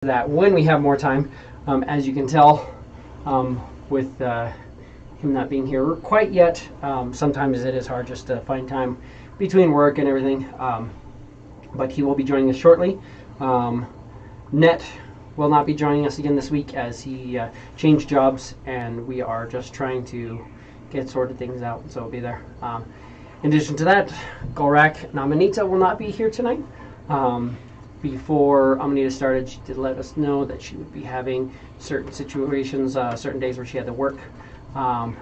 that when we have more time. As you can tell, with him not being here quite yet, sometimes it is hard just to find time between work and everything. But he will be joining us shortly. Net will not be joining us again this week as he changed jobs, and we are just trying to get sorted things out, so he'll be there. In addition to that, Golrak Namanita will not be here tonight. Before Amanita started, she did let us know that she would be having certain situations, certain days where she had to work.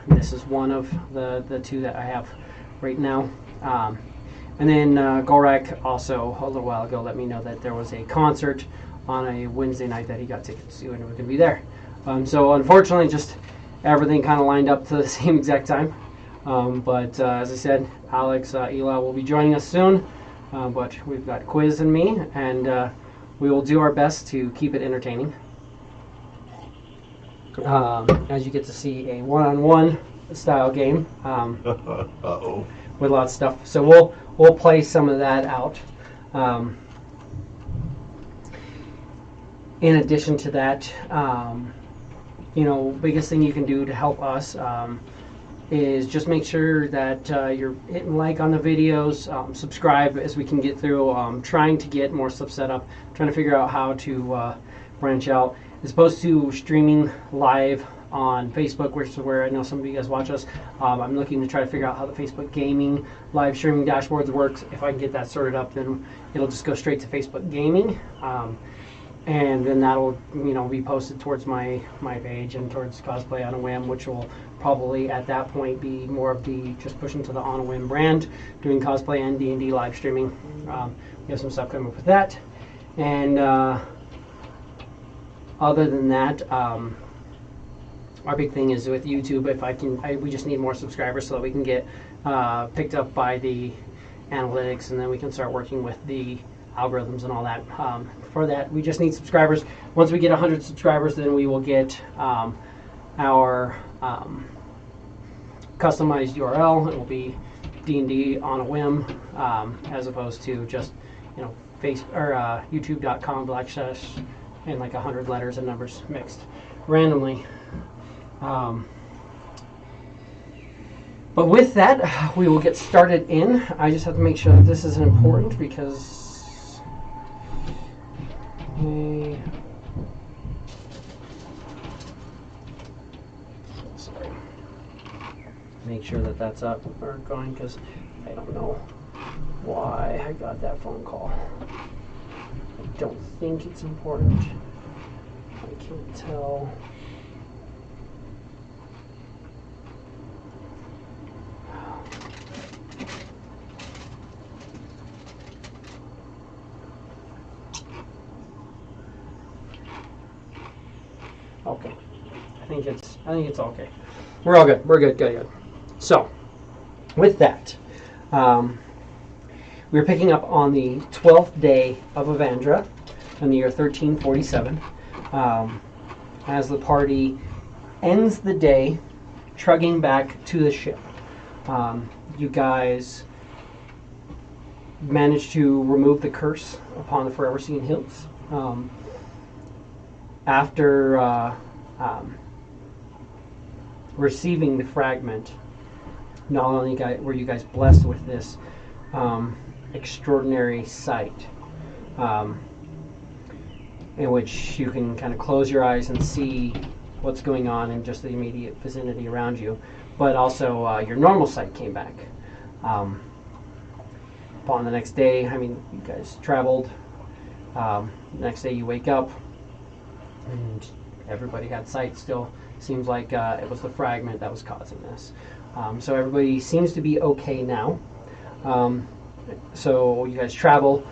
This is one of the two that I have right now. And then Golrak also a little while ago let me know that there was a concert on a Wednesday night that he got tickets to and was going to be there. So unfortunately, just everything kind of lined up to the same exact time. But as I said, Alex, Eli will be joining us soon. But we've got Quiz and me, and we will do our best to keep it entertaining. As you get to see a one-on-one style game with lots of stuff. So we'll play some of that out. In addition to that, biggest thing you can do to help us is just make sure that you're hitting like on the videos, subscribe as we can get through, trying to get more stuff set up, trying to figure out how to branch out. As opposed to streaming live on Facebook, which is where I know some of you guys watch us, I'm looking to try to figure out how the Facebook gaming live streaming dashboards works. If I can get that sorted up, then it'll just go straight to Facebook gaming. And then that'll be posted towards my page and towards Cosplay on a Whim, which will probably at that point be more of the just pushing to the On a Whim brand, doing cosplay and D&D live streaming. We have some stuff coming up with that, and other than that, our big thing is with YouTube. If we just need more subscribers so that we can get picked up by the analytics, and then we can start working with the algorithms and all that. For that, we just need subscribers. Once we get 100 subscribers, then we will get our customized URL. It will be D&D on a Whim, as opposed to just YouTube.com/ and like 100 letters and numbers mixed randomly. But with that, we will get started in. I just have to make sure that this isn't important because sorry. Make sure that that's up or going, because I don't know why I got that phone call. I don't think it's important. I can't tell. Okay, I think it's okay. We're all good. We're good. So, with that, we're picking up on the 12th day of Avandra in the year 1347, as the party ends the day trudging back to the ship. You guys managed to remove the curse upon the Forever Seen Hills. After receiving the fragment, not only were you guys blessed with this extraordinary sight, in which you can kind of close your eyes and see what's going on in just the immediate vicinity around you, but also your normal sight came back. Upon the next day, you guys traveled. The next day you wake up, and everybody had sight still. Seems like it was the fragment that was causing this. So everybody seems to be okay now. So you guys travel.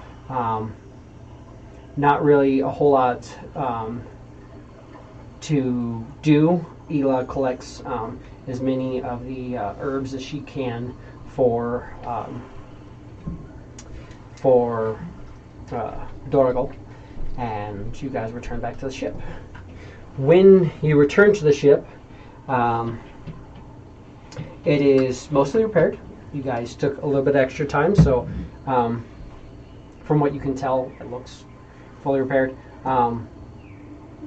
Not really a whole lot to do. Ela collects as many of the herbs as she can for Dorgal, and you guys return back to the ship. When you return to the ship, it is mostly repaired. You guys took a little bit extra time, so from what you can tell, it looks fully repaired.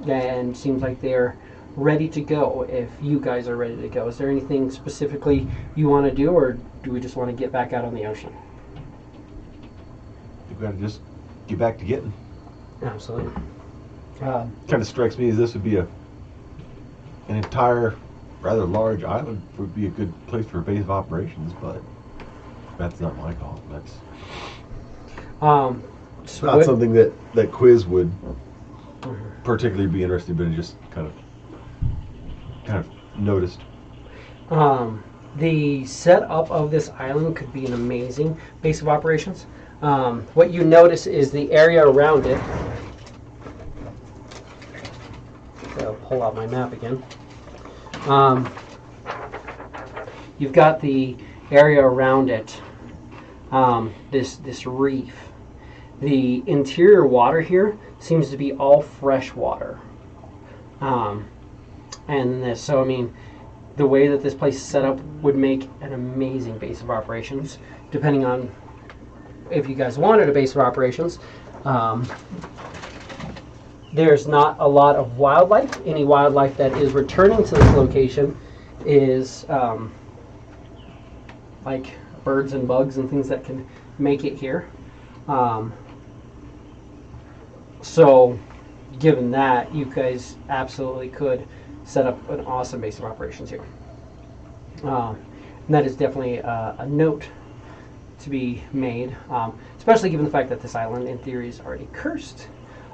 and seems like they're ready to go if you guys are ready to go. Is there anything specifically you want to do, or do we just want to get back out on the ocean? We've got to just get back to getting. Absolutely. Kind of strikes me as this would be an entire, rather large island would be a good place for a base of operations, but that's not my call. That's it's not something that Quiz would particularly be interested in, just kind of noticed. The setup of this island could be an amazing base of operations. What you notice is the area around it. I'll pull out my map again. You've got the area around it, this reef. The interior water here seems to be all fresh water. So, I mean, the way that this place is set up would make an amazing base of operations, depending on if you guys wanted a base of operations. There's not a lot of wildlife. Any wildlife that is returning to this location is like birds and bugs and things that can make it here. So given that, you guys absolutely could set up an awesome base of operations here. And that is definitely a note to be made, especially given the fact that this island in theory is already cursed.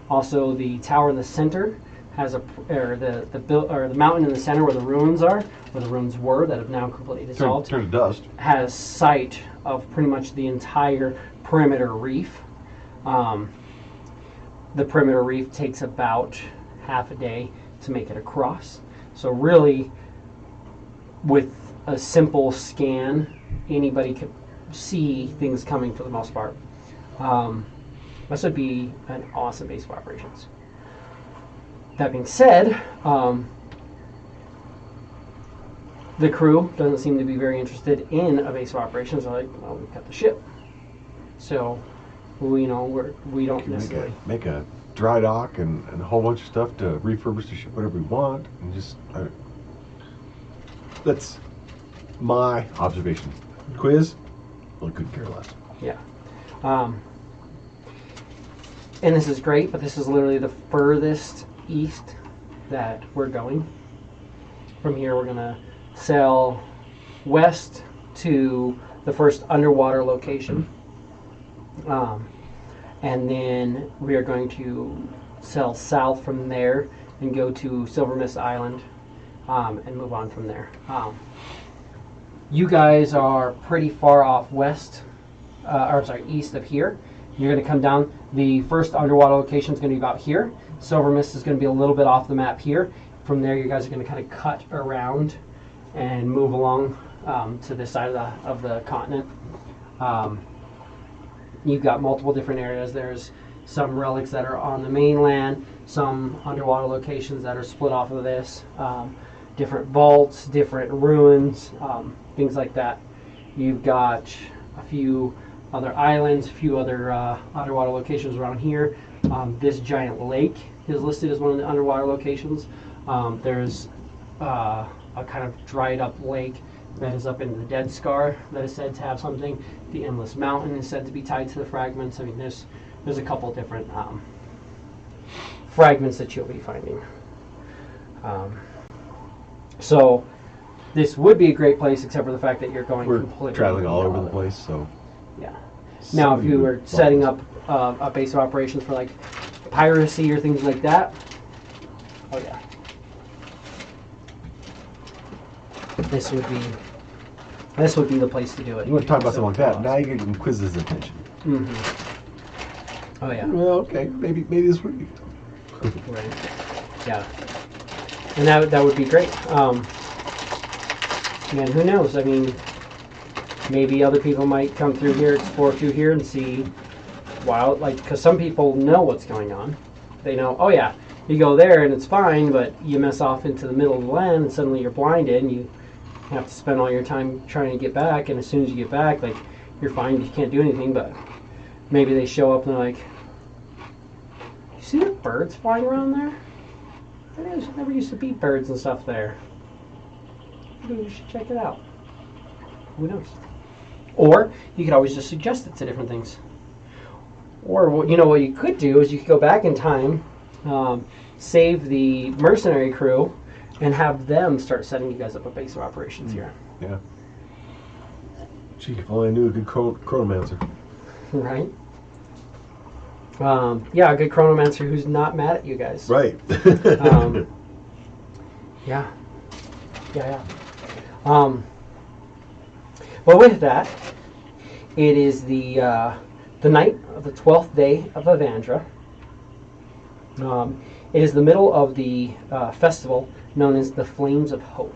Also, the tower in the center has the mountain in the center where the ruins are, where the ruins were that have now completely dissolved, turned to dust, has sight of pretty much the entire perimeter reef. The perimeter reef takes about half a day to make it across. So really, with a simple scan, anybody could see things coming for the most part. This would be an awesome base of operations. That being said, the crew doesn't seem to be very interested in a base of operations. They're like, well, we've got the ship. So, we don't necessarily make a dry dock and a whole bunch of stuff to refurbish the ship whatever we want, and just that's my observation. Quiz, well, couldn't care less. Yeah. And this is great, but this is literally the furthest east that we're going. From here, we're going to sail west to the first underwater location. And then we are going to sail south from there and go to Silver Mist Island and move on from there. You guys are pretty far off east of here. You're going to come down. The first underwater location is going to be about here. Silver Mist is going to be a little bit off the map here. From there, you guys are going to kind of cut around and move along to this side of the continent. You've got multiple different areas. There's some relics that are on the mainland, some underwater locations that are split off of this, different vaults, different ruins, things like that. You've got a few other islands, a few other underwater locations around here. This giant lake is listed as one of the underwater locations. There's a kind of dried up lake that is up in the Dead Scar that is said to have something. The Endless Mountain is said to be tied to the fragments. I mean, there's a couple different fragments that you'll be finding. So this would be a great place, except for the fact that you're going completely traveling all over the place. So yeah. Now, if you were setting up a base of operations for like piracy or things like that, oh yeah, this would be the place to do it. You want to talk about something like that? Now you're getting Quiz's attention. Oh yeah. Well, okay, maybe this would be. Right. Yeah. And that would be great. And who knows? I mean, maybe other people might come through here, explore through here, and see because some people know what's going on. They know, oh yeah, you go there and it's fine, but you mess off into the middle of the land and suddenly you're blinded and you have to spend all your time trying to get back. And as soon as you get back, like, you're fine, you can't do anything. But maybe they show up and they're like, you see the birds flying around there? Never used to be birds and stuff there. Maybe we should check it out. Who knows? Or you could always just suggest it to different things. Or what you could do is you could go back in time, save the mercenary crew, and have them start setting you guys up a base of operations here. Yeah. Gee, if only I knew a good chronomancer. Right? Yeah, a good chronomancer who's not mad at you guys. Right. Yeah. Yeah. Well, with that, it is the night of the 12th day of Avandra. It is the middle of the festival known as the Flames of Hope.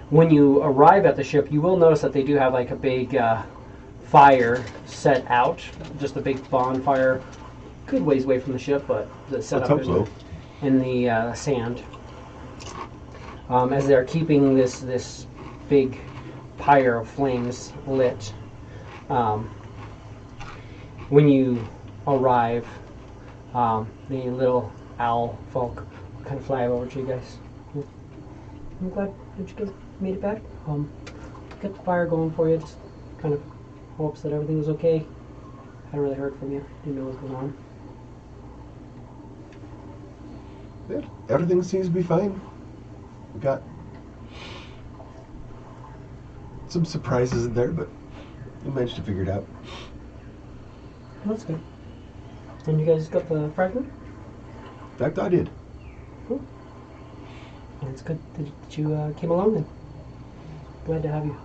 When you arrive at the ship, you will notice that they do have like a big fire set out, just a big bonfire, good ways away from the ship, but the setup in the sand. As they're keeping this big pyre of flames lit. When you arrive, the little owl folk kind of fly over to you guys. I'm glad that you guys made it back. Got the fire going for you. Just kind of hopes that everything was okay. Hadn't really heard from you. Didn't know what was going on. Yeah, everything seems to be fine. We got some surprises in there, but we managed to figure it out. Well, that's good. And you guys got the fragment? In fact, I did. Cool. It's good that you came along then. Glad to have you.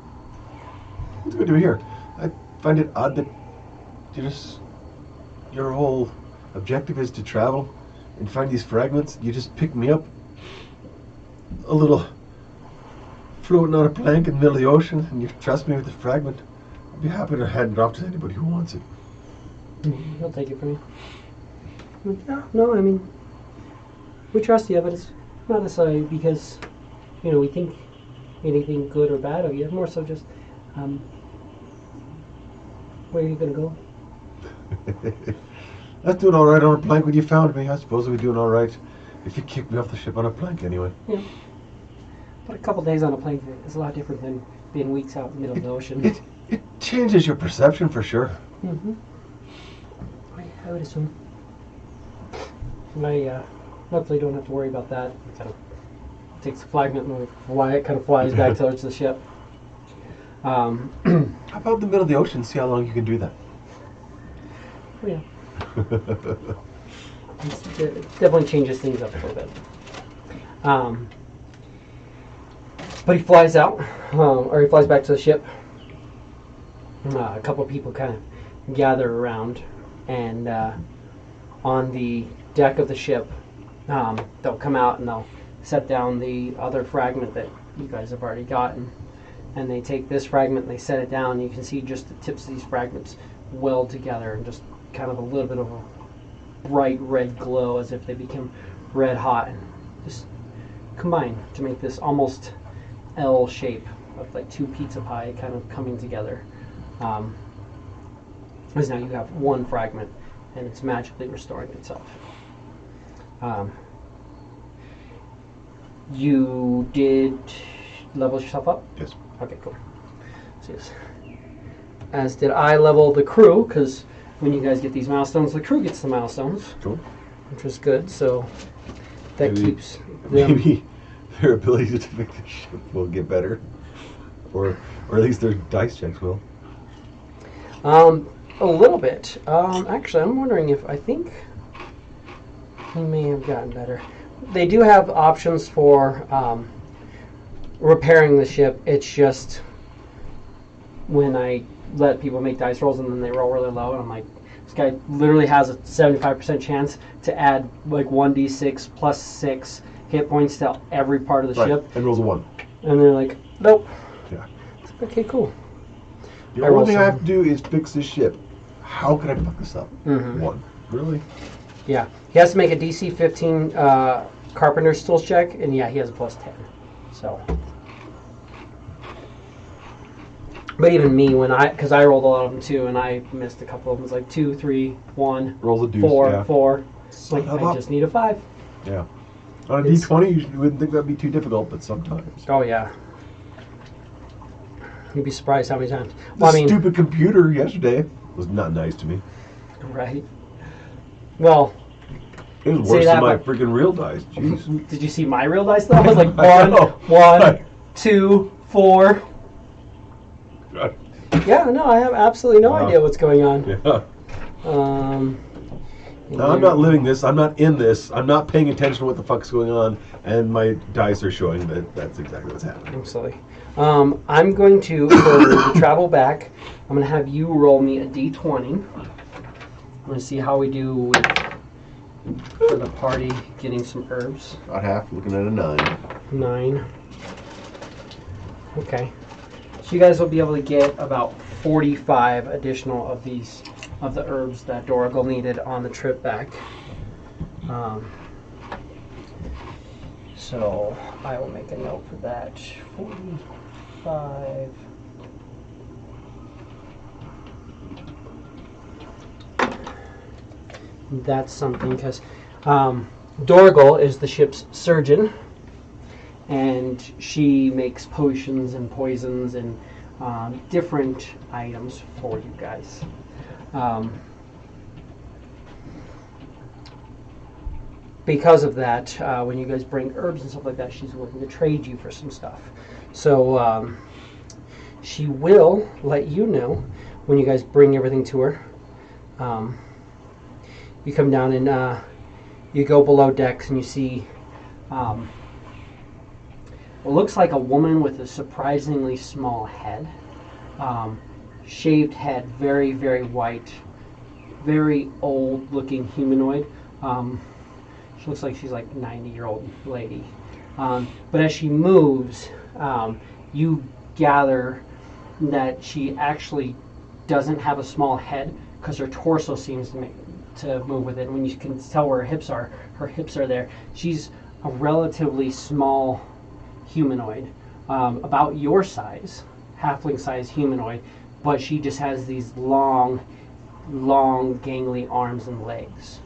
It's good to be here. I find it odd that your whole objective is to travel and find these fragments. You just pick me up a little floating on a plank in the middle of the ocean, and you trust me with the fragment. I'd be happy to hand it off to anybody who wants it. He'll take it from you. No, I mean, we trust you, but it's not necessarily because, we think anything good or bad of you. More so just, where are you going to go? That's doing all right on a plank when you found me. I suppose we're doing all right if you kicked me off the ship on a plank anyway. Yeah. But a couple days on a plank is a lot different than being weeks out in the middle of the ocean. It changes your perception for sure. Mm-hmm. I would assume. And I luckily don't have to worry about that. It kind of takes the fragment and it kind of flies back towards the ship. How about the middle of the ocean? See how long you can do that. Oh, yeah. It definitely changes things up a little bit. But he flies out, or he flies back to the ship. A couple of people kind of gather around, and on the deck of the ship, they'll come out and they'll set down the other fragment that you guys have already gotten. And they take this fragment and they set it down, and you can see just the tips of these fragments weld together and just kind of a little bit of a bright red glow as if they became red hot and just combine to make this almost L shape of like two pizza pie kind of coming together. Because now you have one fragment and it's magically restoring itself. You did level yourself up? Yes. Okay, cool. So yes. As did I level the crew, because when you guys get these milestones, the crew gets the milestones. Cool. Which is good, so that keeps them... Maybe their ability to make the ship will get better. Or at least their dice checks will. A little bit. Actually, I'm wondering if I think he may have gotten better. They do have options for repairing the ship. It's just when I let people make dice rolls and then they roll really low, and I'm like, this guy literally has a 75% chance to add like 1d6 plus 6 hit points to every part of the ship. And rolls a 1. And they're like, nope. Yeah. Okay, cool. The only thing I have to do is fix this ship. How can I fuck this up? Mm-hmm. 1. Really? Yeah. He has to make a DC 15 Carpenter's Tools check, and yeah, he has a plus 10. So. But even me, because I rolled a lot of them too, and I missed a couple of them. It was like 2, 3, 1, Rolls a deuce, 4, yeah. 4. Like, I just need a 5. Yeah. On a It's- D20, you wouldn't think that'd be too difficult, but sometimes. Oh yeah. You'd be surprised how many times. The stupid computer yesterday was not nice to me. Right. Well, It was say worse that, than my but- freaking real dice. Jeez. did you see my real dice though? I was like I know. 1, 2, 4. Yeah, no, I have absolutely no Wow. idea what's going on. Yeah. No, I'm not living this. I'm not in this. I'm not paying attention to what the fuck's going on, and my dice are showing that that's exactly what's happening. Absolutely. I'm going to, for the travel back, I'm going to have you roll me a d20. I'm going to see how we do with, for the party, getting some herbs. About half, looking at a 9. 9. Okay. So you guys will be able to get about 45 additional of these, of the herbs that Dorgal needed on the trip back. So I will make a note for that. 45. That's something because Dorgal is the ship's surgeon, and she makes potions and poisons and different items for you guys. Because of that, when you guys bring herbs and stuff like that, she's willing to trade you for some stuff. So she will let you know when you guys bring everything to her. You come down and you go below decks and you see what looks like a woman with a surprisingly small head. Shaved head, very, very white, very old looking humanoid. She looks like she's like a 90-year-old lady. But as she moves, you gather that she actually doesn't have a small head because her torso seems to move with it. And when you can tell where her hips are there. She's a relatively small humanoid, about your size, halfling size humanoid, but she just has these long, gangly arms and legs.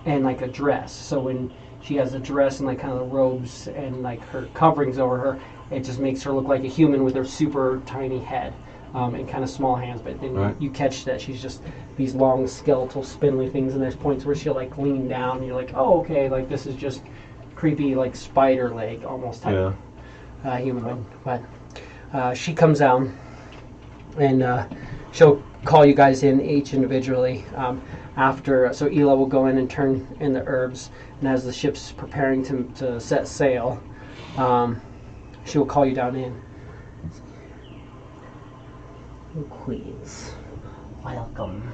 And like a dress. So when she has a dress and like kind of the robes and like her coverings over her, it just makes her look like a human with her super tiny head and kind of small hands. But then you catch that she's just these long skeletal spindly things, and there's points where she'll like lean down and you're like, oh, okay, like this is just creepy like spider leg almost type humanoid. But she comes down and she'll call you guys in each individually. After, so Ela will go in and turn in the herbs, and as the ship's preparing to set sail, she will call you down in. Please, welcome.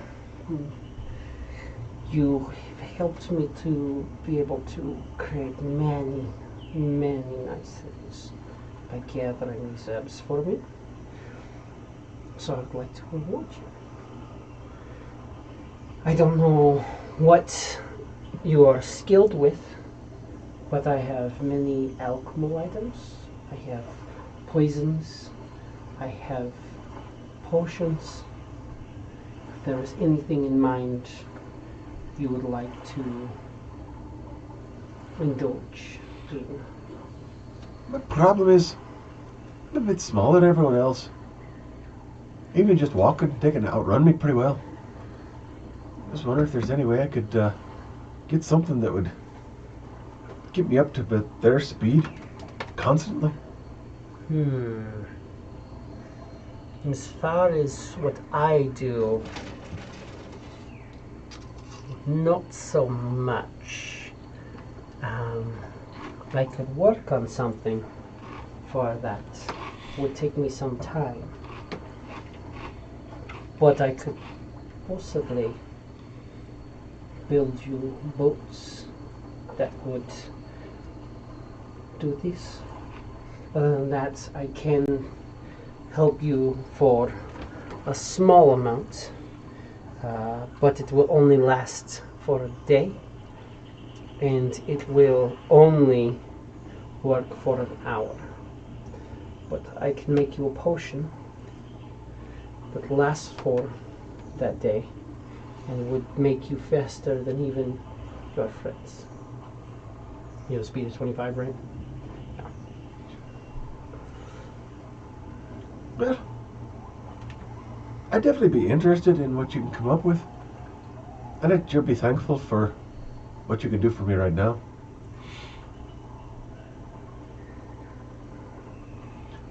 You helped me to be able to create many nice things by gathering these herbs for me. So I'd like to reward you. I don't know what you are skilled with, but I have many alchemical items. I have poisons. I have potions. If there is anything in mind you would like to indulge in. The problem is, I'm a bit smaller than everyone else. Even just walking, they can outrun me pretty well. I just wonder if there's any way I could get something that would get me up to their speed constantly. As far as what I do, not so much. I could work on something for that. It would take me some time. But I could possibly build you boats that would do this. Other than that, I can help you for a small amount, but it will only last for a day, and it will only work for an hour. But I can make you a potion that lasts for that day and would make you faster than even your friends. You know, speed is 25, right? Well, I'd definitely be interested in what you can come up with. And I'd sure be thankful for what you can do for me right now.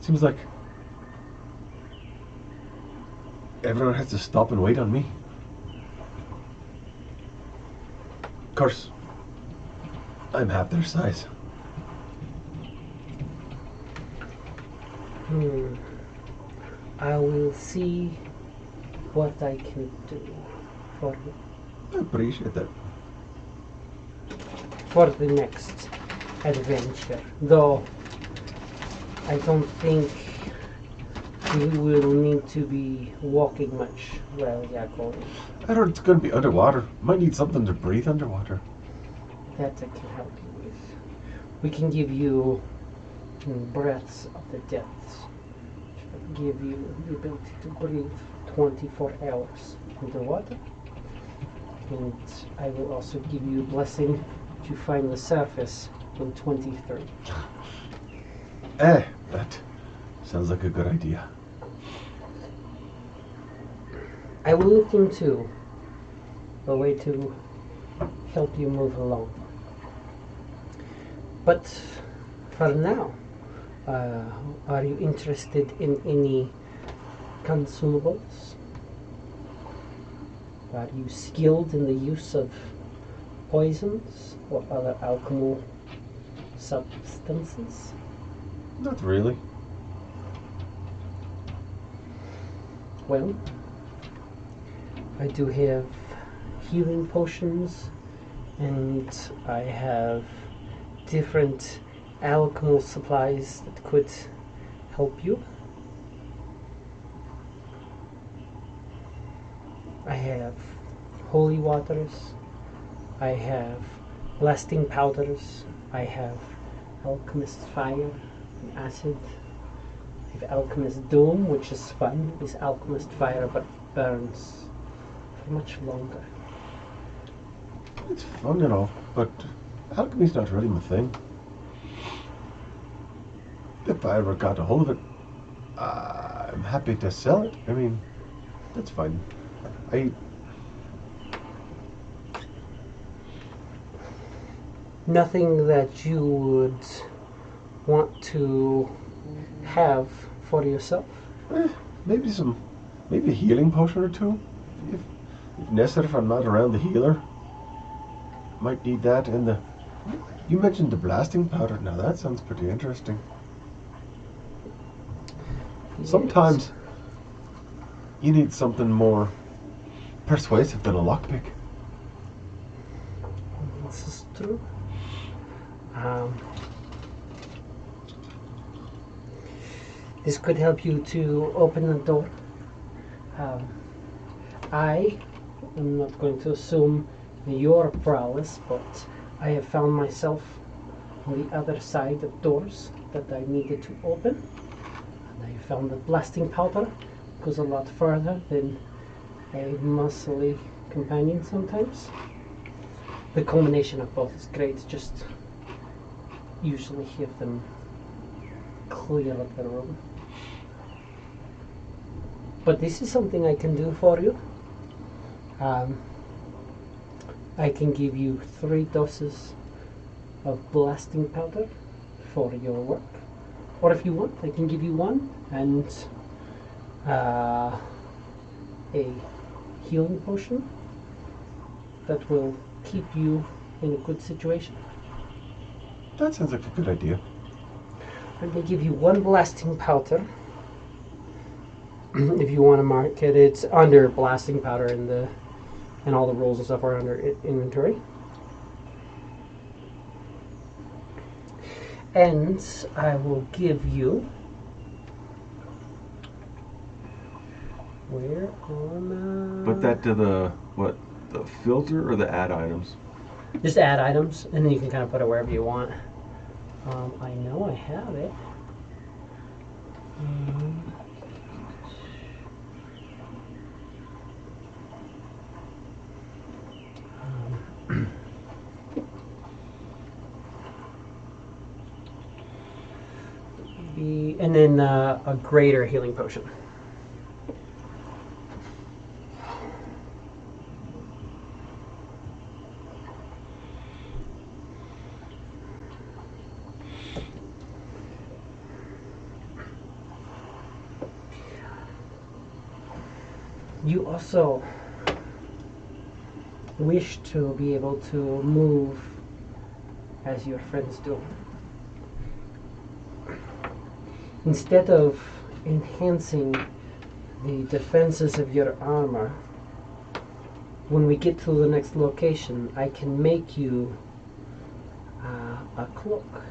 Seems like everyone has to stop and wait on me. Of course, I'm half their size. I will see what I can do for you. I appreciate that. For the next adventure. Though, I don't think we will need to be walking much while we are going. I heard it's going to be underwater. Might need something to breathe underwater. That I can help you with. We can give you breaths of the depths. Give you the ability to breathe 24 hours underwater. And I will also give you a blessing to find the surface in 23. That sounds like a good idea. I will look into a way to help you move along. But for now, are you interested in any consumables? Are you skilled in the use of poisons or other alchemical substances? Not really. Well, I do have healing potions, and I have different alchemical supplies that could help you. I have holy waters, I have blasting powders, I have alchemist fire and acid, I have alchemist doom, which is fun. It's alchemist fire but burns for much longer. It's fun and all, but alchemy's not really my thing. If I ever got a hold of it, I'm happy to sell it. I mean, that's fine. Nothing that you would want to have for yourself? Maybe a healing potion or two. If necessary, if I'm not around the healer. Might need that. And you mentioned the blasting powder. Now that sounds pretty interesting. Yes. Sometimes you need something more persuasive than a lockpick. This is true. This could help you to open the door. I am not going to assume your prowess, but I have found myself on the other side of doors that I needed to open. And I found that blasting powder goes a lot further than a muscly companion sometimes. The combination of both is great, just usually have them clear up the room. But this is something I can do for you. I can give you 3 doses of blasting powder for your work. Or if you want, I can give you 1 and a healing potion that will keep you in a good situation. That sounds like a good idea. Let me give you 1 blasting powder. If you want to mark it, it's under blasting powder, and all the rules and stuff are under inventory. And I will give you, where on Put that to the filter or the add items? just add items, and then you can kind of put it wherever you want. I know I have it. and then a greater healing potion. You also wish to be able to move as your friends do. Instead of enhancing the defenses of your armor, when we get to the next location, I can make you a cloak.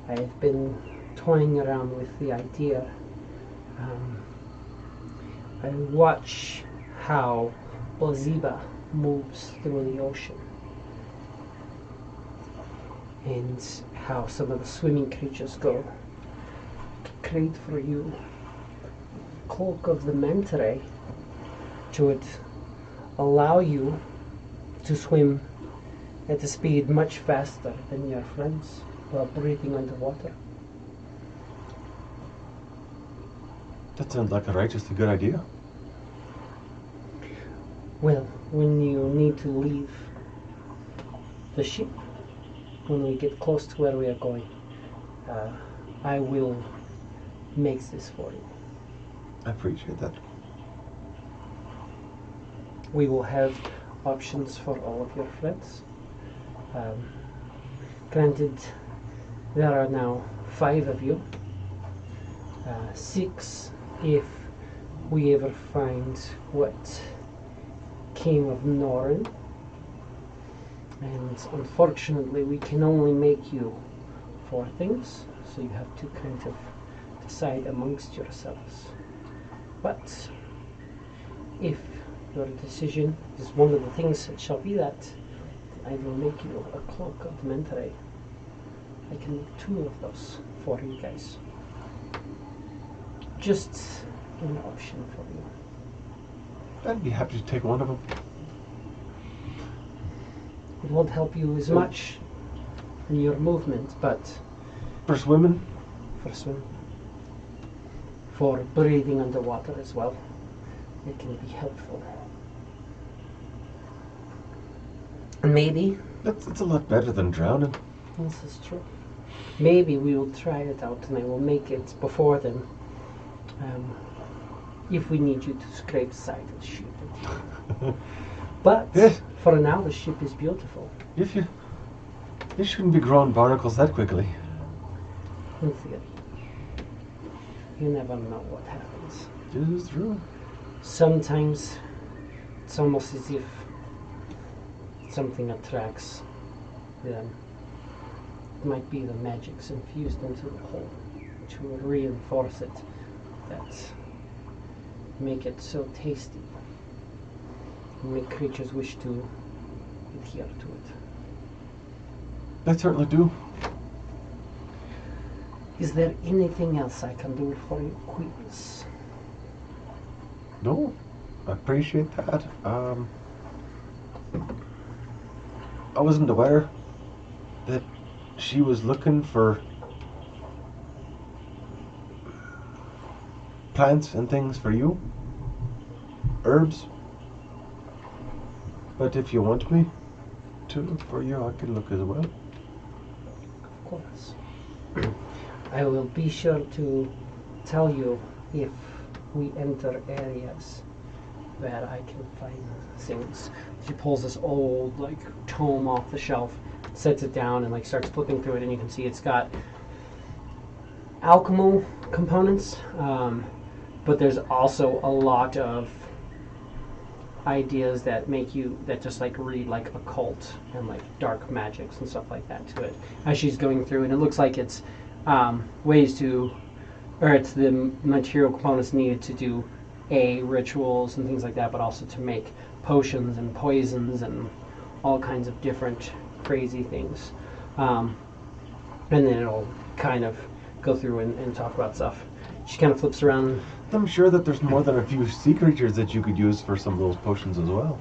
I've been toying around with the idea. I watch how Oziba moves through the ocean and how some of the swimming creatures go. To create for you Cloak of the Mentere, which would allow you to swim at a speed much faster than your friends while breathing underwater. That sounds like a righteously good idea. Well, when you need to leave the ship, when we get close to where we are going, I will make this for you. I appreciate that. We will have options for all of your friends. Granted, there are now 5 of you. 6 if we ever find what came of Norin. And unfortunately, we can only make you 4 things, so you have to kind of decide amongst yourselves. But if your decision is one of the things, it shall be that. I will make you a Cloak of the Mentere. I can make 2 of those for you guys. Just an option for you. I'd be happy to take one of them. It won't help you as much in your movement, but For swimming? for swim, for breathing underwater as well, it can be helpful. And maybe, It's a lot better than drowning. this is true, maybe we will try it out and I will make it before then. If we need you to scrape the side of the ship. But Yes. for now, the ship is beautiful. You shouldn't be growing barnacles that quickly. In theory, you never know what happens. This is true. Sometimes it's almost as if something attracts them. It might be the magic's infused into the whole to reinforce it, that make it so tasty, and make creatures wish to adhere to it. I certainly do. Is there anything else I can do for you, Queens? No, I appreciate that. I wasn't aware that she was looking for plants and things for you. Herbs. But if you want me to look for you, I can look as well. Of course. I will be sure to tell you if we enter areas where I can find things. She pulls this old tome off the shelf, sets it down, and starts flipping through it, and you can see it's got alchemical components, but there's also a lot of ideas that make you just read occult and dark magics and stuff like that to it as she's going through, and it looks like it's ways to, or it's the material components needed to do rituals and things like that, but also to make potions and poisons and all kinds of different crazy things. And then it'll kind of go through and talk about stuff. She kind of flips around. I'm sure that there's more than a few sea creatures that you could use for some of those potions as well.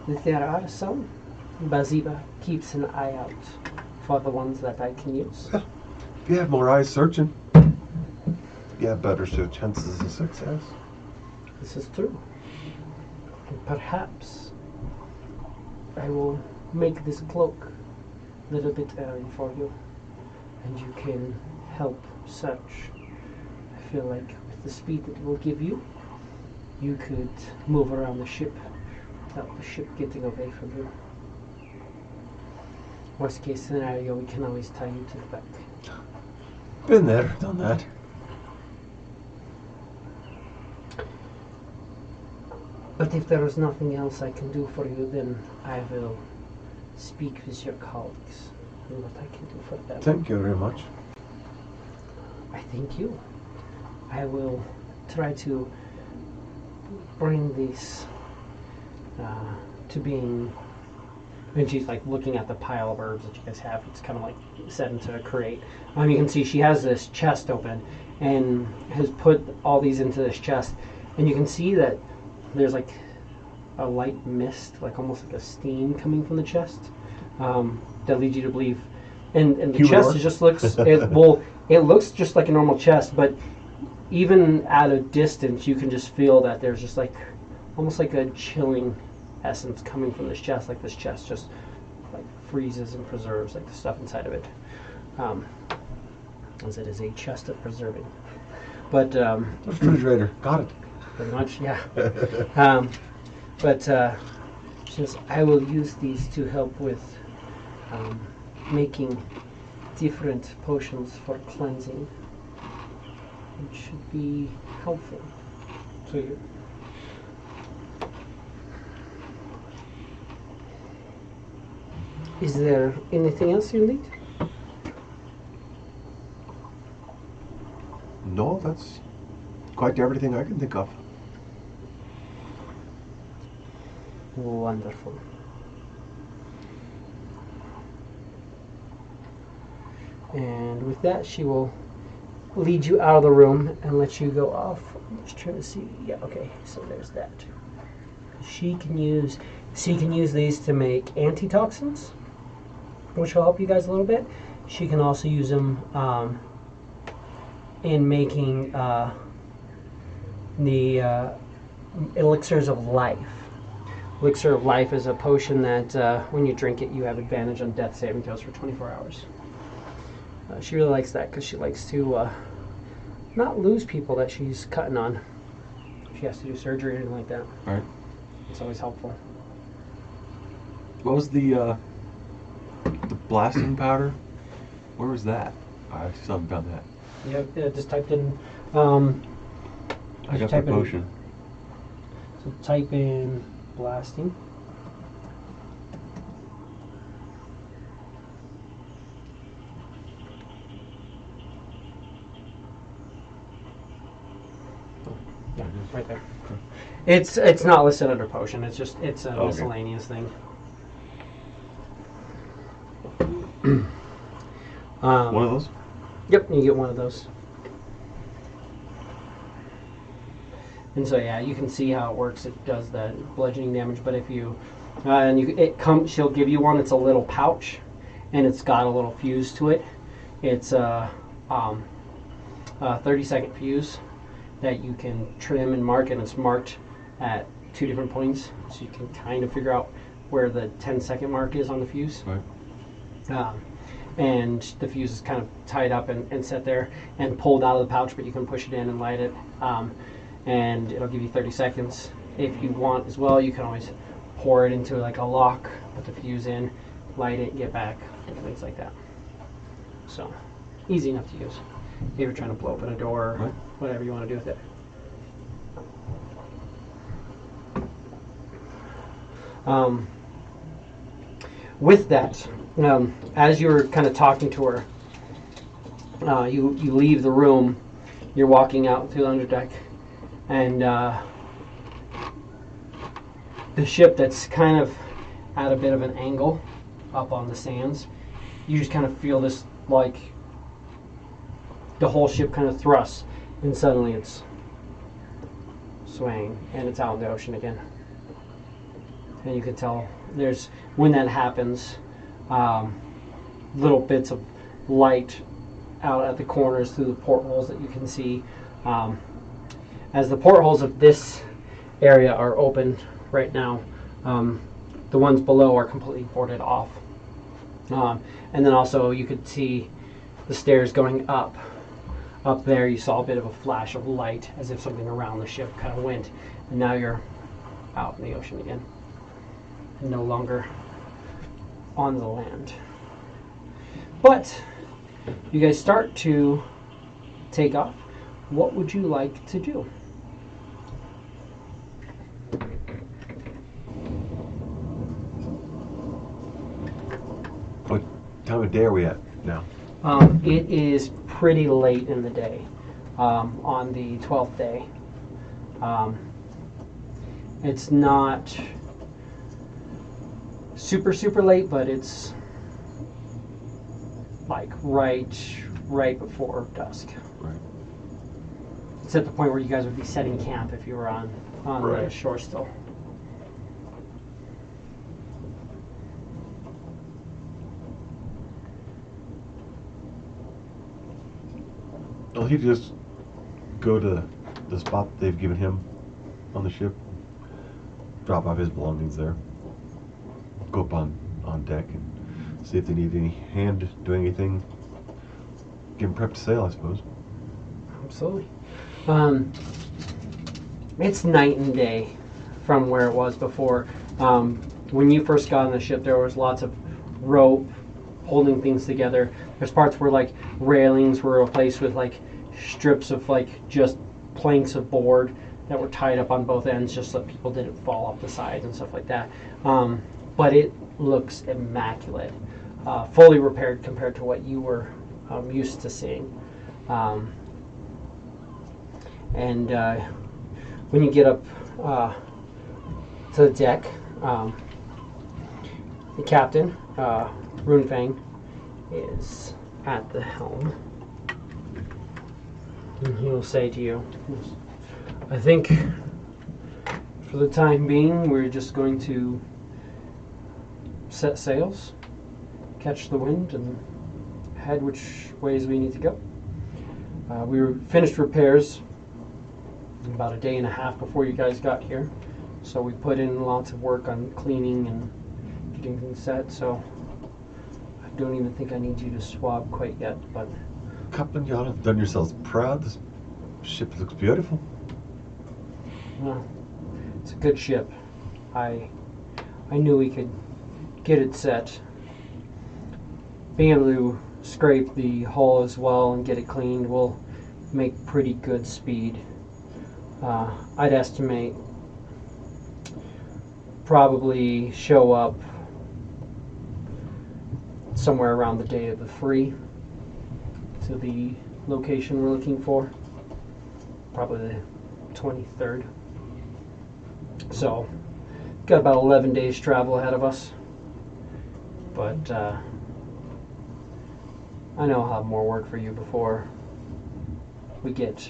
If there are some, Baziba keeps an eye out for the ones that I can use. If you have more eyes searching, you have better chances of success. This is true. And perhaps I will make this cloak a little bit airy for you, and you can help search. I feel like with the speed that it will give you, you could move around the ship without the ship getting away from you. Worst case scenario, we can always tie you to the back. Been there, done that. But if there is nothing else I can do for you, then I will speak with your colleagues and what I can do for them. Thank you very much. I thank you. I will try to bring this to being. And she's like looking at the pile of herbs that you guys have. It's kind of like set into a crate. You can see she has this chest open and has put all these into this chest. And you can see that there's like a light mist, like almost like a steam coming from the chest that leads you to believe. And the Humidor? chest just looks, it looks just like a normal chest, but even at a distance, you can just feel that there's just like almost like a chilling essence coming from this chest, like this chest just like freezes and preserves like the stuff inside of it, as it is a chest of preserving. But Refrigerator, got it. pretty much, yeah. But she says, I will use these to help with making different potions for cleansing. It should be helpful to you. Is there anything else you need? No, that's quite everything I can think of. Wonderful. And with that, she will lead you out of the room and let you go off. I'm just trying to see. Yeah, okay. So there's that. She can use these to make antitoxins, which will help you guys a little bit. She can also use them in making the elixirs of life. Elixir of life is a potion that when you drink it, you have advantage on death saving throws for 24 hours. She really likes that because she likes to not lose people that she's cutting on. If she has to do surgery or anything like that. All right. It's always helpful. What was the blasting powder? Where was that? I still haven't done that. Yeah, just typed in. I got the potion. So type in blasting. Yeah, right there. It's not listed under potion. It's just a Okay. miscellaneous thing. One of those? Yep, you get one of those. And so yeah, you can see how it works. It does the bludgeoning damage, but if you she'll give you one. It's a little pouch, and it's got a little fuse to it. It's a 30-second fuse that you can trim and mark, and it's marked at 2 different points, so you can kind of figure out where the 10-second mark is on the fuse. Right. And the fuse is kind of tied up and set there and pulled out of the pouch, but you can push it in and light it. And it'll give you 30 seconds. If you want as well, you can always pour it into like a lock, put the fuse in, light it, get back, things like that. So, easy enough to use. If you're trying to blow open a door, Right. whatever you want to do with it. With that, as you're kind of talking to her, you leave the room, you're walking out through the underdeck, and the ship that's kind of at a bit of an angle up on the sands, you just kind of feel this, like, the whole ship kind of thrusts, and suddenly it's swaying, and it's out in the ocean again. And you can tell when that happens, little bits of light out at the corners through the portholes that you can see. As the portholes of this area are open right now, the ones below are completely boarded off. And then also you could see the stairs going up. Up there you saw a bit of a flash of light as if something around the ship kind of went, and now you're out in the ocean again and no longer on the land. But you guys start to take off. What would you like to do? What time of day are we at now? It is pretty late in the day, on the 12th day. It's not super late, but it's like right before dusk. Right. It's at the point where you guys would be setting camp if you were on the Right. shore still. Well, he'd just go to the spot they've given him on the ship, drop off his belongings there, go up on deck and see if they need any hand doing anything, get him prepped to sail, I suppose. Absolutely. It's night and day from where it was before. When you first got on the ship, there was lots of rope holding things together. There's parts where like railings were replaced with like strips of like just planks of board that were tied up on both ends just so that people didn't fall off the sides and stuff like that. But it looks immaculate, fully repaired compared to what you were used to seeing. And when you get up to the deck, the captain, Runefang, is at the helm. And he'll say to you, I think for the time being we're just going to set sails, catch the wind, and head which ways we need to go. We finished repairs about a day and a half before you guys got here, so we put in lots of work on cleaning and getting things set, so I don't even think I need you to swab quite yet, but Captain, y'all have done yourselves proud. This ship looks beautiful. well, it's a good ship. I knew we could get it set. Being able to scrape the hull as well and get it cleaned will make pretty good speed. I'd estimate probably show up somewhere around the day of the free to the location we're looking for, probably the 23rd. So got about 11 days travel ahead of us, but I know I'll have more work for you before we get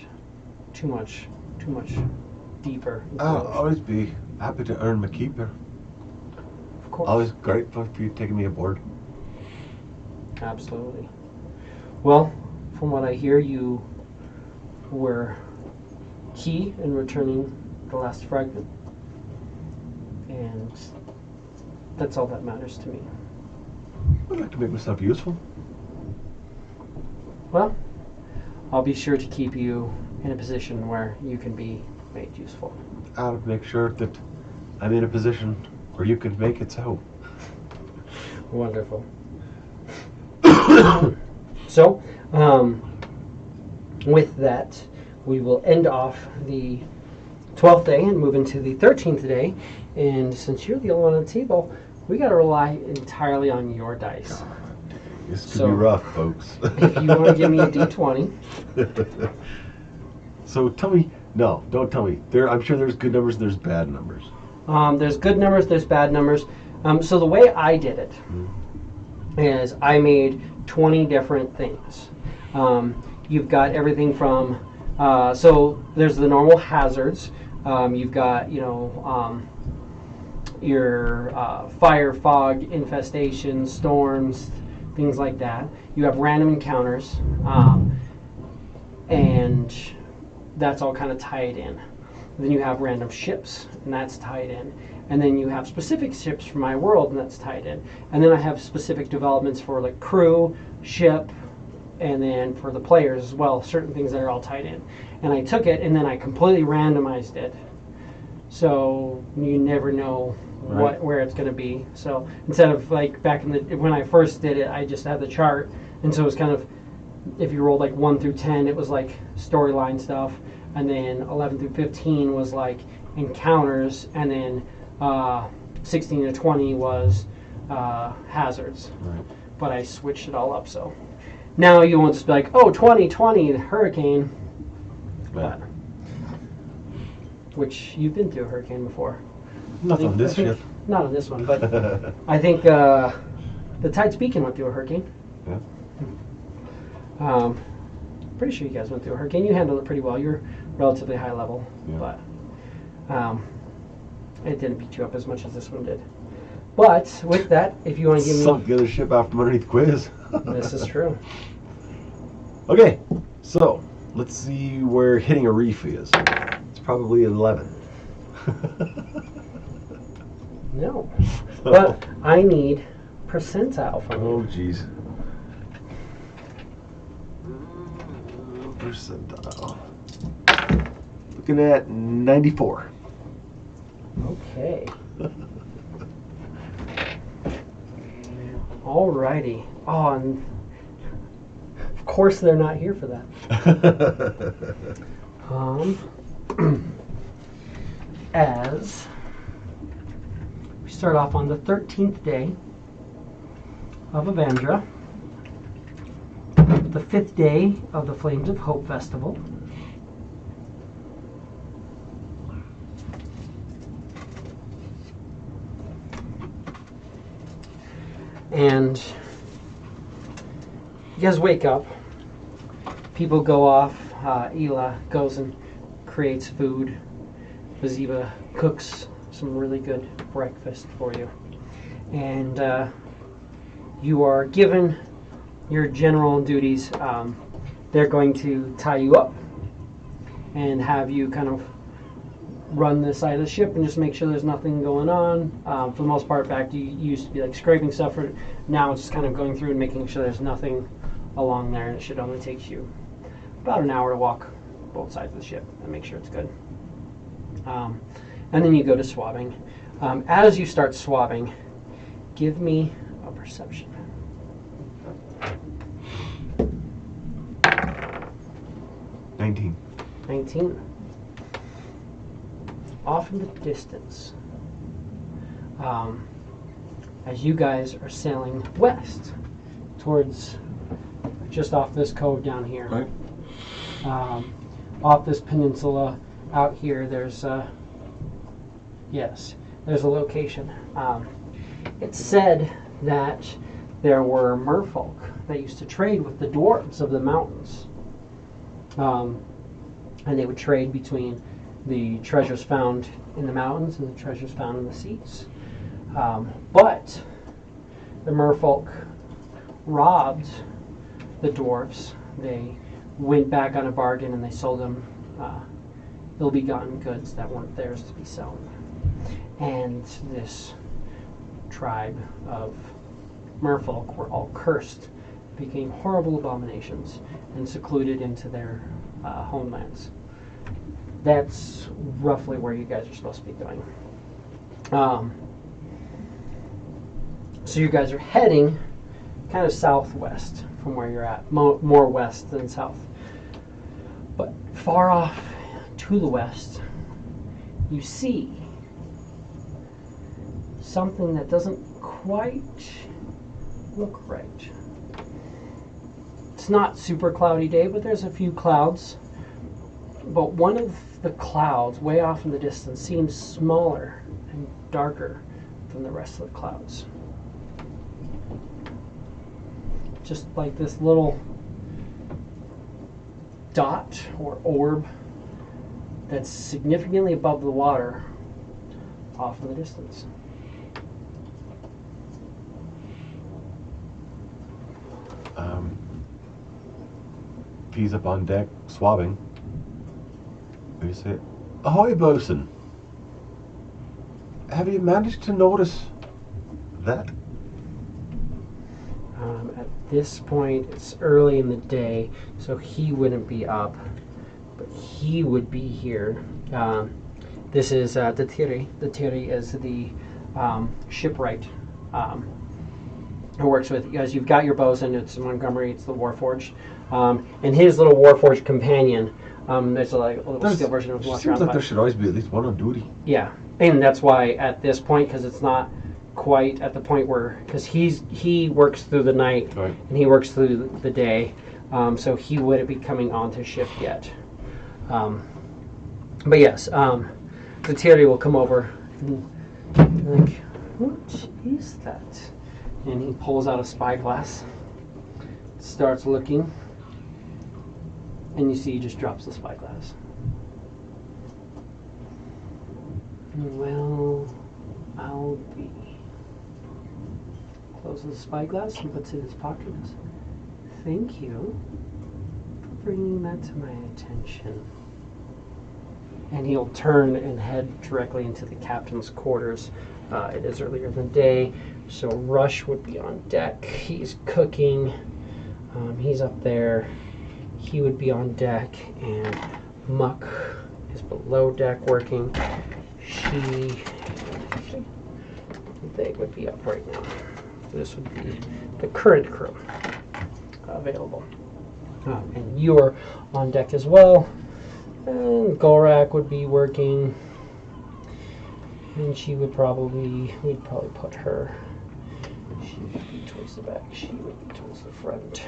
too much deeper into the I'll ocean. always be happy to earn my keep here. Of course. Always grateful for you taking me aboard. Absolutely. Well, from what I hear, you were key in returning the last fragment, and that's all that matters to me. I'd like to make myself useful. Well, I'll be sure to keep you in a position where you can be made useful. I'll make sure that I'm in a position where you can make it so. Wonderful. So, with that, we will end off the 12th day and move into the 13th day. And since you're the only one on the table, we got to rely entirely on your dice. This could So, be rough, folks. If you want to give me a d20. So tell me, no, don't tell me. I'm sure there's good numbers and there's bad numbers. There's good numbers, there's bad numbers. So the way I did it is I made 20 different things. You've got everything from, so there's the normal hazards. You've got, your fire, fog, infestation, storms, things like that. You have random encounters, and that's all kind of tied in. Then you have random ships, and that's tied in. And then you have specific ships for my world, and that's tied in. And then I have specific developments for like crew, ship, and then for the players as well, certain things that are all tied in. And I took it and then I completely randomized it. So you never know where it's going to be. So instead of like back in the when I first did it, I just had the chart, and so it was kind of, if you rolled like 1 through 10, it was like storyline stuff, and then 11 through 15 was like encounters, and then 16 to 20 was hazards. Right. But I switched it all up, so now you won't just be like, oh, 2020 hurricane. Right. But, which you've been through a hurricane before. Not on this ship. Not on this one, but I think the Tides Beacon went through a hurricane. Yeah. Pretty sure you guys went through a hurricane. You handled it pretty well. You're relatively high level, Yeah. but it didn't beat you up as much as this one did. But with that, if you want to give me... Sunk the other ship out from underneath quiz. This is true. Okay, so let's see where hitting a reef is. It's probably 11. No. But I need percentile from you. Oh, jeez. Percentile. Looking at 94. Okay. Alrighty. Oh, and of course they're not here for that. As we start off on the 13th day of Avandra, the 5th day of the Flames of Hope Festival, and you guys wake up, people go off, Ela goes and creates food, Vaziva cooks some really good breakfast for you, and you are given your general duties. They're going to tie you up and have you kind of run the side of the ship and just make sure there's nothing going on. For the most part, back you used to be like scraping stuff. Now it's just kind of going through and making sure there's nothing along there, and it should only take you about an hour to walk both sides of the ship and make sure it's good. And then you go to swabbing. As you start swabbing, give me a perception. 19. 19. Off in the distance, as you guys are sailing west towards just off this cove down here, Right. Off this peninsula out here, there's there's a location. It's said that there were merfolk that used to trade with the dwarves of the mountains, and they would trade between the treasures found in the mountains and the treasures found in the seas. But the merfolk robbed the dwarves. They went back on a bargain and they sold them ill-begotten goods that weren't theirs to be sold. And this tribe of merfolk were all cursed, became horrible abominations, and secluded into their homelands. That's roughly where you guys are supposed to be going. So you guys are heading kind of southwest from where you're at, more west than south. But far off to the west, you see something that doesn't quite look right. It's not super cloudy day, but there's a few clouds. But one of the clouds way off in the distance seems smaller and darker than the rest of the clouds. Just like this little dot or orb that's significantly above the water off in the distance. if he's up on deck swabbing, we say, "Ahoy, bosun! Have you managed to notice that?" At this point, it's early in the day, so he wouldn't be up, but he would be here. This is the Tiri. The Tiri is the shipwright who works with you guys. You've got your bosun, it's Montgomery, it's the Warforged. And his little Warforged companion, there's a little steel version of him walking Seems around. like there should always be at least one on duty. Yeah, and that's why at this point, because it's not quite at the point where, because he works through the night, Right. and he works through the day, so he wouldn't be coming onto shift yet. But yes, the Thierry will come over and be like, "What is that?" And he pulls out a spyglass, starts looking, and you see he just drops the spyglass. "Well, I'll be." Closes the spyglass and puts it in his pocket. "Thank you for bringing that to my attention." And he'll turn and head directly into the captain's quarters. It is earlier in the day, so Rush would be on deck. He's cooking. He's up there. He would be on deck, and Muck is below deck working. They would be up right now. This would be the current crew available. And you're on deck as well. And Gorak would be working. And we'd probably put her. She would be towards the back. She would be towards the front.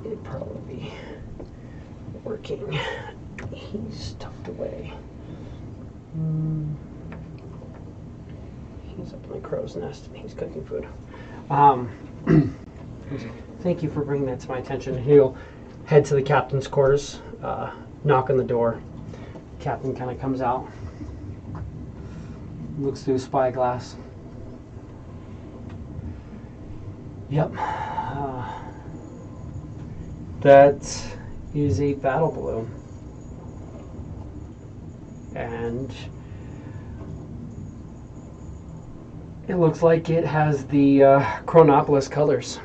It'd probably be working. He's tucked away. He's up in the crow's nest and he's cooking food. Thank you for bringing that to my attention. He'll head to the captain's quarters, knock on the door. Captain kind of comes out, looks through a spyglass. Yep. That is a battle balloon. And it looks like it has the Chronopolis colors.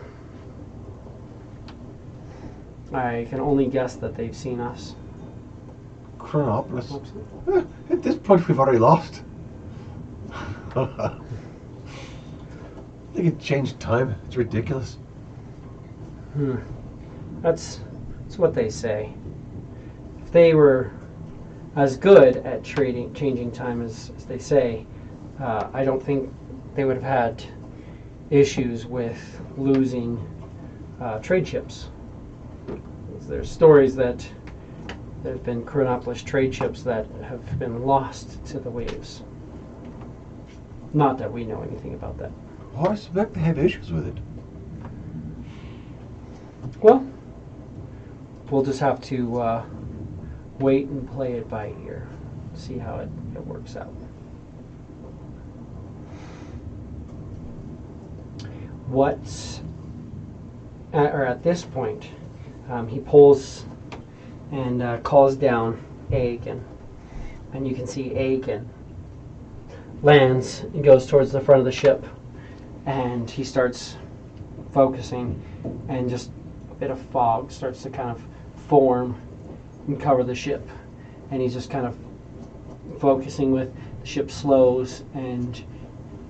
I can only guess that they've seen us. Chronopolis. At this point, we've already lost. They can change time. It's ridiculous. That's what they say. If they were as good at changing time as they say, I don't think they would have had issues with losing trade ships. There's stories that there have been Chronopolis trade ships that have been lost to the waves. Not that we know anything about that. I suspect they have issues with it. Well, we'll just have to wait and play it by ear, see how it works out. At this point, he pulls and calls down Aegon, and you can see Aegon lands and goes towards the front of the ship, and he starts focusing, and just a bit of fog starts to kind of form and cover the ship, and he's just kind of focusing with the ship slows and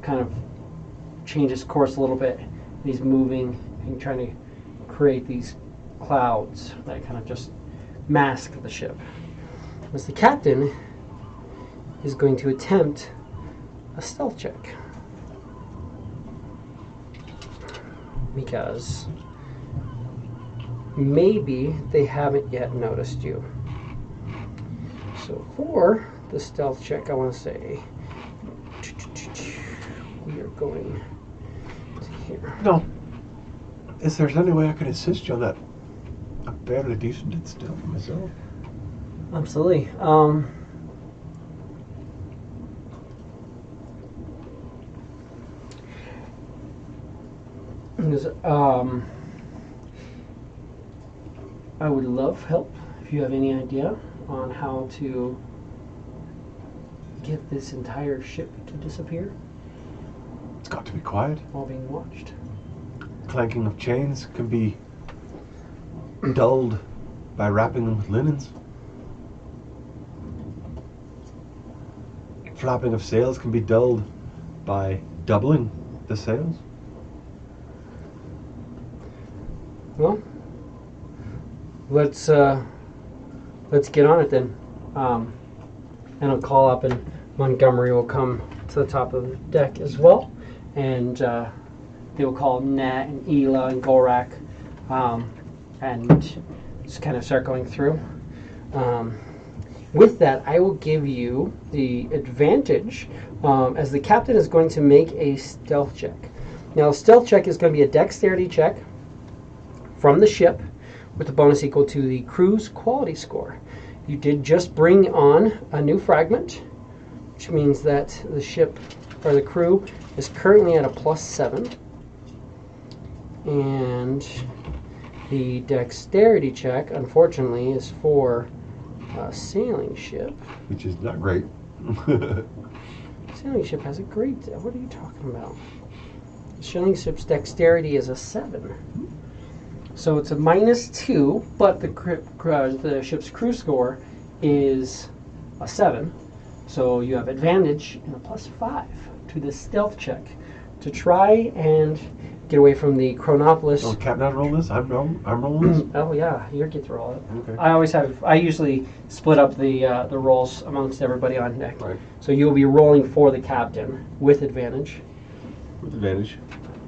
kind of changes course a little bit, and he's moving and trying to create these clouds that kind of just mask the ship. As the captain is going to attempt a stealth check, because maybe they haven't yet noticed you. So for the stealth check, I want to say we are going to here. No. If there's any way I can assist you on that, I'm barely decent at stealth myself. Absolutely. I would love help if you have any idea on how to get this entire ship to disappear It's got to be quiet. while being watched. Clanking of chains can be dulled by wrapping them with linens. Flapping of sails can be dulled by doubling the sails. Well, let's get on it then. And I'll call up, and Montgomery will come to the top of the deck as well, and they will call Nat and Ela and Gorak, and just kind of start going through. With that, I will give you the advantage, as the captain is going to make a stealth check. Now, a stealth check is going to be a dexterity check from the ship with a bonus equal to the crew's quality score. You did just bring on a new fragment, which means that the ship, or the crew, is currently at a +7. And the dexterity check, unfortunately, is for a sailing ship. Which is not great. Sailing ship has a great... What are you talking about? The sailing ship's dexterity is a 7. So it's a -2, but the ship's crew score is a 7. So you have advantage and a +5 to this stealth check to try and get away from the Chronopolis. Oh, Captain, I roll this? I'm rolling this? Oh yeah, you get to roll it. Okay. I usually split up the rolls amongst everybody on deck. Right. So you'll be rolling for the captain with advantage. With advantage.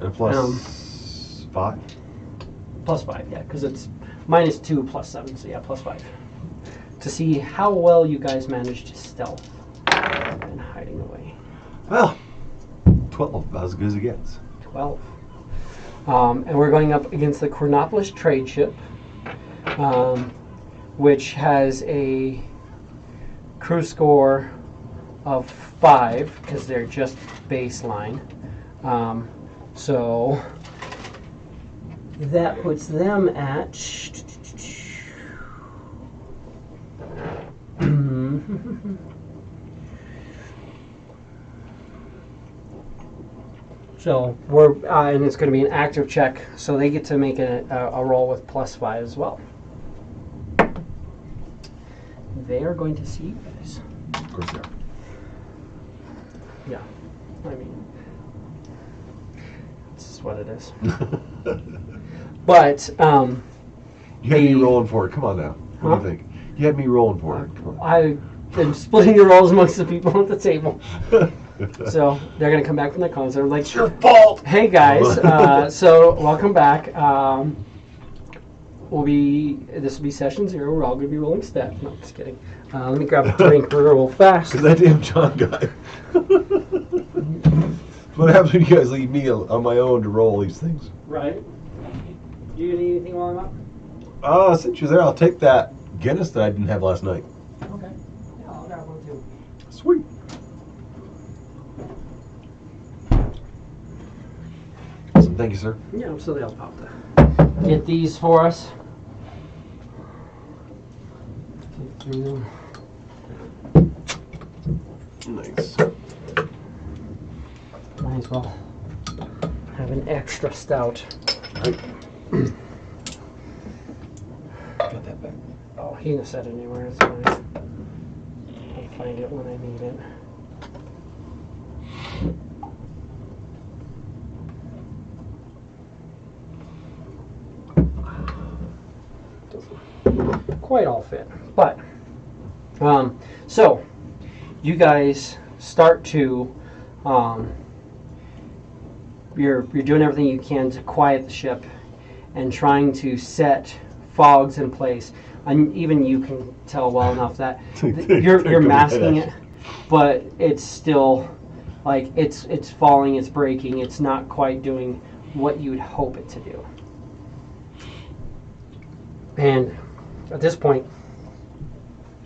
And a +5. +5, yeah, because it's -2 +7, so yeah, +5. To see how well you guys managed to stealth and hiding away. Well, 12, about as good as it gets. 12. And we're going up against the Chronopolis trade ship, which has a crew score of 5, because they're just baseline. So that puts them at... So we're, and it's going to be an active check, so they get to make a roll with +5 as well. They are going to see you guys. Of course they are. Yeah, I mean, this is what it is. But You had me rolling for it. Come on now. What Huh? do you think? You had me rolling for it. Come on. I've been splitting the rolls amongst the people at the table. So they're going to come back from their cons. They're like, It's your fault! hey guys, so welcome back. This will be session 0. We're all going to be rolling stats. No, just kidding. Let me grab a drink real fast. Because that damn John guy. What happens when you guys leave me on my own to roll these things? Right. Do you need anything while I'm up? Since you're there, I'll take that Guinness that I didn't have last night. Okay. Yeah, I'll grab one too. Sweet. Awesome. Thank you, sir. Yeah, absolutely. I'll pop that. Get these for us. Get through them. Nice. Might as well have an extra stout. Right. Got that back. Oh, he didn't set it anywhere. It's fine. I'll find it when I need it. Doesn't quite all fit, but so you guys start to you're doing everything you can to quiet the ship and trying to set fogs in place. And even you can tell well enough that you're masking it, but it's still like it's falling, it's breaking, it's not quite doing what you would hope it to do. And at this point,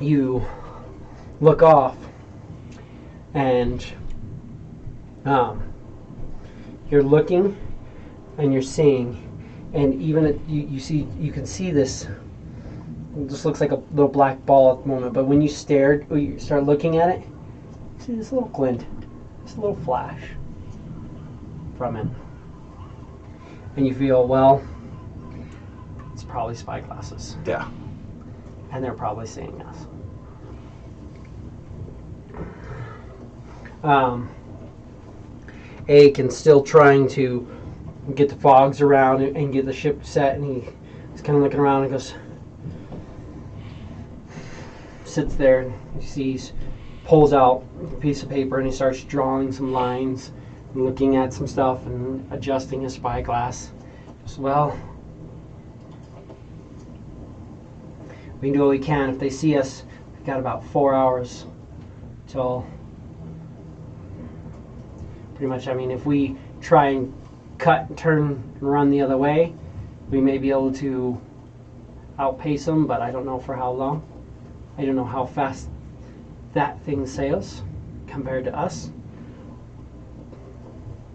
you look off and you're looking and you're seeing, and even you can see this It just looks like a little black ball at the moment, but when you start looking at it, you see this little glint, this little flash from it. And you feel, well, it's probably spyglasses. Yeah. And they're probably seeing us. Aiken's still trying to get the fogs around and get the ship set, and he's kind of looking around and goes, sits there, and he sees, pulls out a piece of paper, and he starts drawing some lines and looking at some stuff and adjusting his spyglass. Just, well, we can do what we can. If they see us, we've got about 4 hours till, pretty much, I mean, if we try and cut, turn, and run the other way, we may be able to outpace them, but I don't know for how long. I don't know how fast that thing sails compared to us.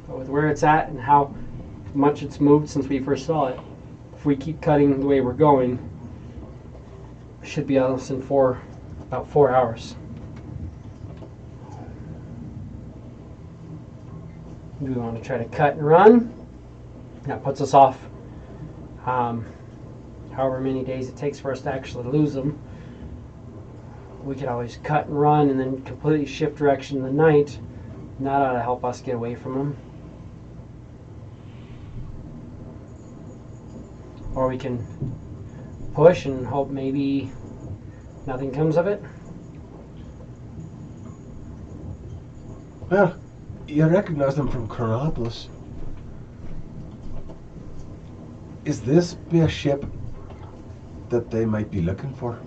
But with where it's at and how much it's moved since we first saw it, if we keep cutting the way we're going, we should be out in about 4 hours. Do we want to try to cut and run? That puts us off however many days it takes for us to actually lose them. We could always cut and run and then completely shift direction in the night, and that ought to help us get away from them. Or we can push and hope maybe nothing comes of it. Well, you recognize them from Chronopolis. Is this be a ship that they might be looking for?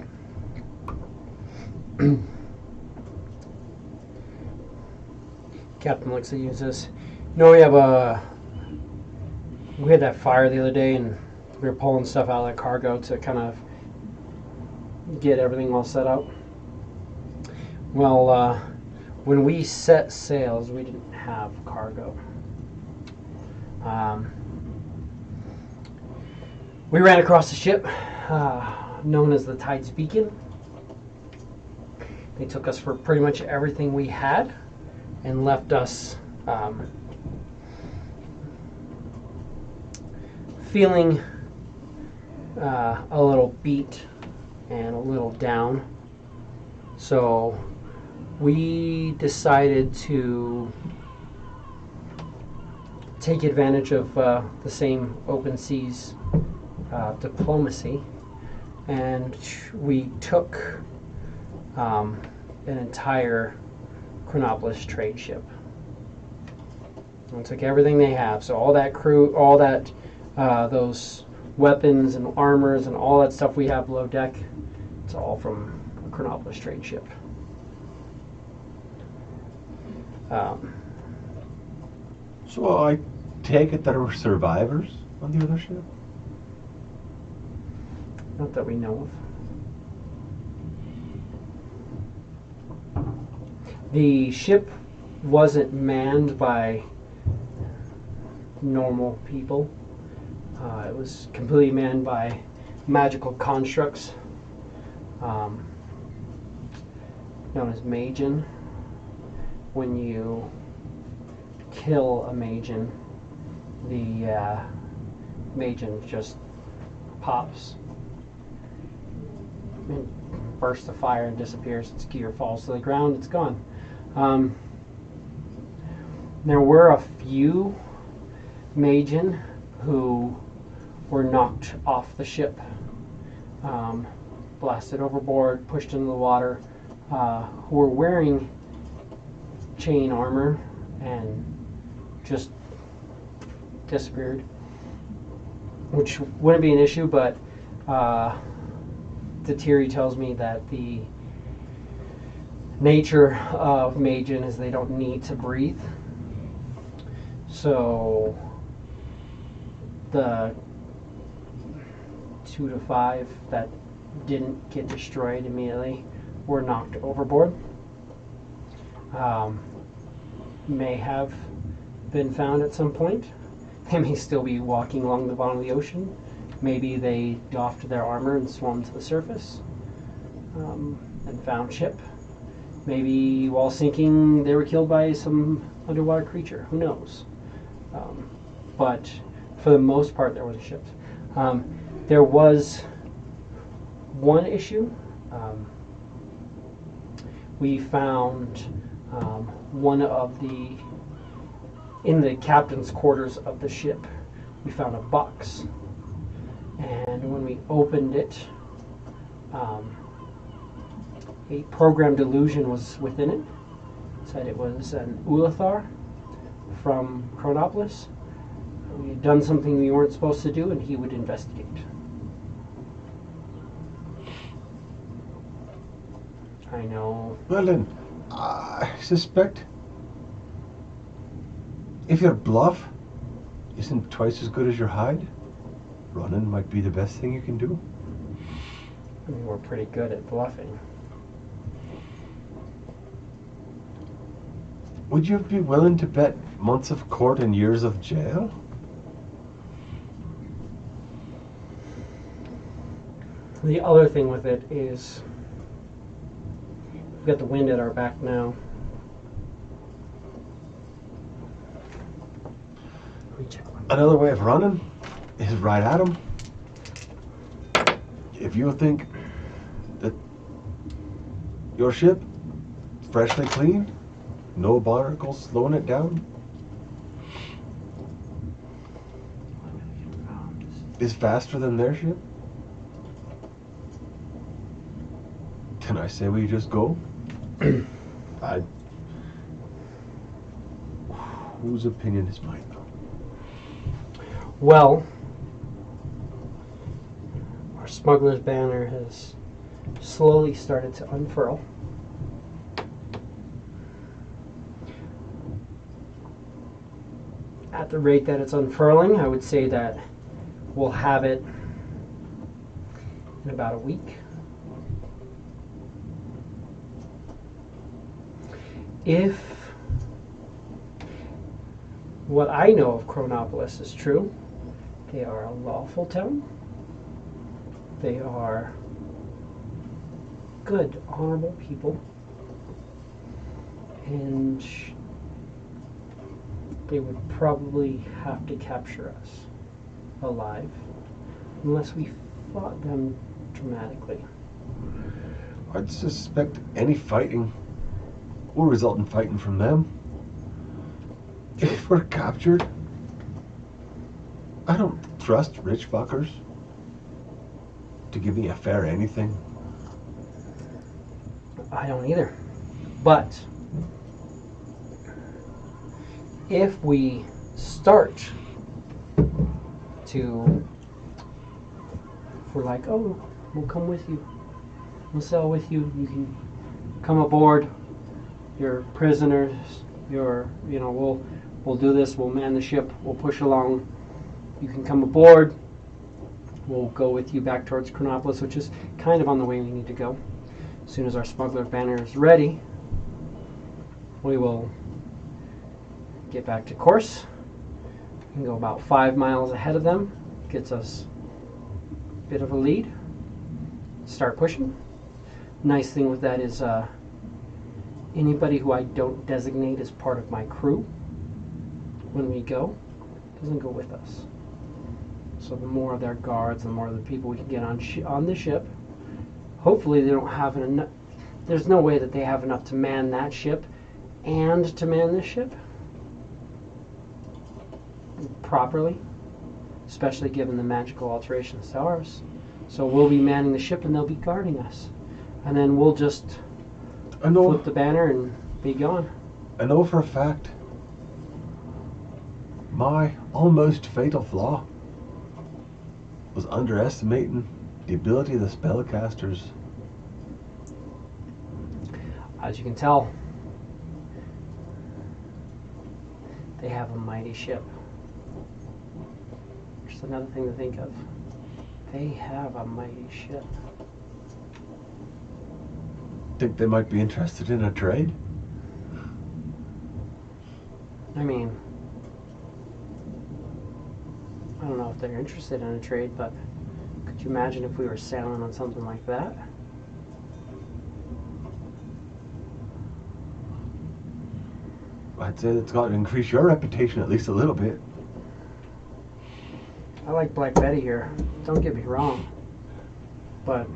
Captain looks at you and says, "No, we had that fire the other day, and we were pulling stuff out of that cargo to kind of get everything all set up. Well, when we set sails, we didn't have cargo. We ran across a ship known as the Tide's Beacon. They took us for pretty much everything we had and left us feeling a little beat and a little down. So we decided to take advantage of the same open seas diplomacy, and we took an entire Chronopolis trade ship. And took everything they have, so all that crew, all that those weapons and armors and all that stuff we have below deck, it's all from a Chronopolis trade ship. So I take it there were survivors on the other ship? Not that we know of. The ship wasn't manned by normal people. It was completely manned by magical constructs known as Magian. When you kill a Magian, the Magian just pops and bursts of fire and disappears. Its gear falls to the ground. It's gone. There were a few Magian who were knocked off the ship, blasted overboard, pushed into the water, who were wearing chain armor and just disappeared, which wouldn't be an issue, but the theory tells me that the nature of Magian is they don't need to breathe. So the 2 to 5 that didn't get destroyed immediately were knocked overboard. May have been found at some point. They may still be walking along the bottom of the ocean Maybe they doffed their armor and swam to the surface and found ship. Maybe while sinking, they were killed by some underwater creature. Who knows? But for the most part, there was a ship. There was one issue. We found one of in the captain's quarters of the ship, we found a box. And when we opened it, a programmed illusion was within it. It said it was an Ulathar from Chronopolis. We had done something we weren't supposed to do, and he would investigate. I know. Well then, I suspect if your bluff isn't twice as good as your hide, running might be the best thing you can do. I mean, we're pretty good at bluffing. Would you be willing to bet months of court and years of jail? The other thing with it is we've got the wind at our back now. Another way of running is right at them. If you think that your ship, freshly clean, no barnacles slowing it down, is faster than their ship, can I say we just go? Whose opinion is mine? Well, our smuggler's banner has slowly started to unfurl. At the rate that it's unfurling, I would say that we'll have it in about a week. If what I know of Chronopolis is true, they are a lawful town. They are good, honorable people. And they would probably have to capture us alive unless we fought them dramatically. I'd suspect any fighting will result in fighting from them. If we're captured, I don't trust rich fuckers to give me a fair anything. I don't either. But if we start to, if we're like, oh, we'll come with you, we'll sail with you, you can come aboard, you're prisoners, we'll do this, we'll man the ship, we'll push along, you can come aboard, we'll go with you back towards Chronopolis, which is kind of on the way we need to go. As soon as our smuggler banner is ready, we will get back to course. We can go about 5 miles ahead of them, gets us a bit of a lead, start pushing. Nice thing with that is anybody who I don't designate as part of my crew when we go doesn't go with us. So the more of their guards, the more of the people we can get on the ship. Hopefully they don't have enough. There's no way that they have enough to man that ship and to man this ship properly, especially given the magical alterations to ours. So we'll be manning the ship and they'll be guarding us. And then we'll just flip the banner and be gone. I know for a fact my almost fatal flaw was underestimating the ability of the spellcasters. As you can tell, they have a mighty ship. Just another thing to think of. They have a mighty ship. Think they might be interested in a trade? I mean, I don't know if they're interested in a trade, but could you imagine if we were sailing on something like that? I'd say it's got to increase your reputation at least a little bit. I like Black Betty here. Don't get me wrong. But,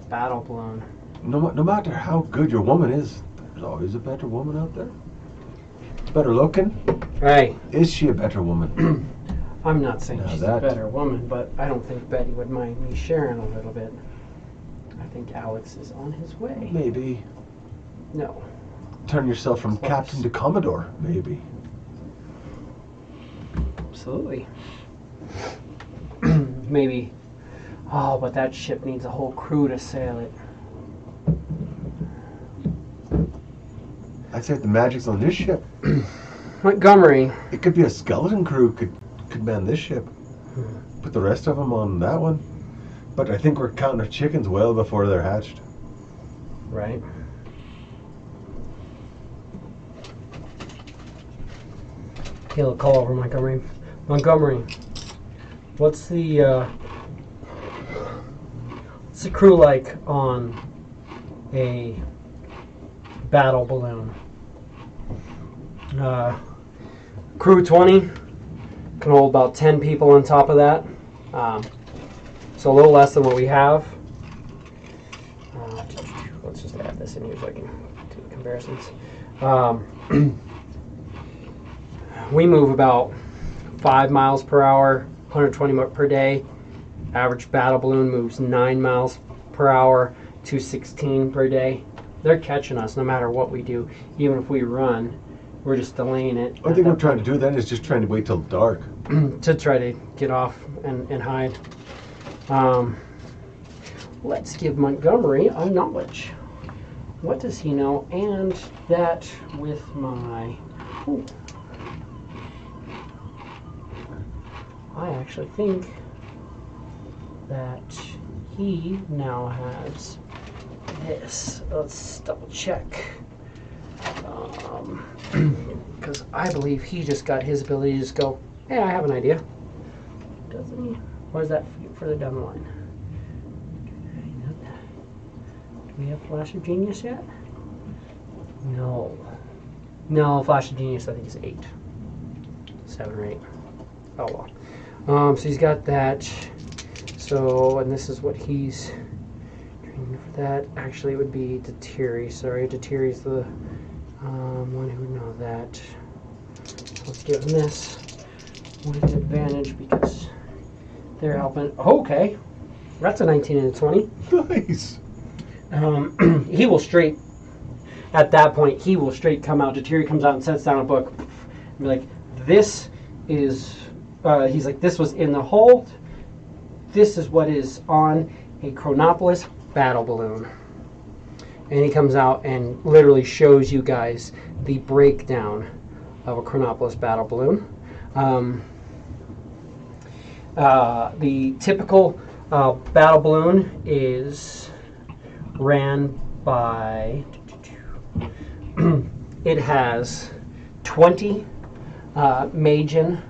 battle balloon. No matter how good your woman is, there's always a better woman out there. Better looking. Right. Is she a better woman? I'm not saying Now she's that- a better woman, but I don't think Betty would mind me sharing a little bit. I think Alex is on his way. Maybe. No. Turn yourself from Close. captain to commodore, maybe. Absolutely. Maybe. Oh, but that ship needs a whole crew to sail it. I'd say the magic's on this ship. Montgomery. It could be a skeleton crew could man this ship. Put the rest of them on that one. But I think we're counting our chickens well before they're hatched. Right. He'll call over Montgomery. Montgomery, what's the crew like on a battle balloon? Crew 20 can hold about 10 people on top of that. So a little less than what we have. Let's just add this in here so I can do the comparisons. We move about 5 miles per hour, 120 per day. Average battle balloon moves 9 miles per hour, 216 per day. They're catching us no matter what we do. Even if we run, we're just delaying it. I think we're trying to do that is just trying to wait till dark. To try to get off and hide. Let's give Montgomery a knowledge. What does he know? And that with my... Ooh. I actually think that he now has this. Let's double check. Because I believe he just got his ability to just go, hey, I have an idea. Doesn't he? Or is that further down the line? Do we have Flash of Genius yet? No. No, Flash of Genius I think is 8. 7 or 8. Oh well. So he's got that. So, and this is what he's training for that. Actually, it would be Deteri. Sorry, Deteri's the one who would know that. Let's give him this with advantage because they're helping. Oh, okay, that's a 19 and a 20. Nice. He will straight, at that point, he will straight come out. Deteri comes out and sets down a book and be like, this is, he's like, this was in the hold. This is what is on a Chronopolis battle balloon. And he comes out and literally shows you guys the breakdown of a Chronopolis battle balloon. The typical battle balloon is ran by, it has 20 Magian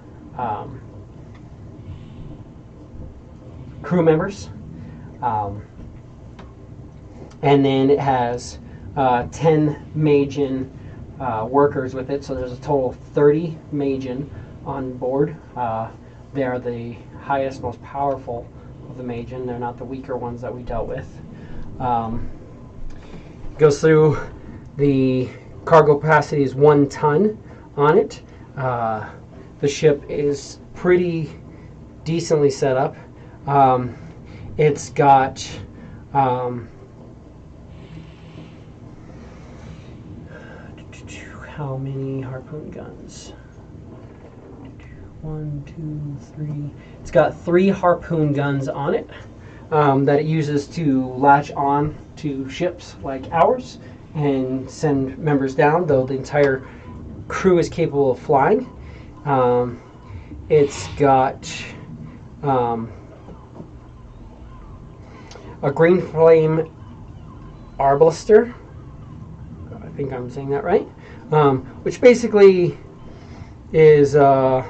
crew members. And then it has 10 Magian workers with it, so there's a total of 30 Magian on board. They are the highest, most powerful of the Magian. They're not the weaker ones that we dealt with. Goes through, the cargo capacity is 1 ton on it. The ship is pretty decently set up. It's got how many harpoon guns? 1, 2, 3. It's got 3 harpoon guns on it that it uses to latch on to ships like ours and send members down, though the entire crew is capable of flying. It's got a green flame arbalister. I think I'm saying that right. Which basically is the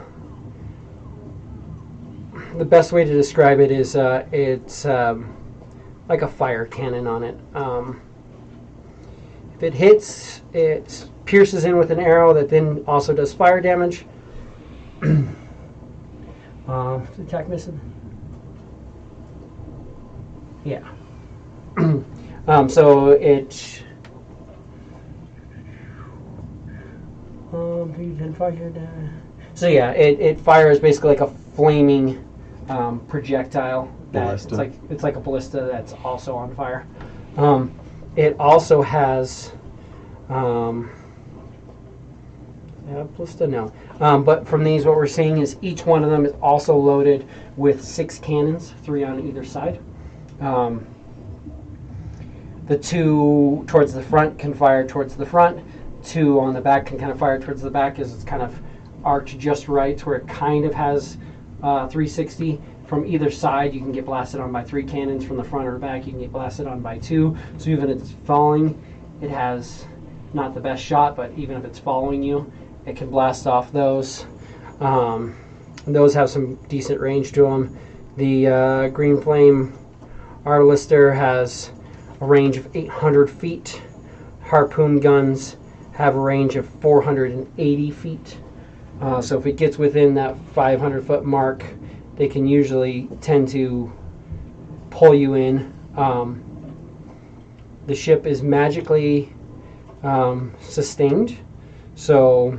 best way to describe it is it's like a fire cannon on it. If it hits, it pierces in with an arrow that then also does fire damage. Attack missing? Yeah. So it. So yeah, it fires basically like a flaming projectile. It's like a ballista that's also on fire. It also has. Ballista, no. But from these, what we're seeing is each one of them is also loaded with 6 cannons, 3 on either side. The 2 towards the front can fire towards the front. 2 on the back can kind of fire towards the back, as it's kind of arched just right to where it kind of has 360. From either side, you can get blasted on by 3 cannons. From the front or back, you can get blasted on by 2. So even if it's falling, it has not the best shot, but even if it's following you, it can blast off those. Those have some decent range to them. The Green Flame Artilister has a range of 800 feet. Harpoon guns have a range of 480 feet. So if it gets within that 500 foot mark, they can usually tend to pull you in. The ship is magically sustained, so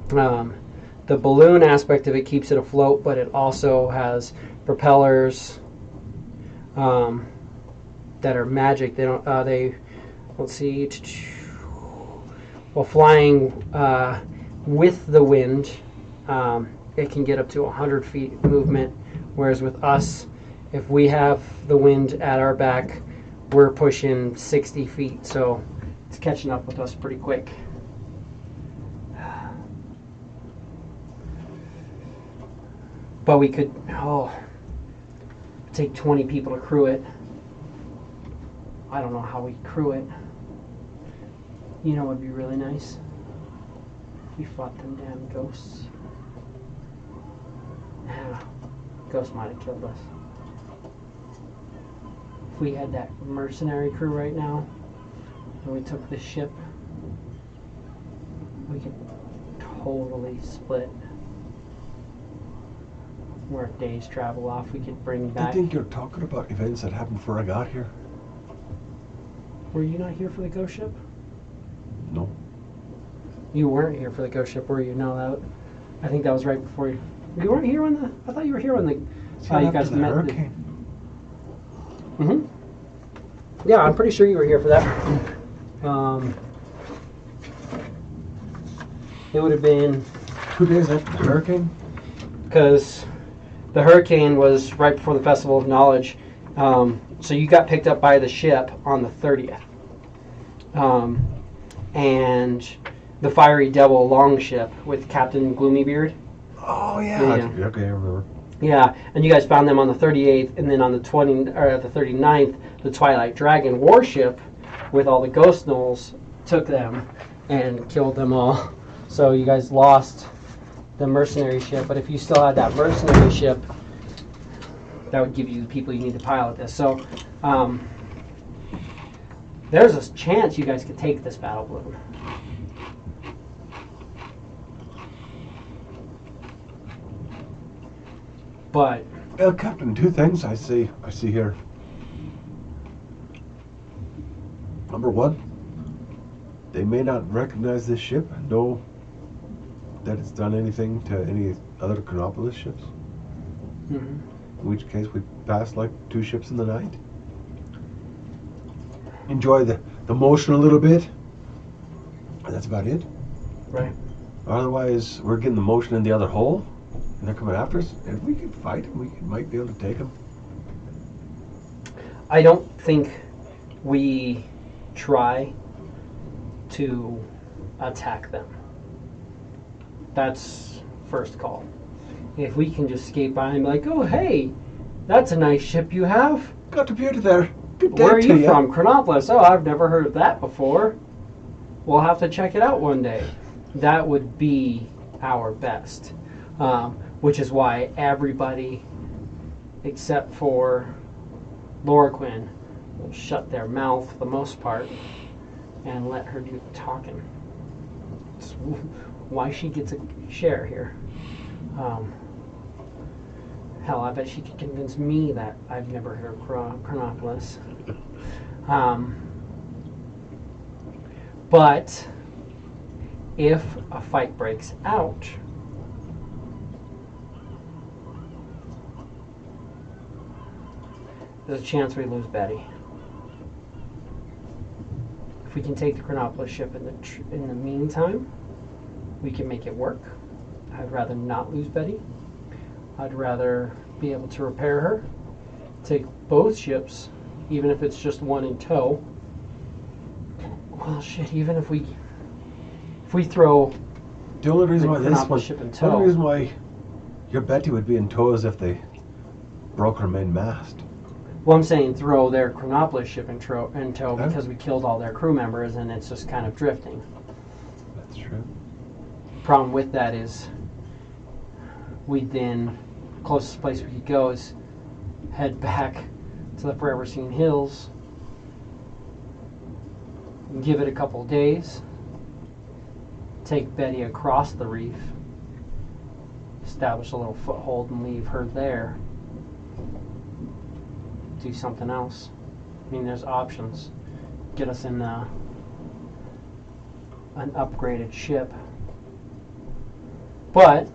the balloon aspect of it keeps it afloat, but it also has propellers that are magic. Let's see. While flying with the wind, it can get up to 100 feet movement, whereas with us, if we have the wind at our back, we're pushing 60 feet, so it's catching up with us pretty quick. But we could take 20 people to crew it. I don't know how we crew it. You know what would be really nice? We fought them damn ghosts. Ghosts might have killed us. If we had that mercenary crew right now, and we took the ship, we could totally split. We're a day's travel off. We could bring back. I think you're talking about events that happened before I got here. Were you not here for the ghost ship? No. You weren't here for the ghost ship, were you? No, I think that was right before you. You weren't here when I thought you were here when you guys met. Hurricane. Yeah, I'm pretty sure you were here for that. It would have been 2 days after the hurricane. Because the hurricane was right before the Festival of Knowledge. So you got picked up by the ship on the 30th. And the Fiery Devil longship with Captain Gloomybeard. Oh yeah. Okay, I remember. Yeah, and you guys found them on the 38th, and then on the 39th, the Twilight Dragon warship with all the ghost gnolls took them and killed them all. So you guys lost the mercenary ship, but if you still had that mercenary ship, that would give you the people you need to pilot this. So there's a chance you guys could take this battle balloon. But Well, Captain, 2 things I see here. Number 1, they may not recognize this ship, know that it's done anything to any other Chronopolis ships. In which case we pass like 2 ships in the night. Enjoy the motion a little bit. And that's about it. right. Otherwise, we're getting the motion in the other hole, and they're coming after us. And if we could fight them, we might be able to take them. I don't think we try to attack them. That's first call. If we can just skate by and be like, oh, hey, that's a nice ship you have. Got to beauty there. Good day. Where are you from? Chronopolis. Oh, I've never heard of that before. We'll have to check it out one day. That would be our best, which is why everybody except for Laura Quinn will shut their mouth for the most part and let her do the talking. It's why she gets a share here. Hell, I bet she could convince me that I've never heard of Chronopolis. But if a fight breaks out, there's a chance we lose Betty. If we can take the Chronopolis ship in the meantime, we can make it work. I'd rather not lose Betty. I'd rather be able to repair her, take both ships, even if it's just one in tow. Well, shit, even if we throw The only reason why this Chronopolis one, ship in the only tow. reason why your Betty would be in tow is if they broke her main mast. Well, I'm saying throw their Chronopolis ship in tow Yeah. because we killed all their crew members and it's just kind of drifting. That's true. Problem with that is we'd then, closest place we could go is head back to the Forever Scene Hills, give it a couple of days, take Betty across the reef, establish a little foothold and leave her there, do something else. I mean, there's options. Get us in an upgraded ship. But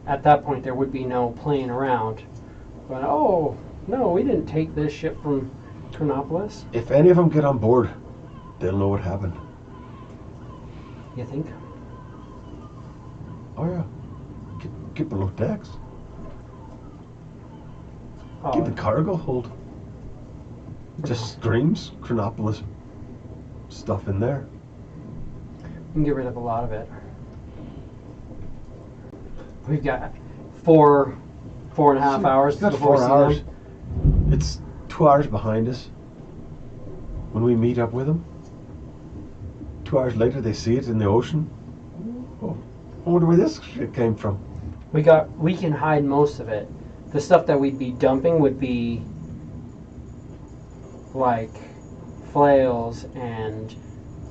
at that point, there would be no playing around. But, oh, no, we didn't take this ship from Chronopolis. If any of them get on board, they'll know what happened. You think? Oh yeah. Get below decks. Oh, Get the cargo hold. It just screams Chronopolis stuff in there. we can get rid of a lot of it. We've got 4.5 hours It's got before 4 we see hours. them. It's 2 hours behind us when we meet up with them. 2 hours later, they see it in the ocean. Oh, I wonder where this shit came from. We can hide most of it. The stuff that we'd be dumping would be like flails and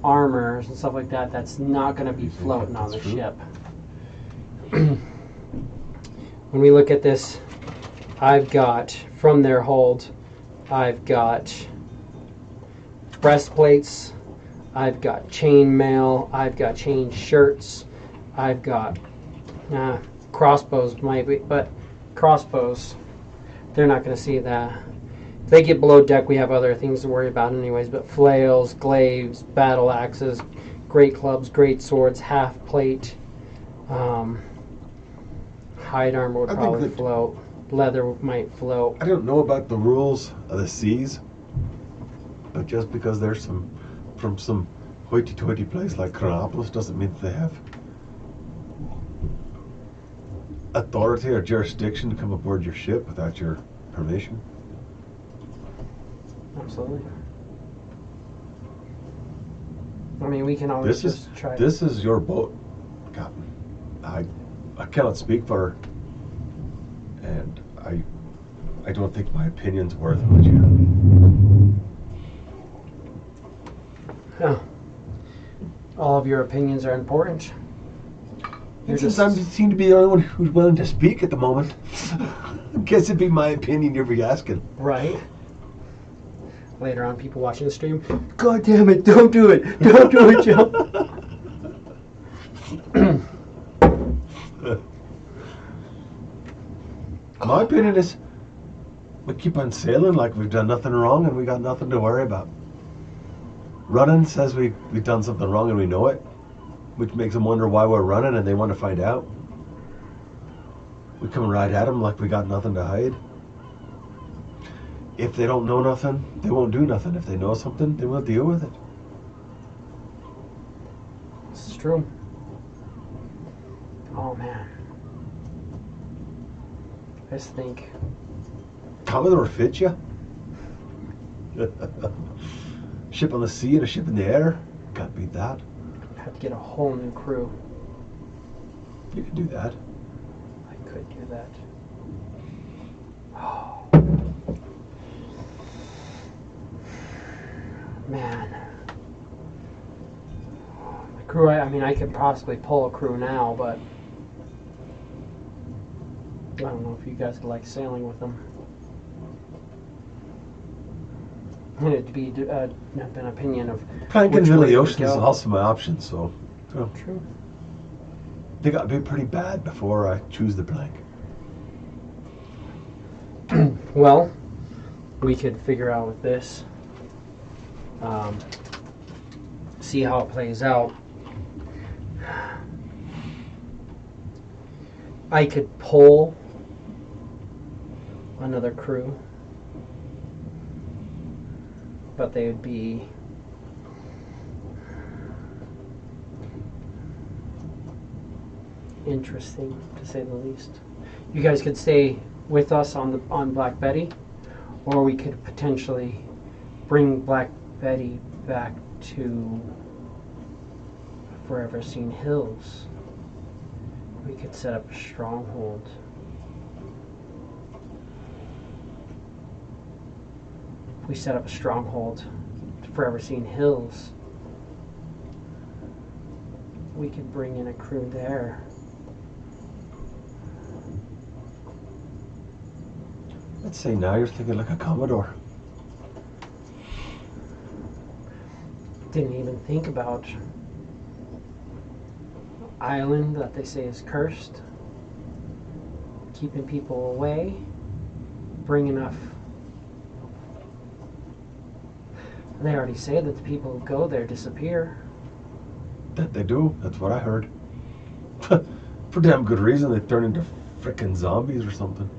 armors and stuff like that. That's not going to be floating on the That's true. ship. When we look at this, I've got from their hold, I've got breastplates, I've got chain mail, I've got chain shirts, I've got crossbows maybe, but crossbows, they're not going to see that. If they get below deck, we have other things to worry about anyways, but flails, glaives, battle axes, great clubs, great swords, half plate, hide armor would I think probably that- float, leather might float. I don't know about the rules of the seas, but just because there's from some hoity-toity place like Chronopolis doesn't mean that they have authority or jurisdiction to come aboard your ship without your permission. Absolutely. I mean, we can always This is just try. this is your boat, Captain. I cannot speak for her, and I don't think my opinion's worth what you have. Oh. All of your opinions are important. You're And since just- I seem to be the only one who's willing to speak at the moment, I guess it'd be my opinion you'd be asking. Right. Later on, people watching the stream, God damn it, don't do it. Don't do it, Joe. My opinion is we keep on sailing like we've done nothing wrong and we got nothing to worry about. Running says we've done something wrong and we know it, which makes them wonder why we're running and they want to find out. We come right at them like we got nothing to hide. If they don't know nothing, they won't do nothing. If they know something, they will deal with it. This is true. Oh, man. I just think, Commodore fit you. Ship on the sea and a ship in the air. Can't beat that. I have to get a whole new crew. You can do that. I could do that. Oh. Man. The crew, I mean, I could possibly pull a crew now, but I don't know if you guys would like sailing with them. It'd be an opinion of Planking in which the middle of way the we ocean is go. also my option, so. Well, True. they got to be pretty bad before I choose the plank. Well, we could figure out with this, see how it plays out. I could pull another crew, but they would be interesting, to say the least. You guys could stay with us on Black Betty, or we could potentially bring Black Betty back to Forever Seen Hills. We could set up a stronghold. If we set up a stronghold to Forever Seen Hills, we could bring in a crew there. Let's say now you're thinking like a Commodore. Didn't even think about island that they say is cursed, keeping people away, bring enough. They already say that the people who go there disappear. That they do. That's what I heard. For damn good reason. They turn into frickin' zombies or something.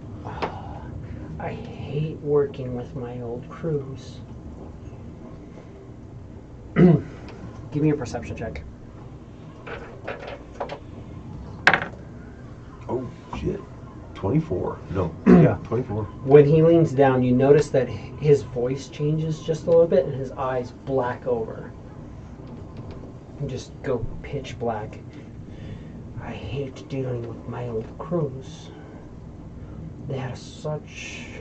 I hate working with my old crews. Give me a perception check. Oh, shit. 24. No. Yeah, 24. When he leans down, you notice that his voice changes just a little bit and his eyes black over. And just go pitch black. I hate dealing with my old crews. They are such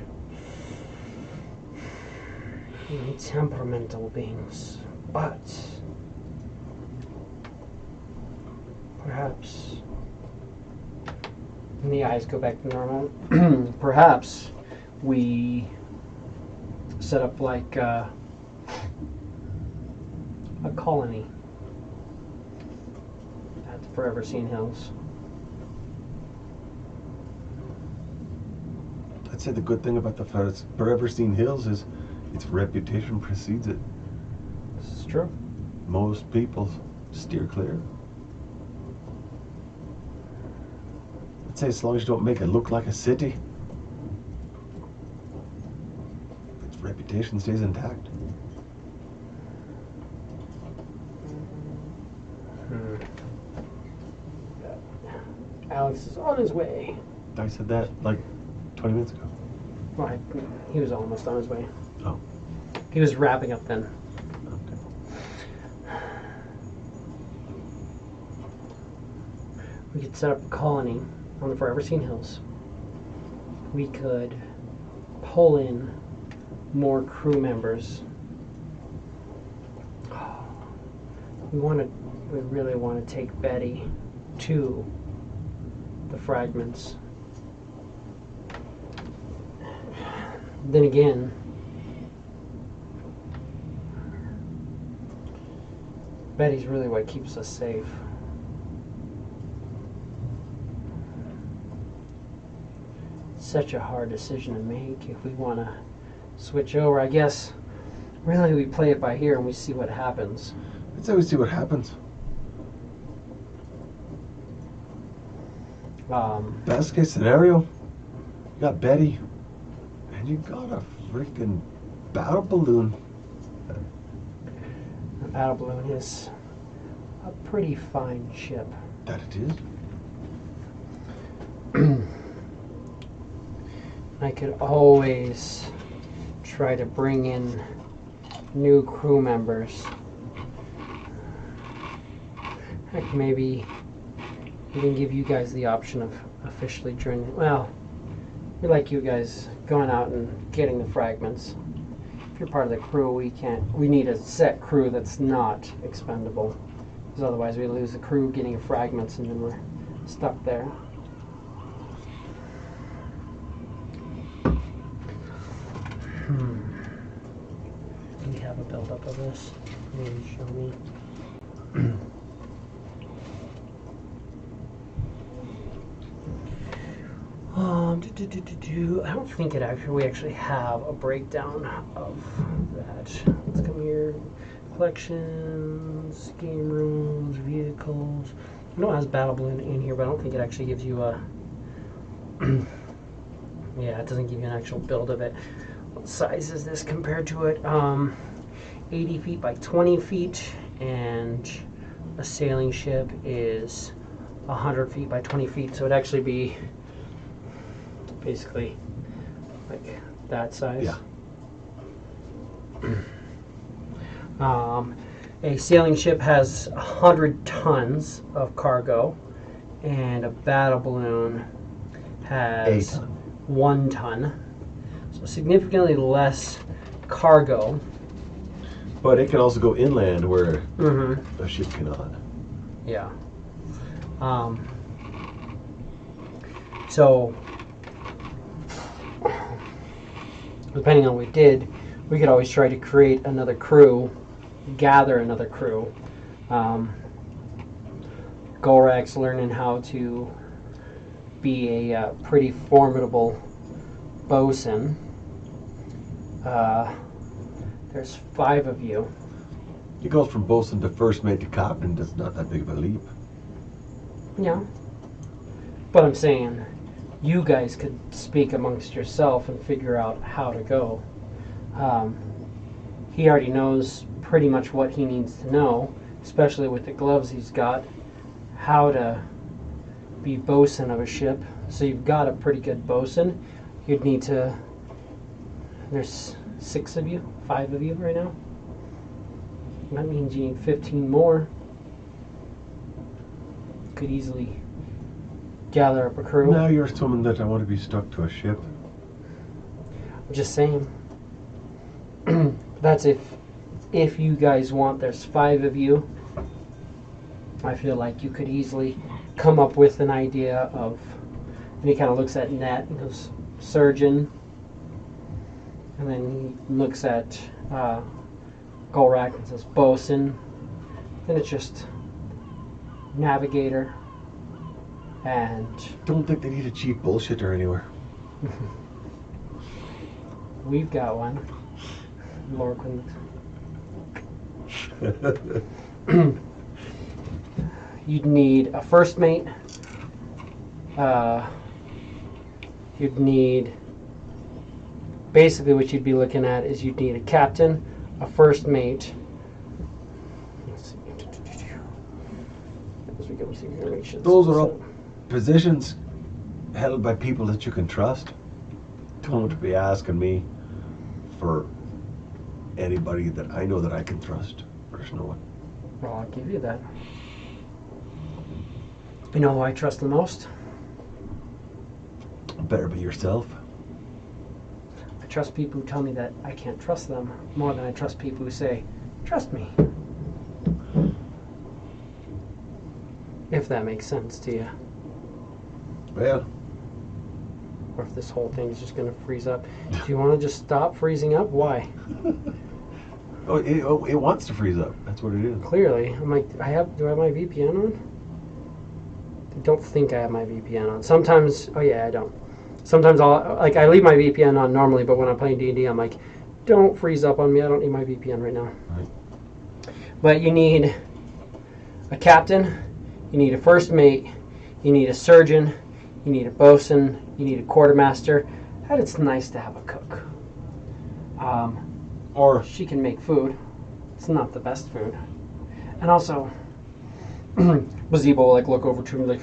temperamental beings. But perhaps, and the eyes go back to normal, perhaps we set up like a colony at the Forever Seen Hills. I'd say the good thing about the Forever Seen Hills is its reputation precedes it. This is true. Most people steer clear. I'd say as long as you don't make it look like a city, its reputation stays intact. Alex is on his way. I said that like 20 minutes ago. Well, he was almost on his way. Oh. He was wrapping up then. Okay. We could set up a colony on the Forever Seen Hills. We could pull in more crew members. We really want to take Betty to the fragments. Then again, Betty's really what keeps us safe. Such a hard decision to make if we want to switch over. I guess really we play it by ear and we see what happens. Let's always see what happens. Best case scenario, you got Betty, and you got a freaking battle balloon. The battle balloon is a pretty fine ship. That it is. I could always try to bring in new crew members. Heck, maybe we didn't give you guys the option of officially joining. Well, we like you guys going out and getting the fragments. If you're part of the crew, we need a set crew that's not expendable. Because otherwise we lose the crew getting fragments and then we're stuck there. Do we have a buildup of this? Maybe show me. I don't think we actually have a breakdown of that. Let's come here. Collections, game rooms, vehicles. I know it has battle balloon in here, but I don't think it actually gives you a. Yeah, it doesn't give you an actual build of it. What size is this compared to it? 80 feet by 20 feet, and a sailing ship is 100 feet by 20 feet. So it'd actually be basically like that size. Yeah. A sailing ship has 100 tons of cargo, and a battle balloon has 1 ton. So significantly less cargo. But it can also go inland where a ship cannot. Yeah. So, depending on what we did, we could always try to create another crew, gather another crew. Golrak's learning how to be a pretty formidable bosun. There's 5 of you. It goes from bosun to first mate to captain. That's not that big of a leap. Yeah. But I'm saying, you guys could speak amongst yourself and figure out how to go. He already knows pretty much what he needs to know, especially with the gloves he's got, how to be bosun of a ship. So you've got a pretty good bosun. You'd need to, there's 6 of you, 5 of you right now. That means you need 15 more. Could easily gather up a crew. Now you're assuming that I want to be stuck to a ship. I'm just saying. That's if you guys want. There's 5 of you. I feel like you could easily come up with an idea of. And he kind of looks at Net and goes, surgeon. And then he looks at Golrak and says, bosun. Then it's just navigator. And Don't think they need a cheap bullshitter anywhere. we've got one. Lorquin. You'd need a first mate. You'd need, basically what you'd be looking at is you'd need a captain, a first mate. Let's see. As we go through here, make sure Those are all positions held by people that you can trust. Don't be asking me for anybody that I know that I can trust. There's no one. Well, I'll give you that. You know who I trust the most? Better be yourself. I trust people who tell me that I can't trust them more than I trust people who say, trust me. If that makes sense to you. Well, Or if this whole thing is just going to freeze up. Do you want to just stop freezing up? Why? it wants to freeze up. That's what it is. Clearly. I'm like, do I have my VPN on? I don't think I have my VPN on. Sometimes, oh yeah, I don't. Sometimes I leave my VPN on normally, but when I'm playing D&D, I'm like, don't freeze up on me. I don't need my VPN right now. Right. But you need a captain, you need a first mate, you need a surgeon, you need a bosun, you need a quartermaster, and it's nice to have a cook. Or She can make food. It's not the best food. And also, Bazebo will look over to him like,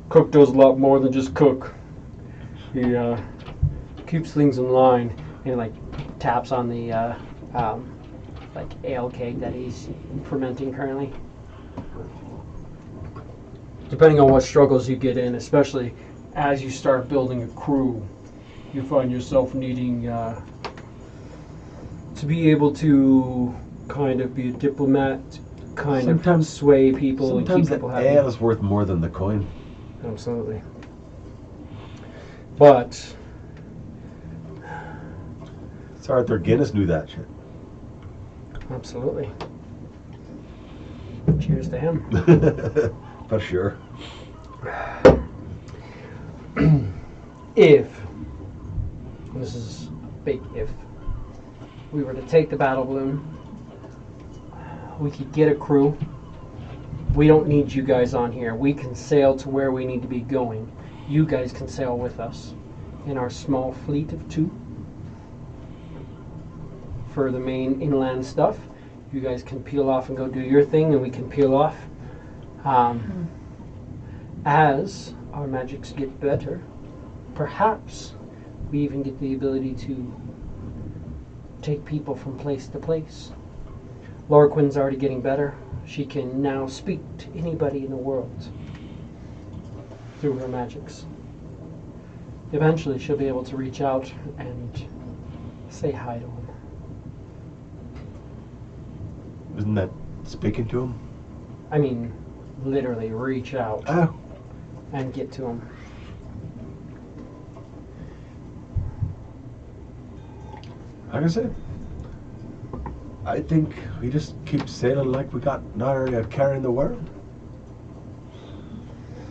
Cook does a lot more than just cook. He keeps things in line. And he taps on the ale keg that he's fermenting currently. depending on what struggles you get in, especially as you start building a crew, you find yourself needing to be able to kind of be a diplomat, kind of sway people and keep Sometimes people the happy. ale is worth more than the coin. Absolutely. But Sir Arthur Guinness knew that shit. absolutely. Cheers to him. For sure. If, and this is a big if, we were to take the battle balloon, we could get a crew. We don't need you guys on here. We can sail to where we need to be going. You guys can sail with us in our small fleet of 2 for the main inland stuff. You guys can peel off and go do your thing, and we can peel off. As our magics get better, perhaps we even get the ability to take people from place to place. Lorquin's already getting better. She can now speak to anybody in the world through her magics. Eventually she'll be able to reach out and say hi to him. Isn't that speaking to him? I mean, literally reach out Oh. and get to him. Like I said, I think we just keep sailing like we got not already a care in the world.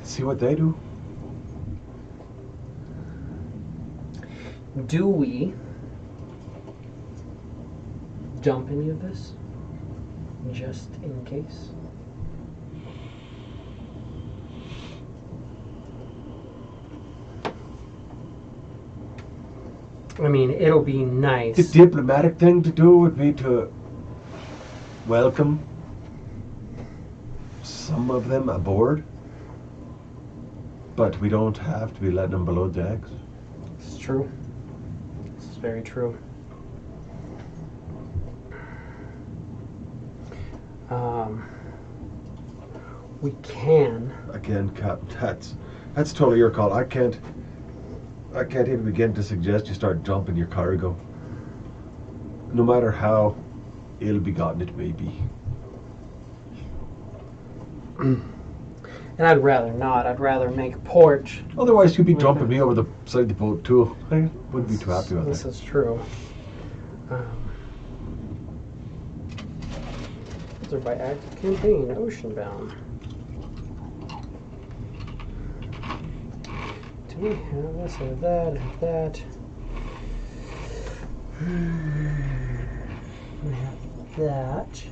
See what they do. Do we dump any of this? Just in case? I mean, it'll be nice. The diplomatic thing to do would be to welcome some of them aboard, but we don't have to be letting them below decks. This is true. This is very true. We can. Again, Captain, that's totally your call. I can't even begin to suggest you start dumping your cargo, no matter how ill-begotten it may be. And I'd rather not. I'd rather make port. Otherwise, you'd be dumping me over the side of the boat too. I wouldn't be too happy with This that. is true. They're by active campaign, oceanbound. Do we have this or that or that? We have that.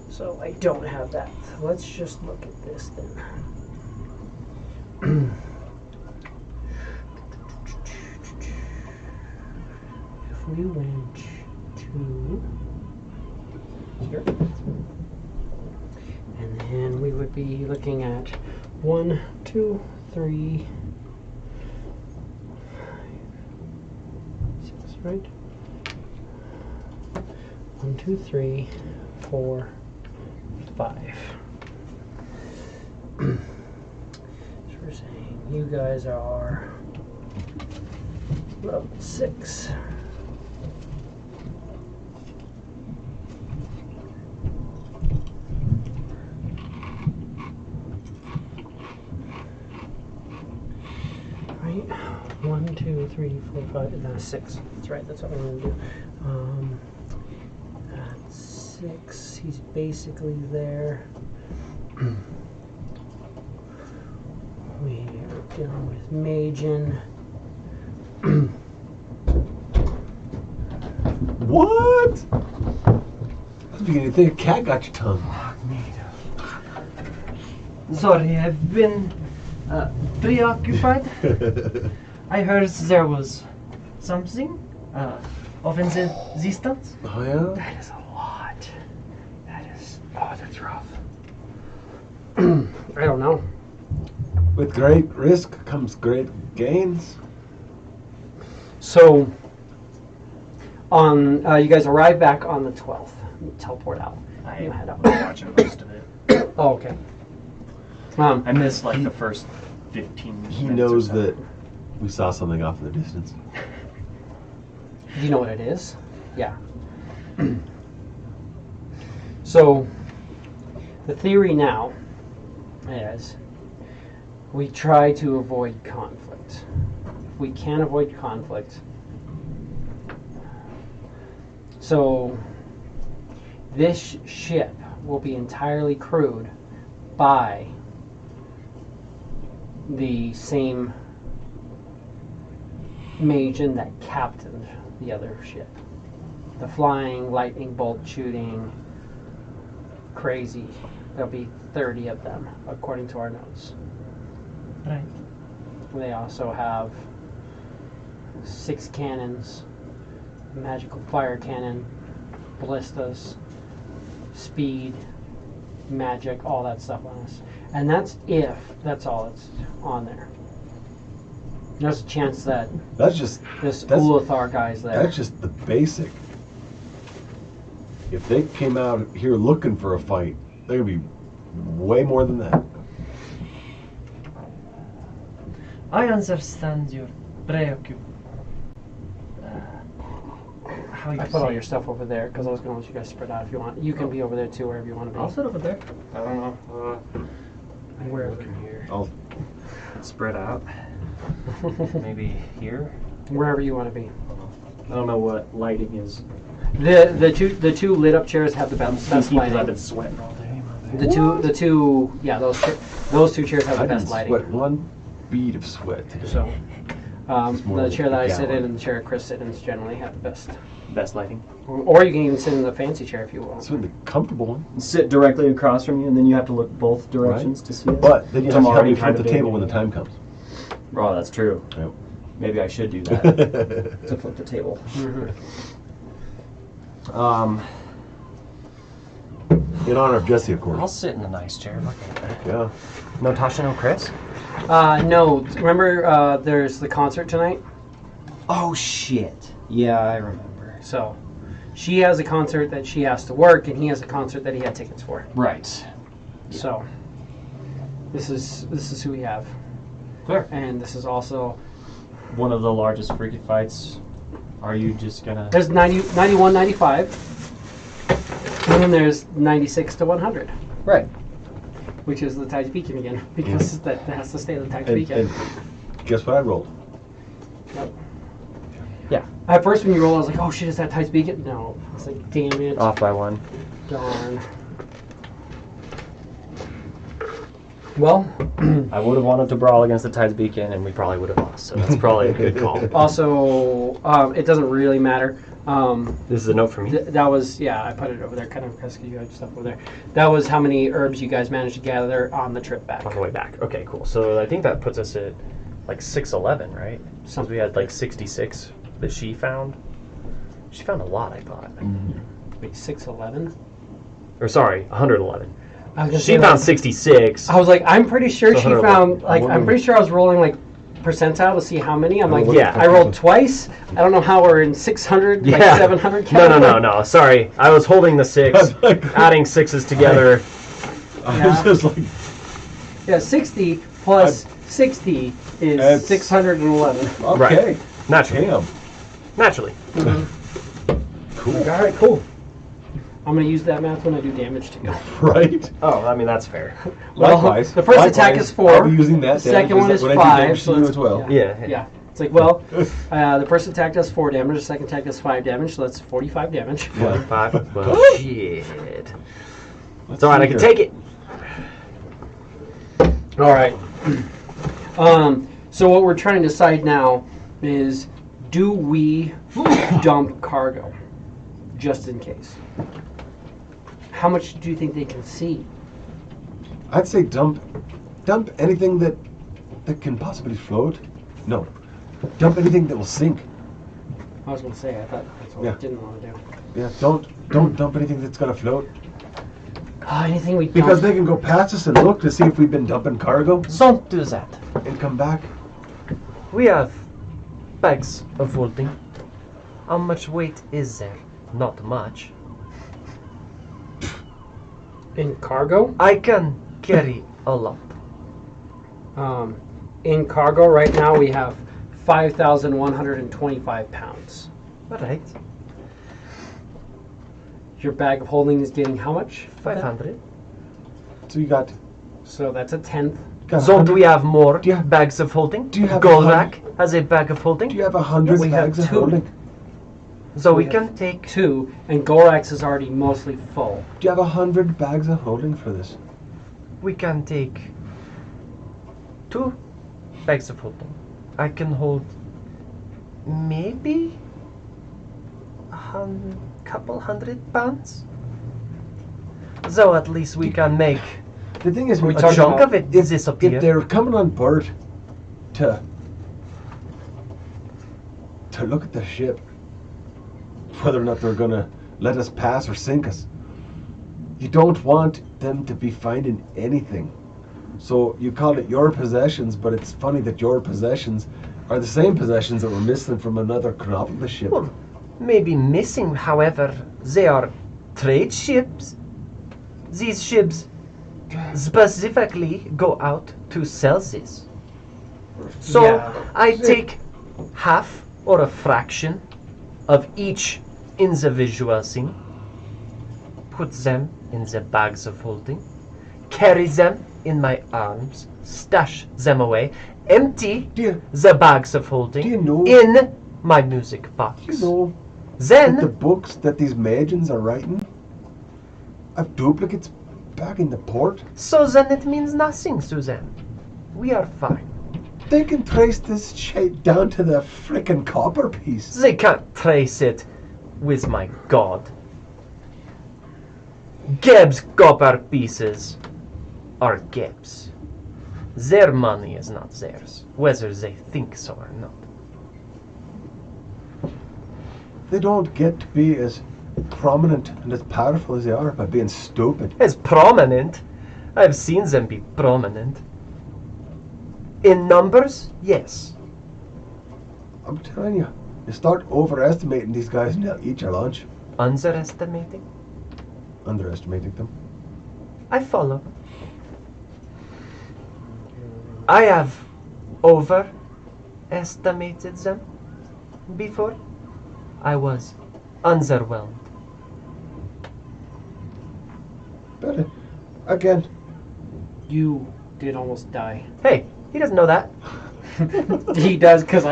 So I don't have that. Let's just look at this then. If we went to here, and then we would be looking at 1, 2, 3, 6, right? 1, 2, 3, 4, 5. So we're saying you guys are level 6. Right? 1, 2, 3, 4, 5, and then 6. That's right, that's what we're going to do. At 6, he's basically there. We are dealing with Majin. What? I was beginning to think a cat got your tongue. Sorry, I've been preoccupied. I heard there was something offensive resistance. Oh yeah? That is a lot. That is, oh, that's rough. I don't know. With great risk comes great gains. So, on you guys arrive back on the 12th. You teleport out. I You head am out. watching most of it. Oh, okay. I missed like the first 15 minutes. He or knows so. that we saw something off in the distance. Do you know what it is? Yeah. So, the theory now is we try to avoid conflict. If we can't avoid conflict, so this ship will be entirely crewed by the same Majan that captained the other ship. The flying, lightning bolt shooting, crazy. There'll be 30 of them, according to our notes. Right. They also have 6 cannons, magical fire cannon, ballistas, speed, magic, all that stuff on us. And that's all that's on there. There's a chance that That's just this That's- Ulathar guy's there. that's just the basic. If they came out here looking for a fight, they're gonna be way more than that. I understand your preoccupation. How you I put all say your it? stuff over there because I was going to let you guys spread out if you want. You can be over there too, wherever you want to I'll be. sit over there. I don't know. Wherever. Looking here. I'll Spread out. Maybe here. Wherever you want to be. I don't know what lighting is. The two lit up chairs have the best Because I've lighting. been sweating all day. The two those two chairs have the I didn't best lighting. sweat one bead of sweat today. So, It's more the like chair that a I sit in gallon. and the chair Chris sit in generally have the best. Best lighting. Or you can even sit in the fancy chair if you want. It's the comfortable one. Sit directly across from you, and then you have to look both directions to see it. But then you have to help me Tomorrow flip the table when the time comes. Oh, that's true. Yep. Maybe I should do that to flip the table. In honor of Jesse, of I'll course. sit in the nice chair. Yeah. No Tasha, no Chris? No. Remember, there's the concert tonight. Oh, shit. Yeah, I remember. So, she has a concert that she has to work, and he has a concert that he had tickets for. Right. So, this is who we have, Clear. and this is also One of the largest frigate fights. Are you just gonna... there's 91, 95, and then there's 96 to 100, Right. which is the Tides Beacon again, because that has to stay the Tides And, Beacon. and guess what I rolled? Yep. Yeah. At first, when you roll, I was like, "Oh shit, is that Tides Beacon?" No, I was like, "Damn it, Off by 1. darn." Well, I would have wanted to brawl against the Tides Beacon, and we probably would have lost, so that's probably a good call. also, it doesn't really matter. This is a note for me. That was, yeah, I put it over there, kind of because you had stuff over there. That was how many herbs you guys managed to gather on the trip back. On the way back. Okay, cool. So I think that puts us at like 611, right? Since we had like 66 that she found. She found a lot, I thought. Wait, 611? Or sorry, 111. I was gonna She say, found like, 66. I was like, I'm pretty sure So she 111. found, like, I'm pretty sure I was rolling, like, percentile to see how many. I'm like, Yeah. I rolled twice. I don't know how we're in 600, like, 700 No. Sorry. I was holding the 6, adding 6s together. I was just like, Yeah, 60 plus 60 is That's- 611. okay. Naturally. Damn. Naturally. Cool. All right, cool. I'm going to use that math when I do damage to you. Right? Oh, I mean, that's fair. Well, Likewise. the first attack Likewise, is 4. I'll be using that The second damage one is when I do 5. damage to you let's- as well. Yeah. It's like, well, the first attack does 4 damage, the second attack does 5 damage, so that's 45 damage. Yeah. 5. Well, shit. It's alright, I can take it. All right. So what we're trying to decide now is, do we dump cargo, just in case? How much do you think they can see? I'd say dump anything that can possibly float. No. Dump anything that will sink. I was going to say, I thought that's what Yeah. we didn't want to do. Yeah, don't dump anything that's gonna float. Anything we Because dump. they can go past us and look to see if we've been dumping cargo Don't do that. and come back. We have bags of holding. How much weight is there? Not much. In cargo? I can carry a lot. In cargo right now we have 5,125 pounds. All right. Your bag of holding is getting how much? 500. So you got. So that's a tenth. got So 100 do we have more Do you- bags of holding? do you have Golrak has a bag of holding. Do you have 100 We have bags of 2. holding? So we we can have take 2, and Gorax is already mostly full. Do you have 100 bags of holding for this? we can take 2 bags of holding. I can hold maybe couple 100 pounds. So at least we can make The thing is, We a talked chunk about of it if disappear. they're coming on board to look at the ship, whether or not they're gonna let us pass or sink us, you don't want them to be finding anything. So you call it your possessions, but it's funny that your possessions are the same possessions that were missing from another Chronopolis ship. Well, maybe missing, however, they are trade ships. These ships specifically go out to sell this. So Yeah. I take half or a fraction of each individual thing, put them in the bags of holding, carry them in my arms, stash them away, empty Do you, the bags of holding Do you know- in my music box. do you know Then that the books that these Magians are writing have duplicates back in the port? So then it means nothing to them. We are fine. They can trace this shit down to the frickin' copper piece. They can't trace it with my god. Geb's copper pieces are Geb's. Their money is not theirs, whether they think so or not. They don't get to be as prominent and as powerful as they are by being stupid. As prominent, I've seen them be prominent. In numbers, yes. I'm telling you, you start overestimating these guys and they'll eat your lunch. Underestimating? Underestimating them. I follow. I have overestimated them before. I was underwhelmed. But again, You did almost die. Hey, he doesn't know that. He does, because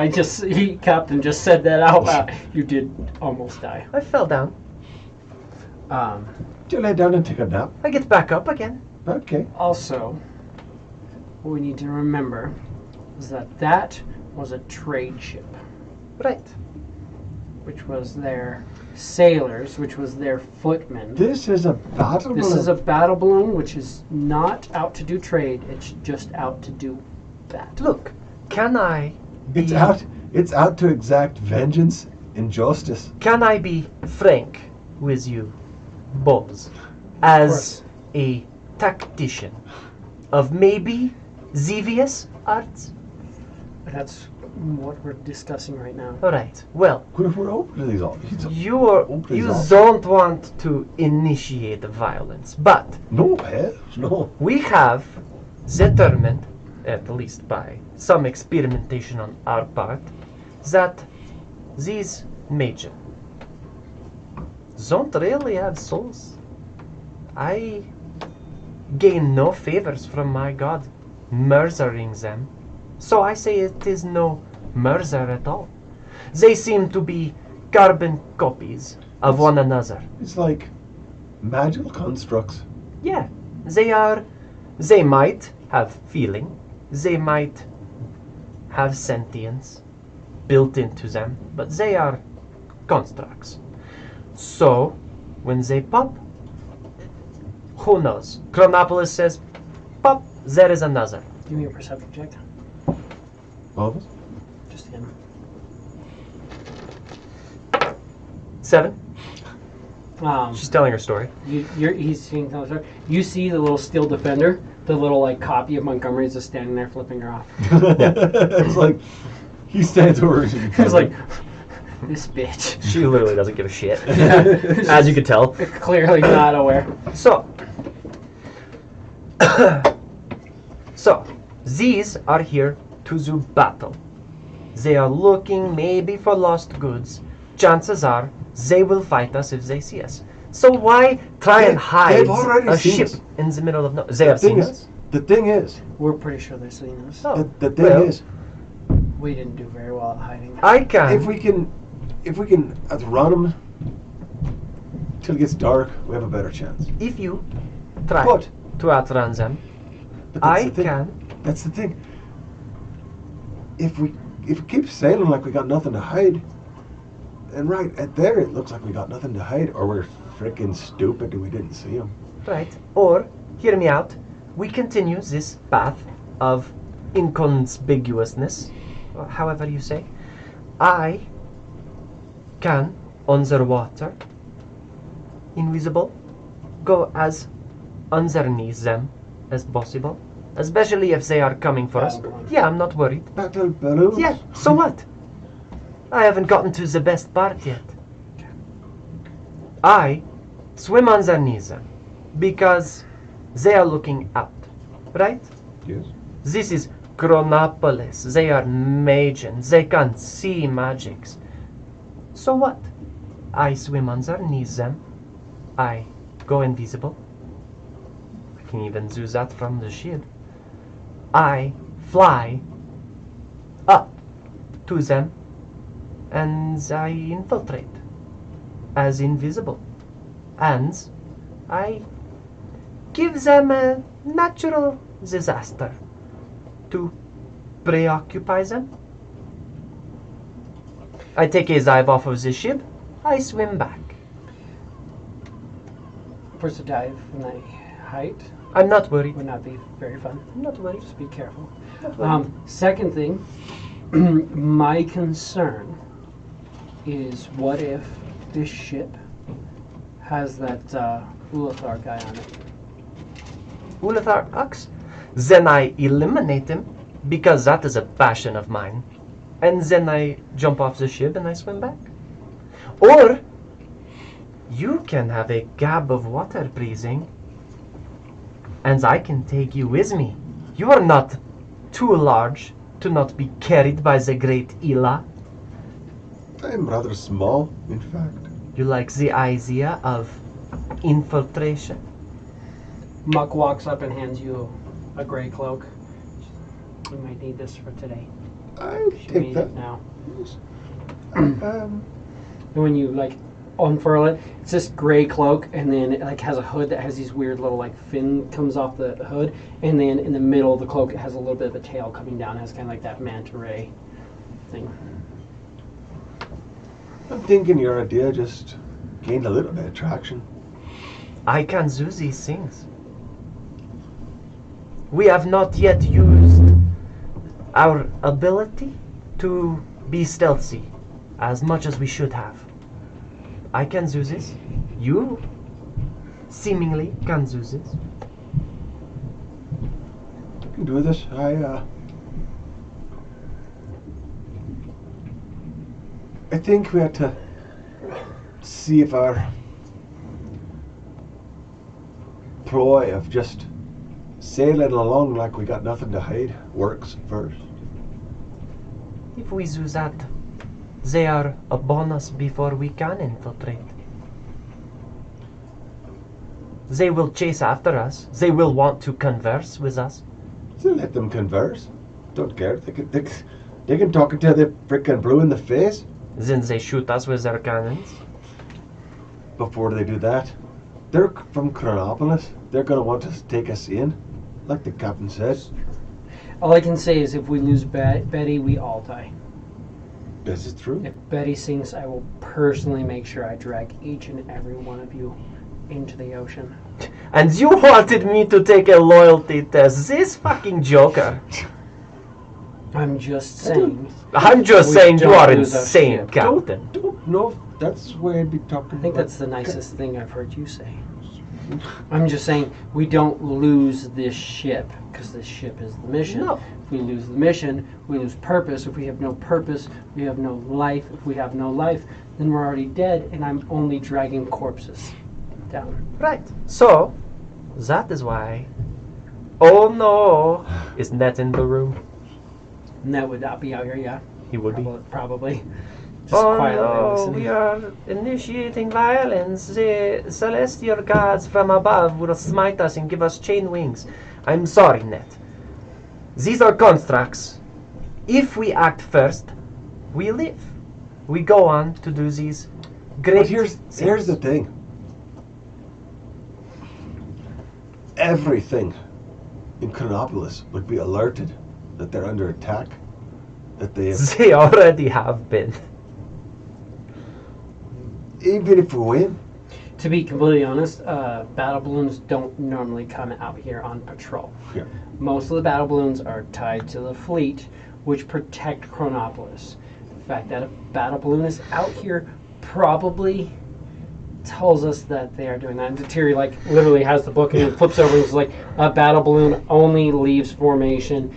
Captain just said that out loud. You did almost die. I fell down. do you lay down and take a nap? I get back up again. Okay. Also, what we need to remember is that was a trade ship, Right. which was their sailors, which was their footmen. This is a battle This balloon. is a battle balloon, which is not out to do trade. It's just out to do that. Look, can I be It's out to exact vengeance and justice. Can I be frank with you, Bobs, as a tactician of maybe devious arts? That's what we're discussing right now. All right. Well, What if we're open to these options? you Please don't want to initiate violence, but No, hell, no. we have determined, at least by some experimentation on our part, that these Major don't really have souls. I gain no favors from my god murdering them, so I say it is no murder at all. They seem to be carbon copies of one another. It's like magical constructs. Yeah, they are. They might have feeling. They might have sentience built into them, but they are constructs. So, when they pop, who knows? Chronopolis says, pop, there is another. Give me a perception check. All of us? Just him. 7. She's telling her story. He's seeing something. You see the little steel defender, the little like copy of Montgomery's just standing there flipping her off. It's like he stands over. He's like, this bitch. She literally doesn't give a shit. Yeah. As you could tell. Clearly not aware. So, So, these are here to do battle. They are looking maybe for lost goods. Chances are they will fight us if they see us. So why try and hide they've already a seen ship us. in the middle of no? They have seen us. The thing is, We're pretty sure they've seen us. Oh, the thing well, is, We didn't do very well at hiding. I can. if we can outrun them till it gets dark, we have a better chance. If you try But- to outrun them, But that's I the thing. can. That's the thing. If we keep sailing like we got nothing to hide, and right at there it looks like we got nothing to hide, or we're freaking stupid and we didn't see them. Right. Or, hear me out, we continue this path of inconspicuousness, or however you say. I can, underwater, invisible, go as underneath them as possible, especially if they are coming for us. Yeah, I'm not worried. Battle balloons. Yeah, so what? I haven't gotten to the best part yet. I swim underneath them because they are looking out, right? Yes. This is Chronopolis. They are magians. They can see magics. So what? I swim underneath them. I go invisible. I can even do that from the ship. I fly up to them and I infiltrate as invisible. And I give them a natural disaster to preoccupy them. I take a dive off of the ship. I swim back. First to dive from that height I'm not worried. would not be very fun. I'm not worried. Just be careful. Not worried. Second thing, my concern is what if this ship has that Ulathar guy on it? Ulathar Ux. Then I eliminate him because that is a passion of mine. And then I jump off the ship and I swim back. Or you can have a gab of water breathing and I can take you with me. You are not too large to not be carried by the great Ila. I'm rather small, in fact. You like the idea of infiltration? Muck walks up and hands you a gray cloak. You might need this for today. I She take made that. it now. Um, And when you like unfurl it, it's this gray cloak, and then it like has a hood that has these weird little like fin comes off the hood, and then in the middle of the cloak it has a little bit of a tail coming down. It has kind of like that manta ray thing. I'm thinking your idea just gained a little bit of traction. I can do these things. We have not yet used our ability to be stealthy as much as we should have. I can do this. You seemingly can do this. You can do this. I think we had to see if our ploy of just sailing along like we got nothing to hide works first. If we do that, they are upon us before we can infiltrate. They will chase after us. They will want to converse with us. So let them converse. Don't care. They can talk until they're frickin' blue in the face. Then they shoot us with their cannons. Before they do that, they're from Chronopolis. They're gonna want to take us in, like the captain says. All I can say is if we lose Betty, we all die. This is true. If Betty sinks, I will personally make sure I drag each and every one of you into the ocean. And you wanted me to take a loyalty test. This fucking joker. I'm just saying. I'm just We saying you don't are lose our insane, ship. Captain. Don't know if that's the way I'd be talking. I think that's the nicest thing I've heard you say. I'm just saying we don't lose this ship because this ship is the mission. No. If we lose the mission, we lose purpose. If we have no purpose, we have no life. If we have no life, then we're already dead, and I'm only dragging corpses down. Right. So, that is why Oh no! Is Ned in the room? Ned would not be out here, yeah. He would be. Probably. Just Oh quietly no, listening. we are initiating violence. The celestial gods from above will smite us and give us chain wings. I'm sorry, Ned. These are constructs. If we act first, we live. We go on to do these great But here's the thing. Everything in Chronopolis would be alerted that they're under attack. That they have, They already have been. even if we win. To be completely honest, battle balloons don't normally come out here on patrol. Yeah. Most of the battle balloons are tied to the fleet, which protect Chronopolis. The fact that a battle balloon is out here probably tells us that they are doing that. And Terry, like, literally has the book and it flips over and it's like, a battle balloon only leaves formation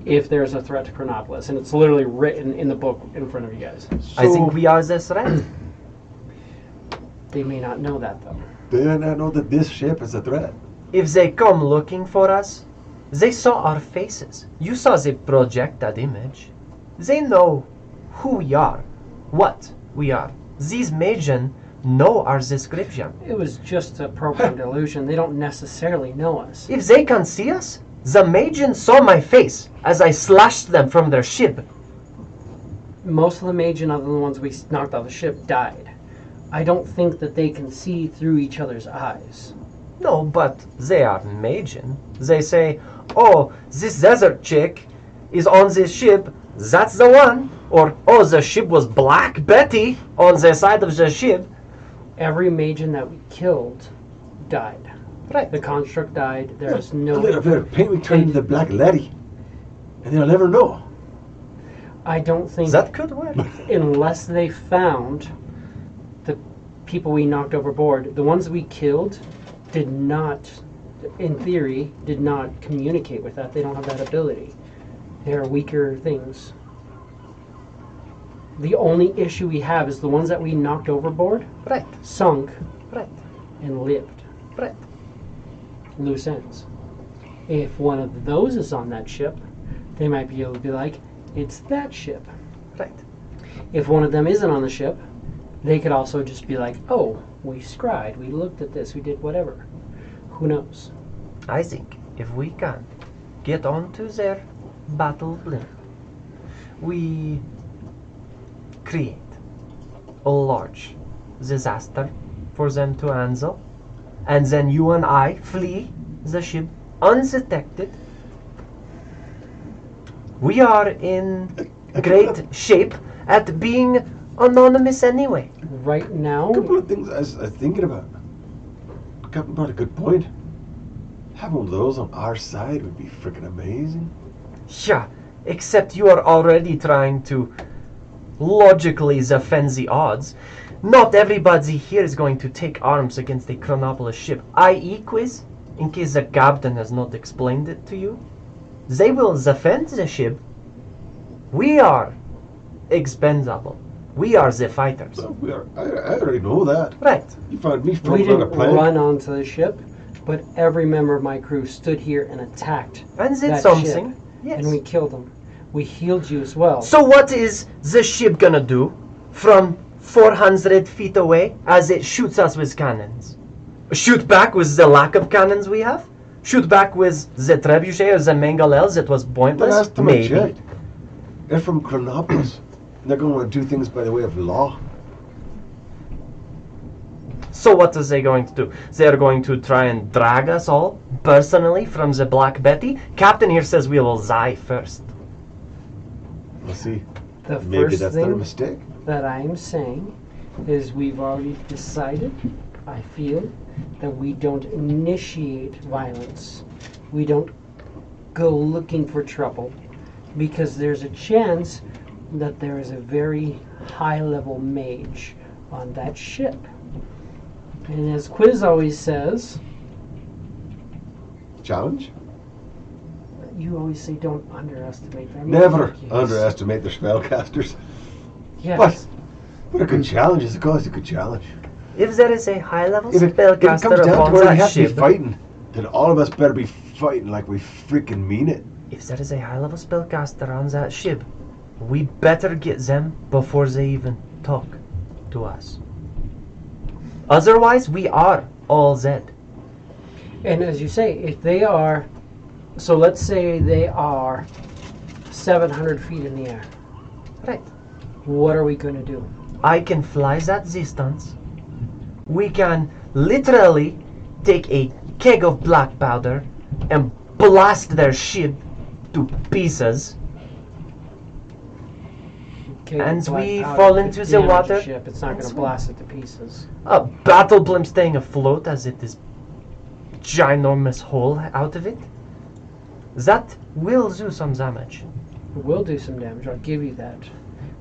if there's a threat to Chronopolis. And it's literally written in the book in front of you guys. I think we are the threat. They may not know that, though. They do not know that this ship is a threat. If they come looking for us, they saw our faces. You saw they project that image. They know who we are, what we are. These Magian know our description. It was just a programmed illusion. They don't necessarily know us. If they can see us, the Magian saw my face as I slashed them from their ship. Most of the Magian, other than the ones we knocked off the ship, died. I don't think that they can see through each other's eyes. No, but they are Magian. They say, oh, this desert chick is on this ship, that's the one. Or, oh, the ship was Black Betty on the side of the ship. Every Magian that we killed died. Right. The construct died. There's A no... little bit of paint we turn into the Black Lady. And they'll never know. I don't think... That could work. Unless they found the people we knocked overboard, the ones we killed did not, in theory, did not communicate with that. They don't have that ability. They're weaker things. The only issue we have is the ones that we knocked overboard, Right, sunk, right, and lived. right. Loose ends. If one of those is on that ship, they might be able to be like, it's that ship. Right. If one of them isn't on the ship, they could also just be like, oh, we scried, we looked at this, we did whatever. Who knows? I think if we can get onto their battle blimp, we create a large disaster for them to handle, and then you and I flee the ship undetected. We are in great shape at being anonymous anyway. Right now, A couple of things I was thinking about. Captain brought a good point. Having one of those on our side would be freaking amazing. Yeah, except you are already trying to logically defend the odds. Not everybody here is going to take arms against a Chronopolis ship. I.e. Quiz, in case the captain has not explained it to you. They will defend the ship. We are expendable. We are the fighters. So we are. I already know that. Right. You found me we floating on a didn't plane. run onto the ship, but every member of my crew stood here and attacked And did that something. ship, Yes. and we killed them. We healed you as well. So what is the ship gonna do from 400 feet away as it shoots us with cannons? Shoot back with the lack of cannons we have? Shoot back with the trebuchet or the mangalels that was The pointless? last time I Maybe. checked, they're from Chronopolis. They're going to want to do things by the way of law. So what are they going to do? They are going to try and drag us all personally from the Black Betty? Captain here says we will die first. We'll see. The Maybe first that's their thing mistake. that I'm saying is we've already decided, I feel, that we don't initiate violence. We don't go looking for trouble, because there's a chance that there is a very high-level mage on that ship. And as Quiz always says, Challenge? you always say don't underestimate them. Never Yes. underestimate their spellcasters. Yes. But a good challenge is a good challenge. If there is a high-level If it comes spellcaster down to upon where we that have to be ship, fighting, then all of us better be fighting like we freaking mean it. If there is a high-level spellcaster on that ship, we better get them before they even talk to us. Otherwise, we are all dead. And as you say, if they are, so let's say they are 700 feet in the air. Right. What are we going to do? I can fly that distance. We can literally take a keg of black powder and blast their ship to pieces. Okay, And black we powder fall could into the damage water. a ship. It's not going That's to right. blast it to pieces. A battle blimp staying afloat as it is ginormous hole out of it. That will do some damage. It will do some damage, I'll give you that.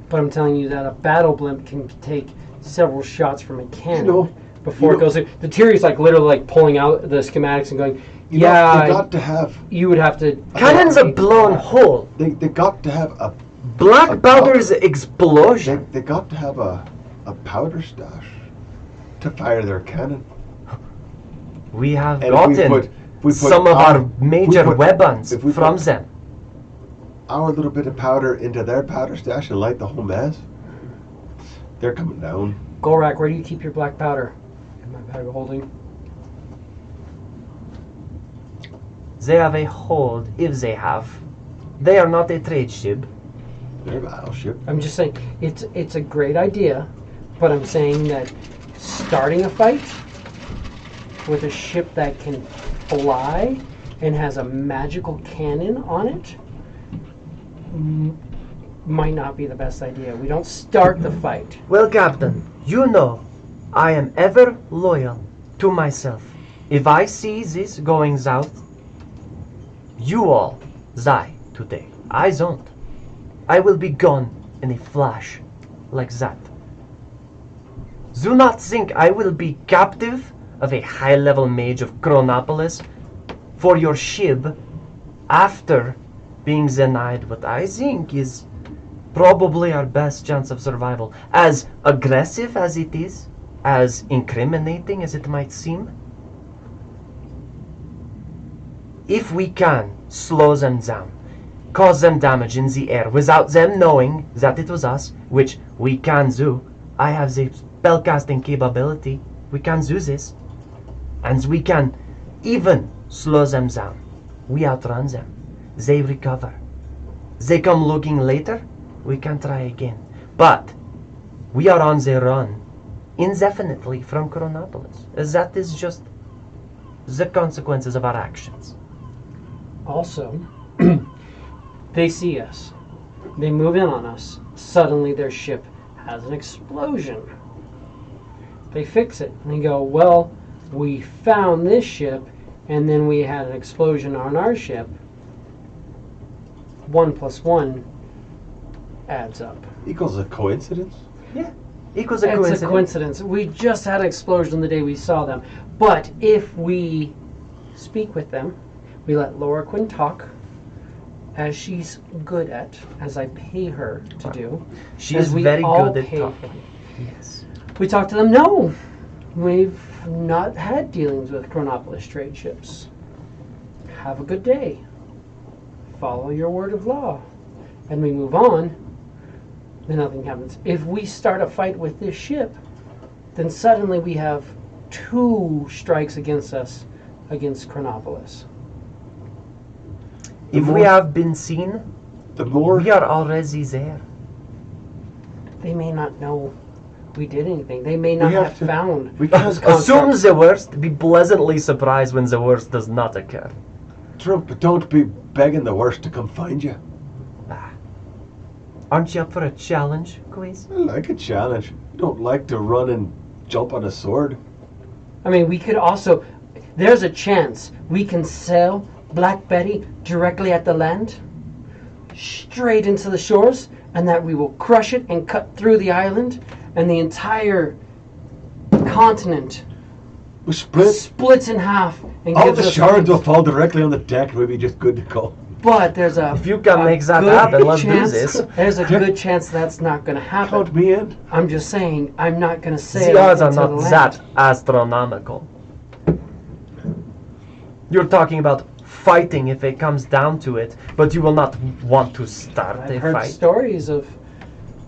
But I'm telling you that a battle blimp can take several shots from a cannon before you it goes in. The Tyrion's like literally like pulling out the schematics and going, You know, yeah, they got to have. you would have to... Cannons are blown whole. They got to have a. Black powder's explosion. They got to have a powder stash to fire their cannon. We have And gotten if we put some of our major we put- weapons if we from put them. our little bit of powder into their powder stash and light the whole mess, they're coming down. Gorak, where do you keep your black powder? In my bag of holding. They have a hold, if they have. They are not a trade ship. They're a battleship. I'm just saying, it's a great idea, but I'm saying that starting a fight with a ship that can fly and has a magical cannon on it might not be the best idea. We don't start the fight. Well, Captain, you know I am ever loyal to myself. If I see this going south, you all die today. I don't. I will be gone in a flash like that. Do not think I will be captive of a high-level mage of Chronopolis for your ship after being denied what I think is probably our best chance of survival. As aggressive as it is, as incriminating as it might seem, if we can slow them down, cause them damage in the air without them knowing that it was us, which we can do. I have the spellcasting capability. We can do this. And we can even slow them down. We outrun them. They recover. They come looking later. We can try again. But we are on the run indefinitely from Chronopolis. That is just the consequences of our actions. Also, they see us. They move in on us. Suddenly their ship has an explosion. They fix it. And they go, well, we found this ship, and then we had an explosion on our ship. 1 + 1 adds up. Equals a coincidence? Equals a It's coincidence. a coincidence. We just had an explosion the day we saw them. But if we speak with them, we let Laura Quinn talk, as she's good at, as I pay her to do. She as is we very all good at pay talking. her. Yes. We talk to them, no, we've not had dealings with Chronopolis trade ships. Have a good day. Follow your word of law. And we move on, then nothing happens. If we start a fight with this ship, then suddenly we have 2 strikes against us against Chronopolis. If we have been seen, The more we are already there. They may not know we did anything. They may not We have have to- found we can't this Assume construct. the worst, be pleasantly surprised when the worst does not occur. Trump, don't be begging the worst to come find you. Aren't you up for a challenge, quiz? I like a challenge. I don't like to run and jump on a sword. I mean, we could also, there's a chance we can sell Black Betty directly at the land, straight into the shores, and that we will crush it and cut through the island, and the entire continent We split. splits in half and All gives the us shards will wings. fall directly on the deck and we'll be just good to go. But there's a If you can make that good happen, let's do chance- this. There's a good chance that's not going to happen. Count me in. I'm just saying, I'm not going to sail The odds are into not the that land. astronomical. You're talking about fighting if it comes down to it, but you will not want to start I've a heard fight. stories of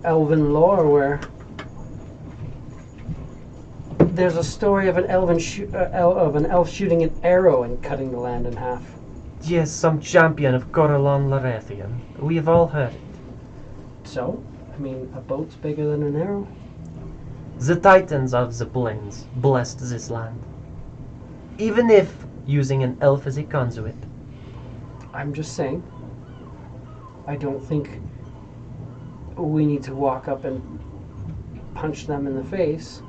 elven lore where there's a story of an elf shooting an arrow and cutting the land in half. Yes, some champion of Corellon Larethian. We have all heard it. So, I mean, a boat's bigger than an arrow. The titans of the plains blessed this land. Even if using an elf as a conduit. I'm just saying, I don't think we need to walk up and punch them in the face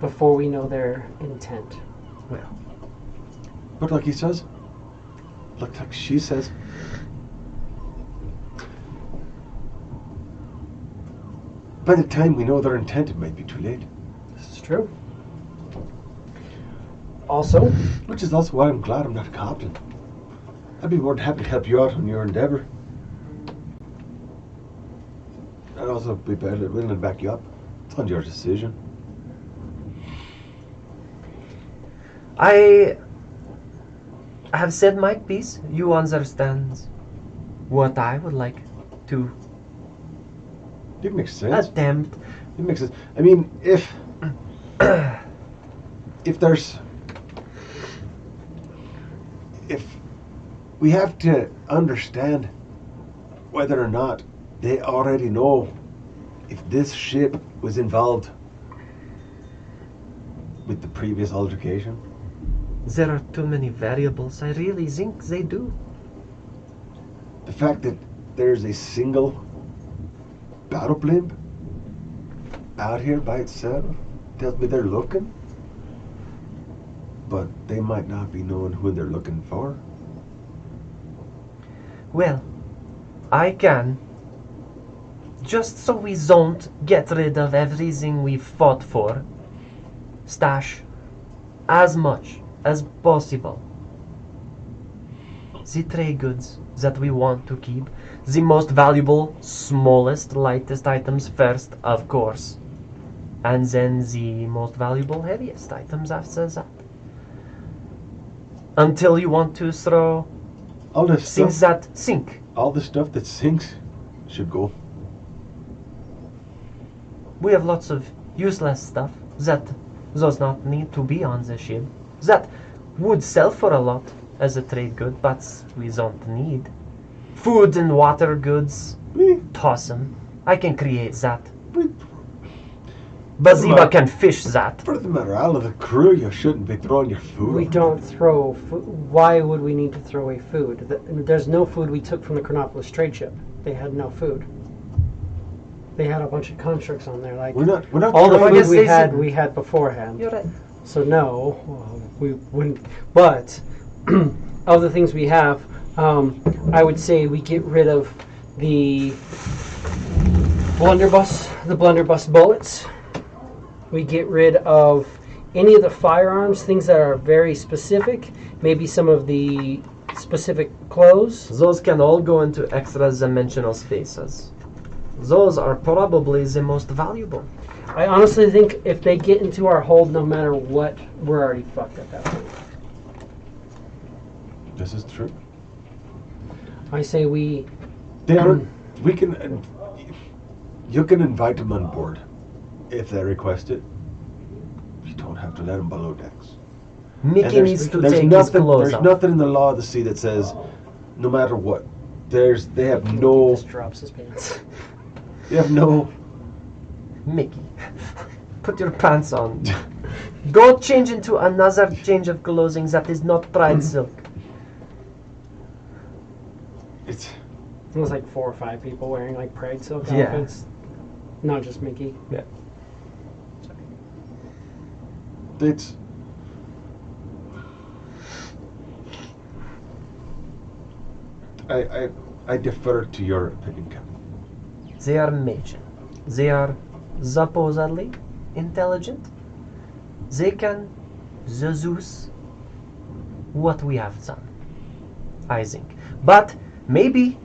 before we know their intent. Well, But like he says, like she says, by the time we know their intent, it might be too late. This is true. Also, Which is also why I'm glad I'm not a captain. I'd be more than happy to help you out on your endeavour. I'd also be willing to back you up. It's on your decision. I have said my piece. You understand what I would like to It makes sense. attempt. It makes sense. I mean, if we have to understand whether or not they already know if this ship was involved with the previous altercation. There are too many variables. I really think they do. The fact that there's a single battle blimp out here by itself tells me they're looking. But they might not be knowing who they're looking for. Well, I can. Just so we don't get rid of everything we've fought for, stash as much as possible the trade goods that we want to keep. The most valuable, smallest, lightest items first, of course. And then the most valuable, heaviest items after that. Until you want to throw All this things stuff, that sink. all the stuff that sinks should go. We have lots of useless stuff that does not need to be on the ship. That would sell for a lot as a trade good, but we don't need. Food and water goods, toss them. I can create that. Baziba can fish that. For the matter, out of the crew, you shouldn't be throwing your food. we don't throw food. Why would we need to throw away food? There's no food we took from the Chronopolis trade ship. They had no food. They had a bunch of constructs on there, like We're not all the throwing food guess we they had, said- we had beforehand. You're right. So no, we wouldn't. But of the things we have, I would say we get rid of the blunderbuss bullets. We get rid of any of the firearms, things that are very specific. Maybe some of the specific clothes. Those can all go into extra dimensional spaces. Those are probably the most valuable. I honestly think if they get into our hold, no matter what, we're already fucked at that point. This is true. I say we. They are. We can. You can invite them on board if they request it. You don't have to let them below decks. And Mickey needs to there's take his nothing. clothes There's off. nothing in the law of the sea that says, no matter what, they have no. Just drops his pants. They have no. Mickey, put your pants on. Go change into another change of clothing that is not pride silk. It's. It was like 4 or 5 people wearing like pride silk Yeah. outfits. Not just Mickey. It's. I defer to your opinion, Captain. They are Magian. They are supposedly intelligent. They can Zeus what we have done, I think. But maybe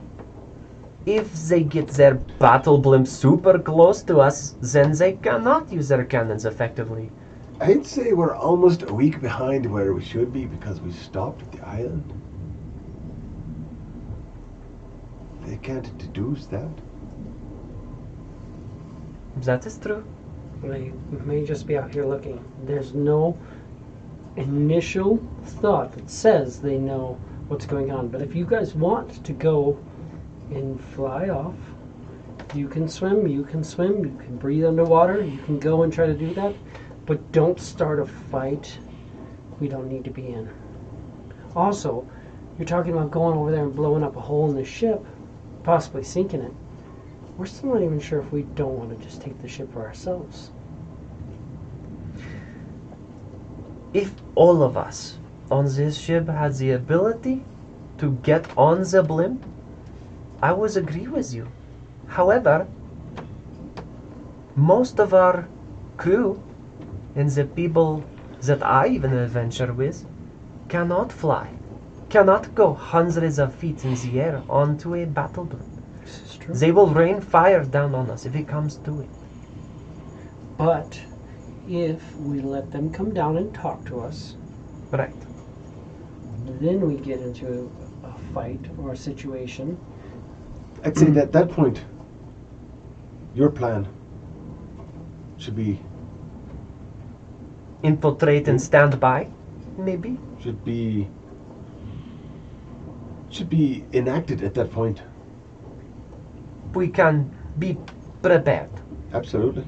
if they get their battle blimp super close to us, then they cannot use their cannons effectively. I'd say we're almost a week behind where we should be because we stopped at the island. They can't deduce that. That is true. They may just be out here looking. There's no initial thought that says they know what's going on. But if you guys want to go and fly off, you can swim, you can breathe underwater, you can go and try to do that. But don't start a fight we don't need to be in. Also, you're talking about going over there and blowing up a hole in the ship, possibly sinking it. We're still not even sure if we don't want to just take the ship for ourselves. If all of us on this ship had the ability to get on the blimp, I would agree with you. However, most of our crew and the people that I even adventure with cannot fly, cannot go hundreds of feet in the air onto a battle blimp. This is true. They will rain fire down on us if it comes to it. But if we let them come down and talk to us, Right. then we get into a fight or a situation. I'd say that at that point, your plan should be Infiltrate and stand by, maybe? should be enacted at that point. We can be prepared. Absolutely.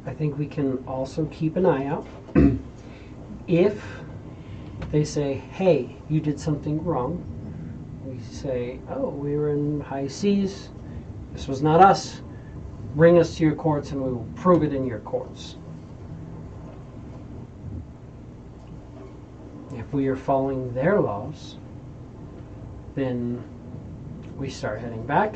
I think we can also keep an eye out. If they say, hey, you did something wrong, we say, oh, we were in high seas, this was not us, bring us to your courts and we will prove it in your courts. If we are following their laws, then we start heading back.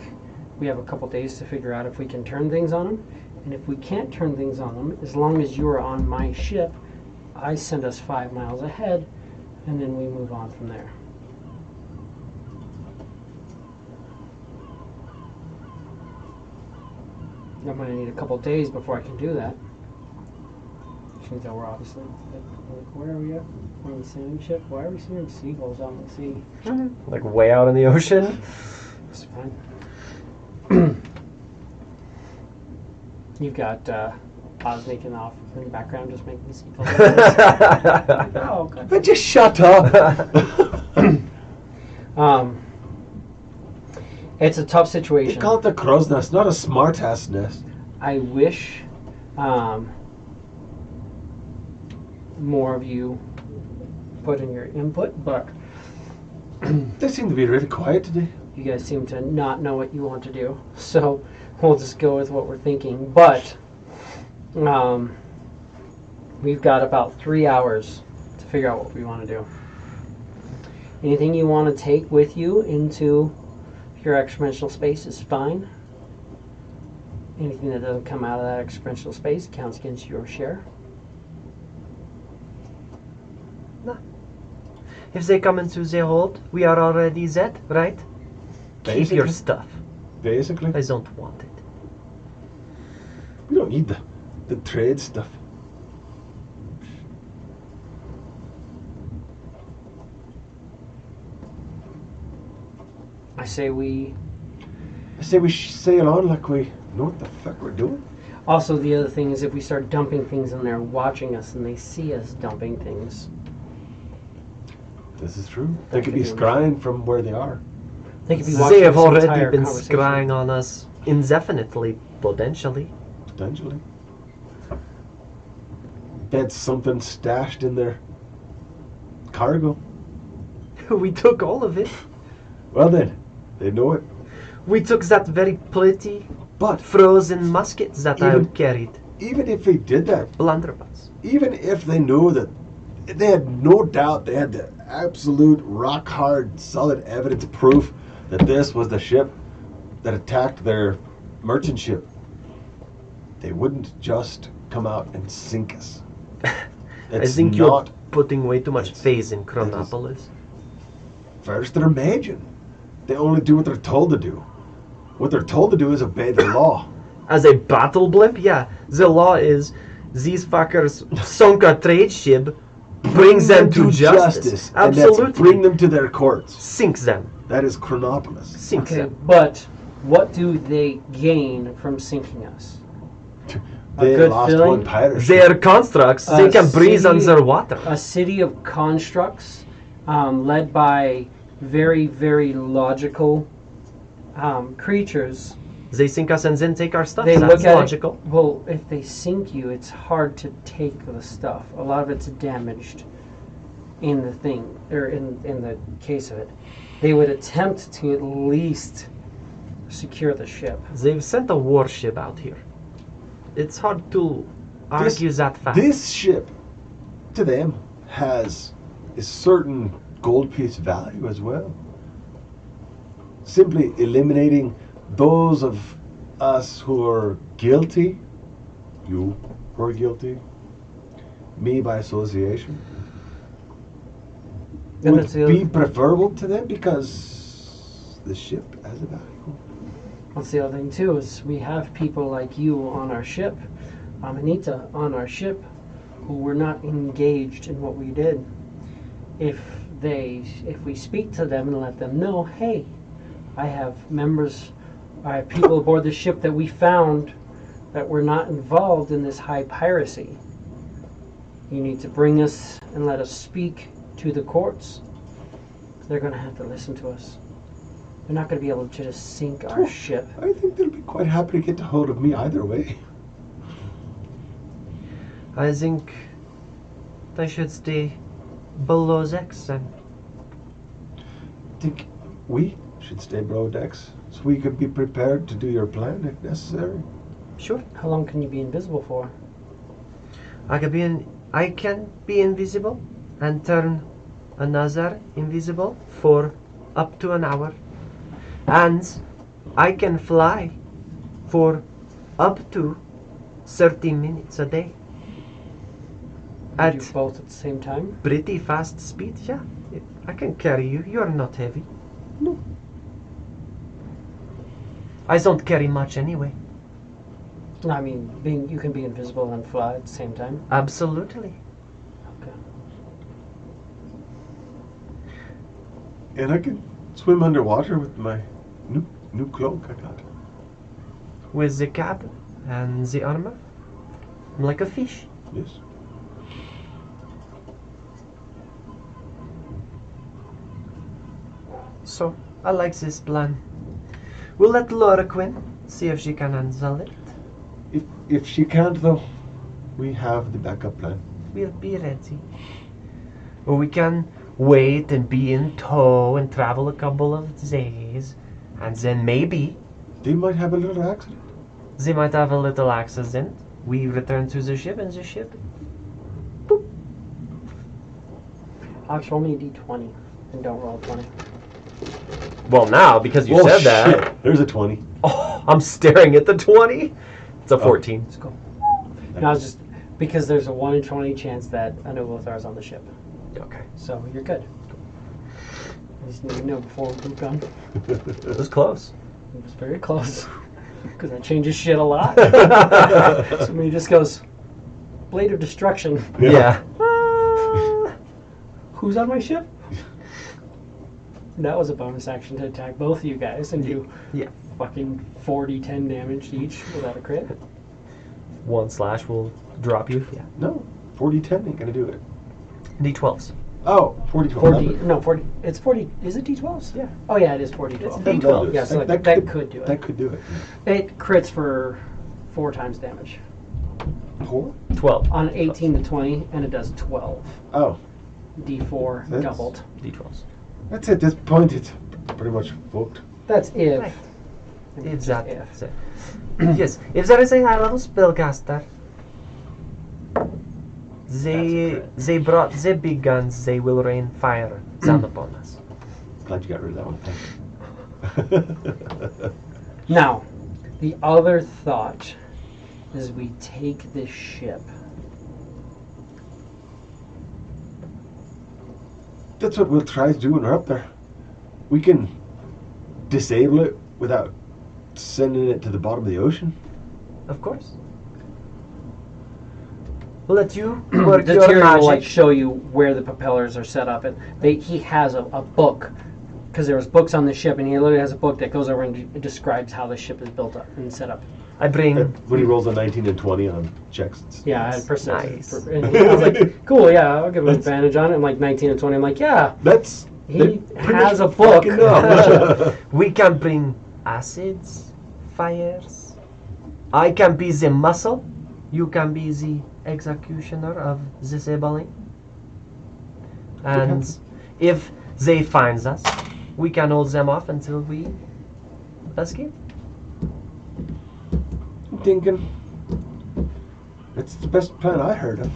We have a couple days to figure out if we can turn things on them. And if we can't turn things on them, as long as you're on my ship, I send us 5 miles ahead, and then we move on from there. I'm going to need a couple days before I can do that. You can tell we're obviously, like, where are we at? We're on the sailing ship? Why are we seeing seagulls out in the sea? Like way out in the ocean. It's fine. You've got Oz making off in the background, just making seagulls. Oh, good. But just shut up. It's a tough They situation. call it the crow's nest, not a smart ass nest. I wish more of you put in your input, but They seem to be really quiet today. you guys seem to not know what you want to do. So we'll just go with what we're thinking. But we've got about 3 hours to figure out what we want to do. Anything you want to take with you into your exponential space is fine. Anything that doesn't come out of that exponential space counts against your share. If they come into the hold, we are already dead, right? Keep your Basically. stuff. Basically. I don't want it. We don't need the trade stuff. I say we... I say we sail on like we know what the fuck we're doing. Also, the other thing is if we start dumping things and they're watching us and they see us dumping things, This is true. They That could could be be scrying from where they are. they could be watching They have this already entire been conversation. scrying on us indefinitely, potentially. Potentially. Bet something stashed in their cargo. We took all of it. Well then, they know it. We took that very pretty But frozen musket that I Even- carried. even if they did that, Blunderbuss. even if they knew that, they had no doubt, they had the absolute rock hard, solid evidence proof that this was the ship that attacked their merchant ship, they wouldn't just come out and sink us. I It's think not you're putting way too much it's- faith in Chronopolis. first they're Magian. They only do what they're told to do. What they're told to do is obey the law. As a battle blimp, yeah, the law is these fuckers sunk a trade ship brings them to justice. And Absolutely. that's bring them to their courts. Sinks them. That is Chronopolis. Sinks Okay, them. but what do they gain from sinking us? They good lost feeling? one pirate. Their constructs, they can breathe city- underwater. A city of constructs led by very, very logical creatures. They sink us and then take our stuff. They That's look at logical. it. Well, if they sink you, it's hard to take the stuff. A lot of it's damaged in the thing, or in the case of it. They would attempt to at least secure the ship. They've sent a warship out here. It's hard to argue that fact. This ship, to them, has a certain gold piece value as well. Simply eliminating those of us who are guilty, you who are guilty, me by association, And would that's the be other, preferable to them because the ship has a value. that's the other thing too, is we have people like you on our ship, Anita on our ship, who were not engaged in what we did. If we speak to them and let them know, hey, I have people aboard the ship that we found that were not involved in this high piracy. You need to bring us and let us speak to the courts. They're going to have to listen to us. They're not going to be able to just sink our ship. I think they'll be quite happy to get a hold of me either way. I think they should stay below decks then. I think we should stay below decks so we could be prepared to do your plan if necessary. Sure. How long can you be invisible for? I can be invisible and turn another invisible for up to an hour. And I can fly for up to 30 minutes a day. You do At both at the same time? pretty fast speed, yeah. I can carry you. You're not heavy. No. I don't carry much anyway. No, I mean, you can be invisible and fly at the same time. Absolutely. Okay. And I can swim underwater with my new cloak I got. With the cap and the armor. I'm like a fish. Yes. So, I like this plan. We'll let Laura Quinn see if she can handle it. If she can't though, we have the backup plan. We'll be ready. Or we can wait and be in tow and travel a couple of days. And then maybe They might have a little accident. they might have a little accident. We return to the ship and the ship. Alex, roll me a d20 and don't roll a 20. Well, now, because you Oh, said that, shit. There's a 20. oh, I'm staring at the 20. It's a 14. Let's go. Now it's just because there's a 1 in 20 chance that a Novothar is on the ship. Okay. So you're good. I just need to know before we move on. It was close. It was very close. Because that changes shit a lot. Somebody just goes, Blade of Destruction. Yeah. Who's on my ship? That was a bonus action to attack both of you guys and do Yeah. fucking 40-10 damage each without a crit. 1 slash will drop you. Yeah. No, 40-10 ain't gonna do it. D12s. Oh, 40-12. 40, no, 40, it's 40, is it D12s? Yeah. Oh yeah, it is 40-12. It's That'll D12. do it. Yeah, so that could do it. That could do it. It crits for 4 times damage. 4? 12. On 18 to 20, and it does 12. Oh, D4 That's- doubled. D12s. that's at this point it's pretty much fucked. That's if. Right. It's If just that. if. Yes. If there is a high level spellcaster, they brought the big guns, they will rain fire down upon us. Glad you got rid of that one. Thank you. Now, the other thought is we take this ship. That's what we'll try to do when we're up there. We can disable it without sending it to the bottom of the ocean. Of course. Let you work The your Tyrion magic. will like show you where the propellers are set up, and he has a book, because there was books on the ship, and he literally has a book that goes over and it describes how the ship is built up and set up. I bring. When he rolls a 19 and 20 on checks. Yeah, I had percent. Nice. And I was like, cool, yeah, I'll give him advantage on it. I'm like 19 and 20. I'm like, yeah, That's he has a book. fucking know. We can bring acids, fires. I can be the muscle. You can be the executioner of disabling. And if they find us, we can hold them off until we escape. I'm thinking that's the best plan I heard of.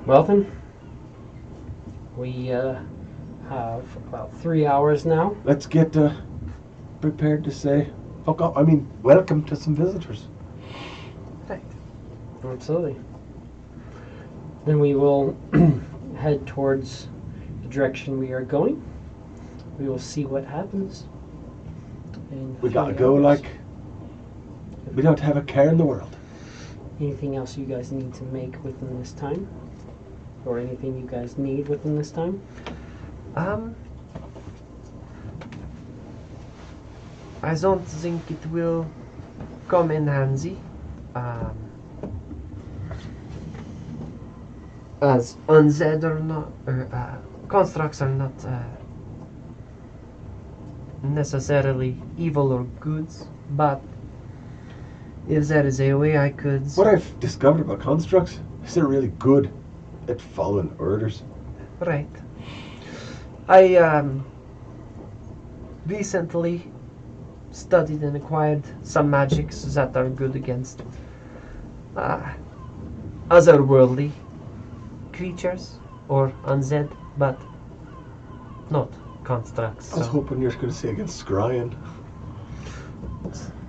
Well then, we have about 3 hours now. Let's get prepared to say fuck off. I mean, welcome to some visitors. Right. Absolutely. Then we will head towards the direction we are going. We will see what happens. We gotta go like we don't have a care in the world. Anything else you guys need to make within this time? Or anything you guys need within this time? I don't think it will come in handy. As undead or not, constructs are not necessarily evil or good, but if there is a way I could... What I've discovered about constructs is they're really good at following orders. Right. I recently studied and acquired some magics that are good against otherworldly creatures or undead, but not constructs. I was So hoping you were going to say against scrying.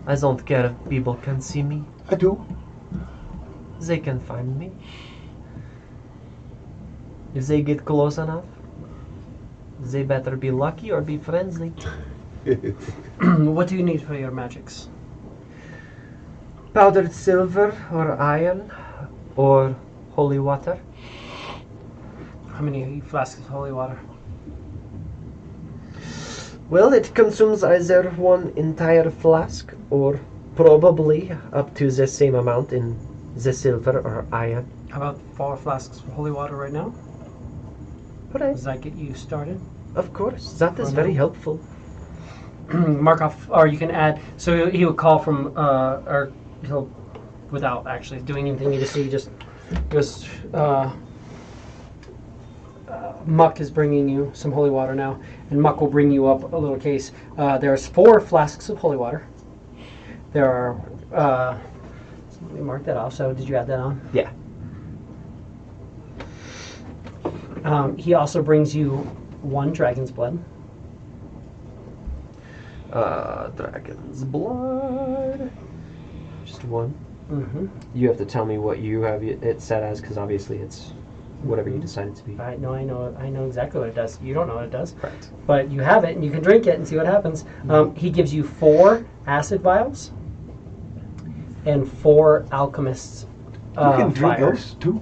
I don't care if people can see me. I do. They can find me. If they get close enough, they better be lucky or be friendly. What do you need for your magics? Powdered silver or iron or holy water. How many flasks of holy water? Well, it consumes either one entire flask or probably up to the same amount in the silver or iron. How about 4 flasks of holy water right now? Right. Does that get you started? Of course, that is For very now. helpful. Mark off, or you can add. So he would call from, or he'll, without actually doing anything. You just see, just Muck is bringing you some holy water now, and Muck will bring you up a little case. There's 4 flasks of holy water. There are. Let me mark that off. So did you add that on? Yeah. He also brings you 1 dragon's blood. Dragon's blood. Just one. Mm-hmm. You have to tell me what you have it set as, because obviously it's whatever you decide it to be. I know exactly what it does. You don't know what it does. Correct. But you have it, and you can drink it and see what happens. He gives you 4 acid vials and 4 alchemist's You can drink fire. those too.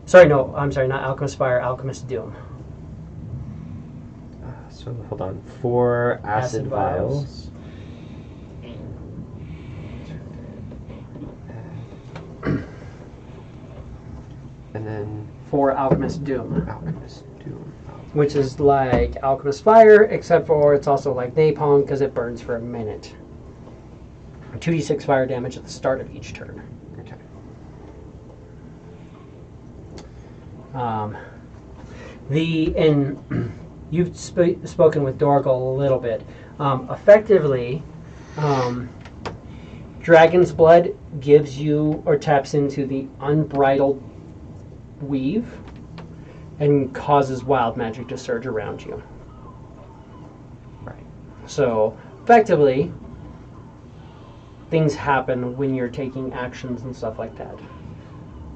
Sorry, no, I'm sorry, not alchemist fire, alchemist doom. So hold on. 4 acid vials. And then 4 alchemist doom, alchemist doom. which is like alchemist fire, except for it's also like napalm because it burns for a minute. 2d6 fire damage at the start of each turn. Okay. You've spoken with Dorgal a little bit. Effectively, Dragon's Blood gives you or taps into the unbridled weave and causes wild magic to surge around you. Right. So, effectively, things happen when you're taking actions and stuff like that.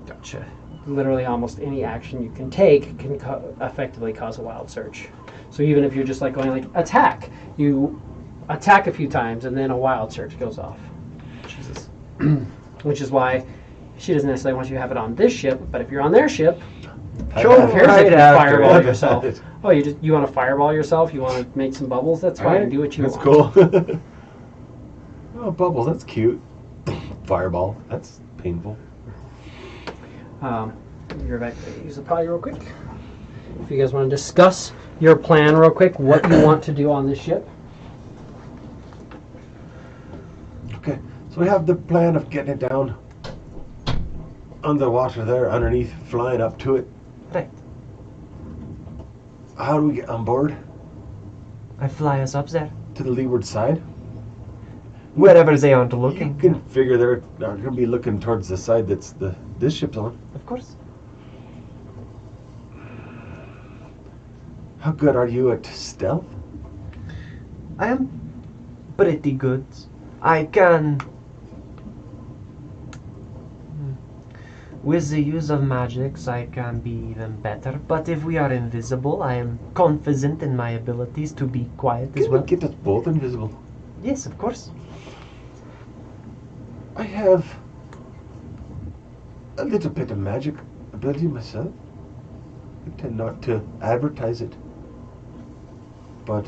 Gotcha. Literally almost any action you can take can effectively cause a wild surge. So even if you're just like going like attack, you attack a few times and then a wild surge goes off. Jesus. which is why she doesn't necessarily want you to have it on this ship. But if you're on their ship, Go here's right if you after fireball it. yourself. Oh, you want to fireball yourself? You want to make some bubbles? That's fine. Do what you That's want. cool. Oh, bubbles, that's cute. Fireball, that's painful. You're back to use the potty real quick. If you guys want to discuss your plan real quick, what you want to do on this ship. Okay, so we have the plan of getting it down underwater there, underneath, flying up to it. Right. How do we get on board? I fly us up there. To the leeward side? Wherever they aren't You looking. can figure they're going to be looking towards the side that's this ship's on. Of course. How good are you at stealth? I am pretty good. I can... With the use of magics, I can be even better. But if we are invisible, I am confident in my abilities to be quiet as Can well. we get us both invisible? Yes, of course. I have a little bit of magic ability myself. I tend not to advertise it, but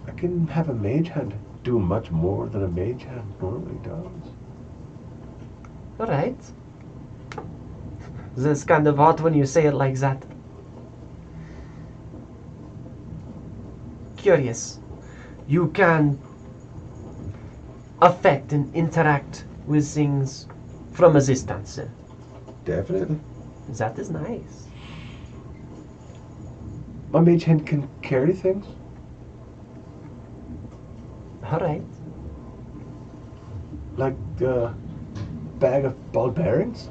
I can have a mage hand do much more than a mage hand normally does. Alright. That's kind of hot when you say it like that. Curious. You can affect and interact with things from a distance. Definitely. That is nice. My mage hand can carry things. Alright. Like a bag of ball bearings.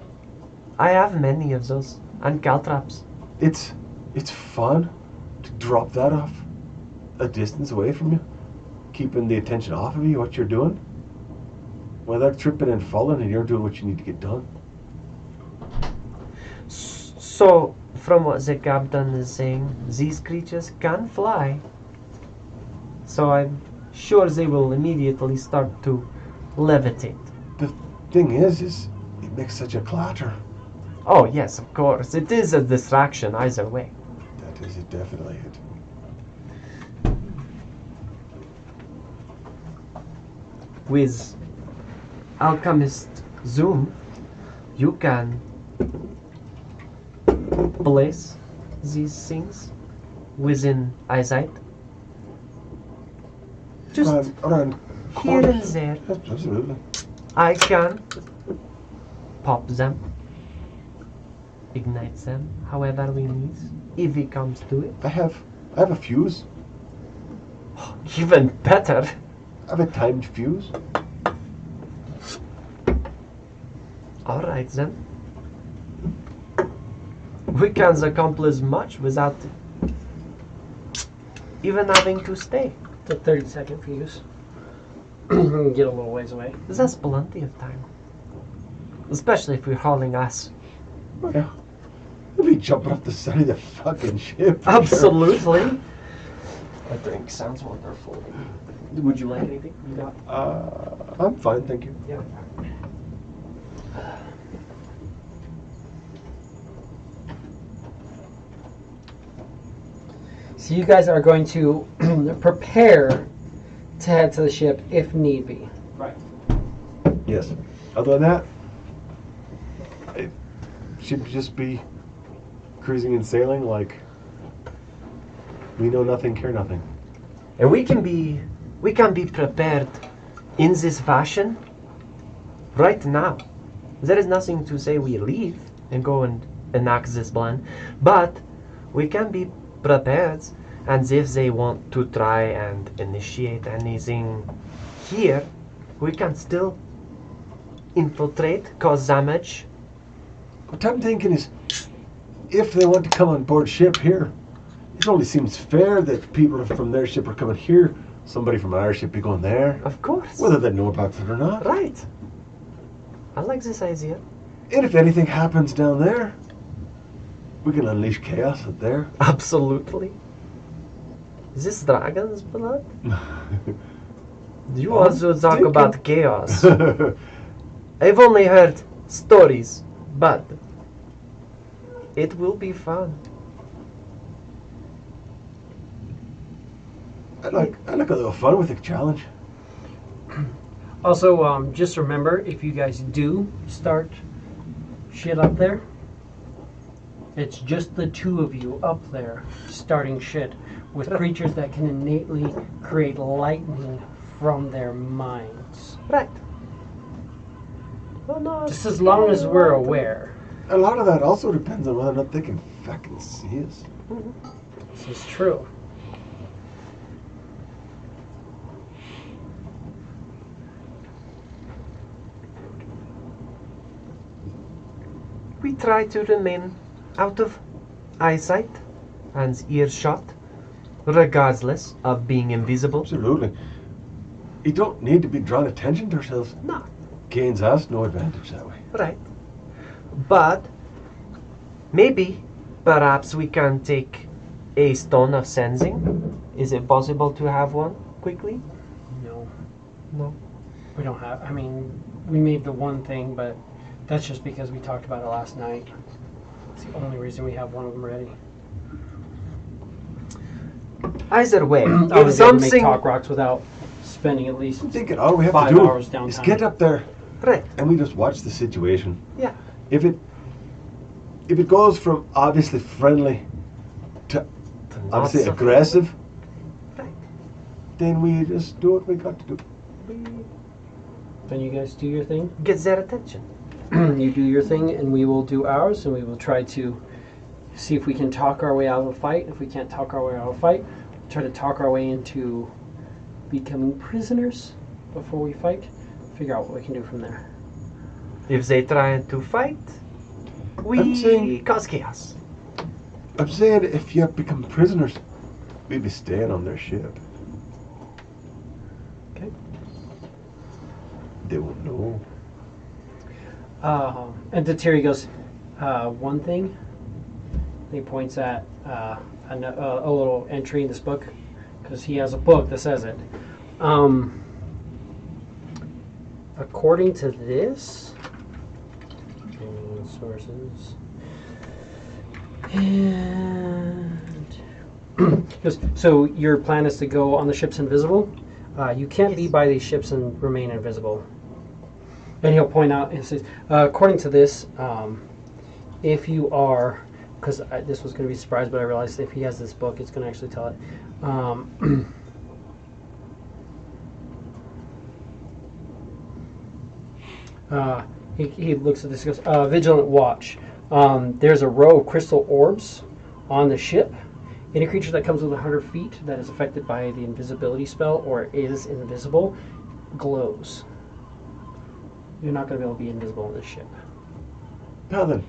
I have many of those. And caltrops. It's fun to drop that off a distance away from you, keeping the attention off of you, what you're doing. While they're tripping and falling and you're doing what you need to get done. So, from what the captain is saying, these creatures can fly. So I'm sure they will immediately start to levitate. The thing is it makes such a clatter. Oh yes, of course. It is a distraction either way. That is it, definitely it. With Alchemist Zoom, you can place these things within eyesight. Just around here and corners. there. Absolutely. I can pop them, ignite them, however we need, if it comes to it. I have a fuse. Even better. I have a timed fuse. Alright then. We can accomplish much without even having to stay. It's a 30-second fuse. Get a little ways away. That's plenty of time. Especially if we're hauling ass. Oh, yeah. We'll be jumping off the side of the fucking ship. for Absolutely. That drink sounds wonderful. Would you like anything? You got? Sure. I'm fine, thank you. Yeah. So you guys are going to prepare to head to the ship if need be. Right. Yes. Other than that, it should just be cruising and sailing like we know nothing, care nothing. And we can be prepared in this fashion right now. There is nothing to say we leave and go and enact this plan, but we can be prepared, and if they want to try and initiate anything here, we can still infiltrate, cause damage. What I'm thinking is, if they want to come on board ship here, it only seems fair that people from their ship are coming here, somebody from our ship be going there, Of course. whether they know about it or not. Right. I like this idea. And if anything happens down there, we can unleash chaos out there. Absolutely. Is this dragon's blood? You also talk thinking. about chaos. I've only heard stories, but it will be fun. I like a little fun with the challenge. Also, just remember, if you guys do start shit up there, it's just the two of you up there starting shit with creatures that can innately create lightning from their minds. Right. Oh, no, Just as long as we're aware. A lot of that also depends on whether or not they can fucking see us. This is true. We try to remain out of eyesight and earshot, regardless of being invisible. Absolutely. You don't need to be drawing attention to ourselves. No, Gains us no advantage that way. right. But maybe, perhaps we can take a stone of sensing. Is it possible to have one quickly? No, No. we don't have. I mean, we made the one thing, but that's just because we talked about it last night. It's the only reason we have one of them ready. Either way, I if was able to make something talk rocks without spending at least I'm thinking all we have 5 to do hours is downtime. get up there right, and we just watch the situation. yeah, If it goes from obviously friendly to obviously so aggressive, Right. then we just do what we got to do. Then you guys do your thing. get their attention. You do your thing, and we will do ours, and we will try to see if we can talk our way out of a fight. If we can't talk our way out of a fight, try to talk our way into becoming prisoners before we fight. Figure out what we can do from there. If they try to fight, I'm we saying- cause chaos. I'm saying if you become prisoners, we'd be staying on their ship. Okay. They won't know. And Terry goes, one thing. He points at a little entry in this book, because he has a book that says it. According to this, sources, and so your plan is to go on the ships invisible. You can't be by these ships and remain invisible. And he'll point out and says, according to this, if you are, because this was going to be a surprise, but I realized if he has this book, it's going to actually tell it. He looks at this and goes, vigilant watch. There's a row of crystal orbs on the ship. Any creature that comes within 100 feet that is affected by the invisibility spell or is invisible glows. You're not going to be able to be invisible on this ship. Now then,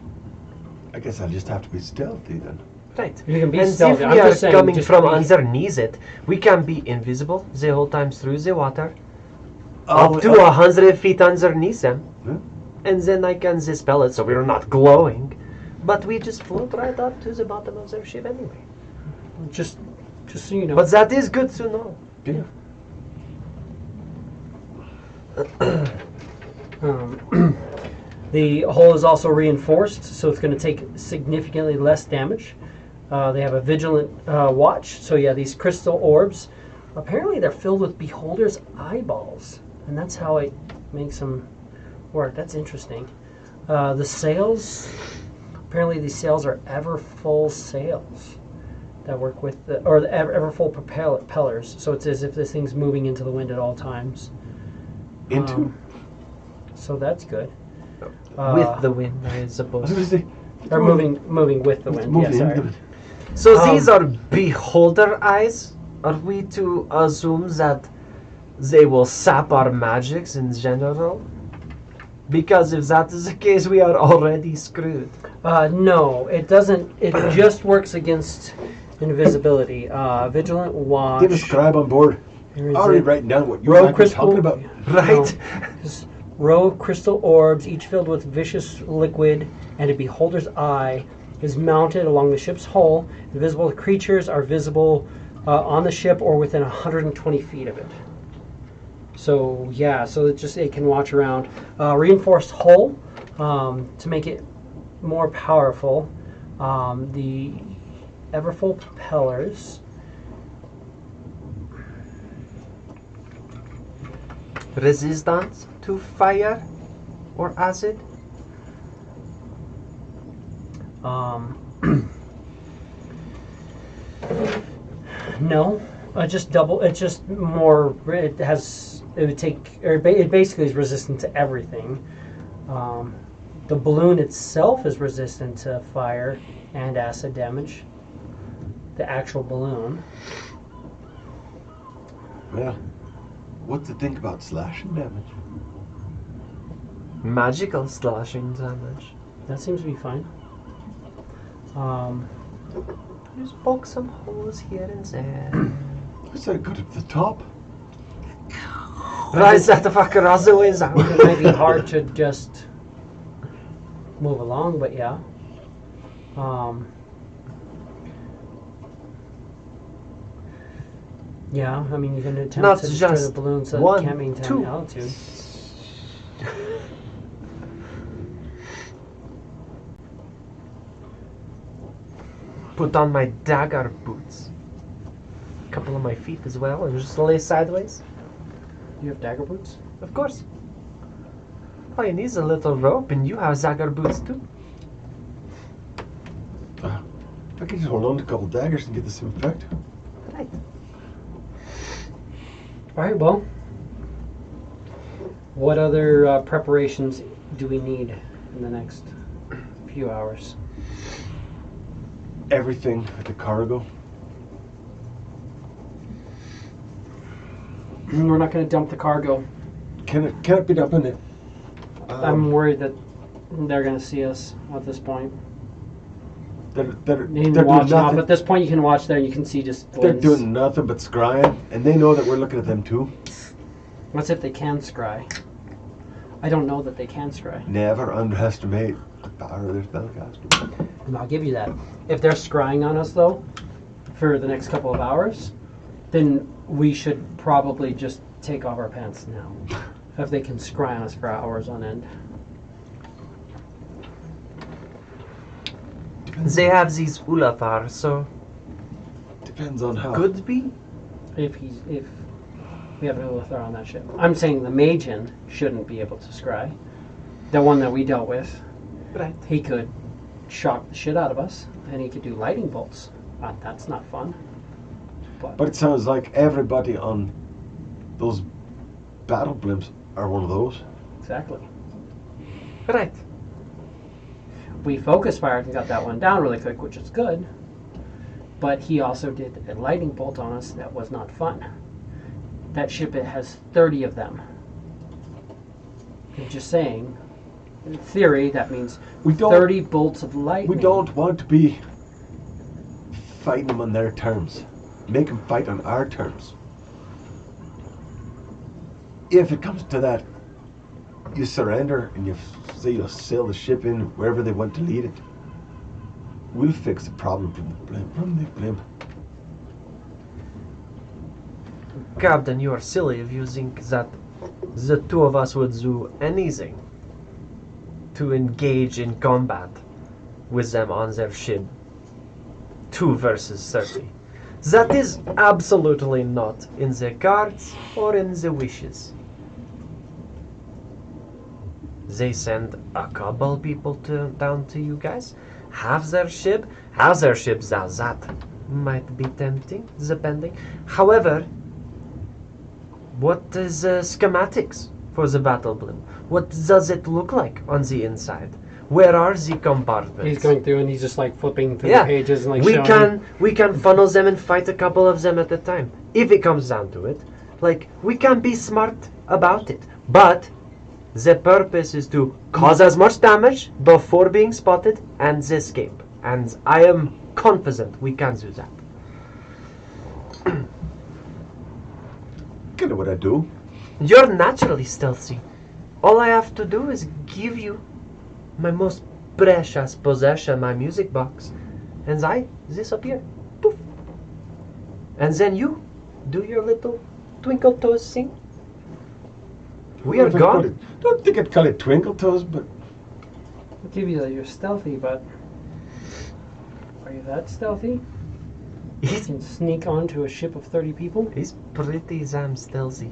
I guess I'll just have to be stealthy then. Right. You can be and stealthy. if I'm we are just saying, coming just from be- underneath it, we can be invisible the whole time through the water, Oh, up to 100 feet underneath them, Hmm? and then I can dispel it so we're not glowing. But we just float right up to the bottom of their ship anyway. Just so you know. But that is good to know. Yeah. The hull is also reinforced, so it's going to take significantly less damage. They have a vigilant watch. So yeah, these crystal orbs, apparently they're filled with beholders' eyeballs, and that's how it makes them work. That's interesting. The sails, apparently these sails are ever full sails that work with the, or the ever full propellers. So it's as if this thing's moving into the wind at all times. Into? So that's good. With the wind, I I was suppose. going to say. Or moving with the wind. Moving Yeah, sorry. into it. So these are beholder eyes? Are we to assume that they will sap our magics in general? Because if that is the case, we are already screwed. No, it doesn't. It just works against invisibility. Vigilant watch. Get a scribe on board. Here is Already it. writing down what you're Row actually crystal. talking about. Right? This row of crystal orbs, each filled with vicious liquid, and a beholder's eye is mounted along the ship's hull. Invisible creatures are visible on the ship or within 120 feet of it. So yeah, so it can watch around. Reinforced hull to make it more powerful. The Everfull propellers. Resistance to fire or acid? No, just double. It's just more. It has. It would take. Or it basically is resistant to everything. The balloon itself is resistant to fire and acid damage. The actual balloon. Well, what to think about slashing damage? Magical slashing damage. That seems to be fine. Just poke some holes here and there. I said good at the top. Rise that the fucker otherwise out. It might be hard to just move along, but yeah. Yeah, I mean, you can attempt Not to destroy the just balloon so one, it can't maintain two. altitude. Put on my dagger boots. A couple of my feet as well, and just lay sideways. You have dagger boots? Of course. All you need is a little rope, and you have dagger boots too. I could just hold on to a couple daggers and get the same effect. Right. All right, well, what other preparations do we need in the next few hours? Everything at the cargo. We're not going to dump the cargo. Can it be up in it? I'm worried that they're going to see us at this point. They're You can doing watch now, nothing. but at this point you can watch there and you can see just They're glints. doing nothing but scrying, and they know that we're looking at them too. What's if they can scry? I don't know that they can scry. Never underestimate the power of their spellcaster. And I'll give you that. If they're scrying on us, though, for the next couple of hours, then we should probably just take off our pants now. If they can scry on us for hours on end. They have these Ulafar, so Depends on how. could be. If we have an Ulithar on that ship. I'm saying the Magian shouldn't be able to scry. The one that we dealt with, Right. he could shock the shit out of us, and he could do lightning bolts. That's not fun. But it sounds like everybody on those battle blimps are one of those. Exactly. Right. We focus fired and got that one down really quick, which is good. But he also did a lightning bolt on us that was not fun. That ship, it has 30 of them. I'm just saying, in theory, that means We don't. 30 bolts of lightning. We don't want to be fighting them on their terms. Make them fight on our terms. If it comes to that, you surrender and you say you'll sail the ship in wherever they want to lead it. We'll fix the problem from the blimp. Captain, you are silly if you think that the two of us would do anything to engage in combat with them on their ship. 2 versus 30. That is absolutely not in the cards or in the wishes. They send a couple people down to you guys. Have their ship that might be tempting, depending. However, what is the schematics for the battle blimp? What does it look like on the inside? Where are the compartments? He's going through and he's just like flipping through Yeah. the pages and like we showing. can funnel them and fight a couple of them at a time if it comes down to it. Like, we can be smart about it, but the purpose is to cause as much damage before being spotted and escape, and I am confident we can do that. Kind of what I do. You're naturally stealthy. All I have to do is give you my most precious possession, my music box, and I disappear. Poof. And then you do your little twinkle toes thing, We are gone. Don't think I'd call it twinkle toes, but I'll give you that you're stealthy, but are you that stealthy? You He's can sneak onto a ship of 30 people? he's pretty damn stealthy.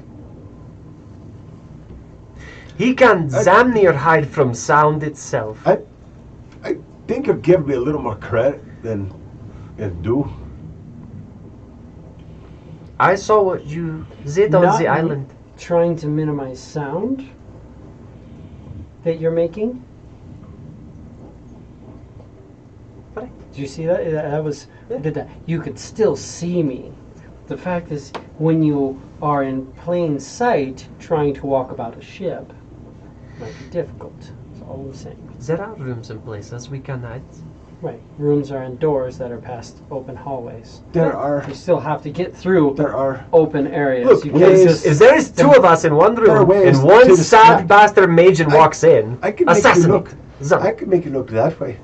He can damn near hide from sound itself. I think you've given me a little more credit than do. I saw what you did on Not the me. island. Trying to minimize sound that you're making. Right. Did you see that? That was I did that. You could still see me. The fact is, when you are in plain sight, trying to walk about a ship might be difficult. That's all I'm saying. There are rooms and places we can hide. Right. Rooms are indoors that are past open hallways. There are You still have to get through open areas. Look, You ways- can't just If there is two of us in one There are room ways and one to sad distract. bastard mage walks in, I can make you assassinate. look. Zam. I can make it look that way.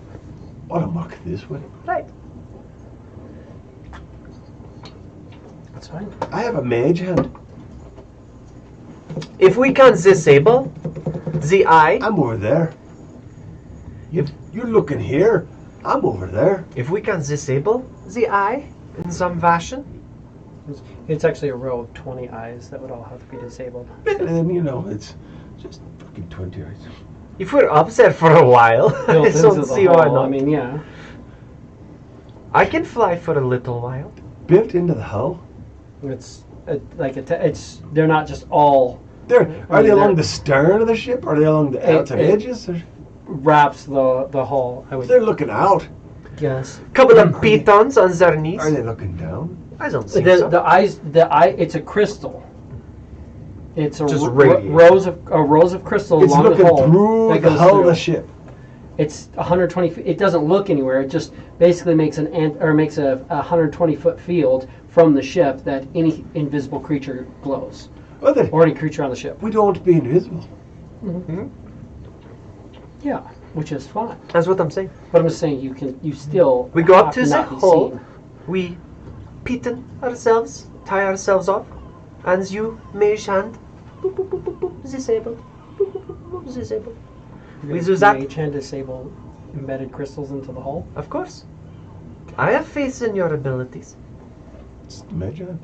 What a muck this way. Right. That's fine. I have a mage hand. If we can disable the eye, I'm over there. You're looking here. I'm over there. if we can disable the eye in some fashion, It's actually a row of 20 eyes that would all have to be disabled. And then, you know, it's just fucking 20 eyes. if we're up there for a while, Built I into don't the see why hull, not. I mean, yeah. I can fly for a little while. Built into the hull. It's it's they're not just all Are they they're- along the stern of the ship? Are they along the outside it- edges? Or, wraps the hull. I would they're looking out. guess. Couple of pitons on their knees. Are they looking down? I don't think The so. the eyes the eye it's a crystal. It's a Just ro- radiant. rows of crystal It's along looking the hull. through that the goes hull of through. the ship. It's 120 feet. It doesn't look anywhere. It just basically makes makes a 120-foot field from the ship that any invisible creature glows, Well, then, or any creature on the ship. we don't want to be invisible. Yeah, which is fine. That's what I'm saying. But I'm just saying you still We go up have to the not be hull. seen. We piton ourselves, tie ourselves off, and you mage hand, boop, boop, boop, boop, boop, disabled, boop, boop, boop, boop, disabled. We do that. Mage hand disable embedded crystals into the hull. Of course. I have faith in your abilities. Just imagine.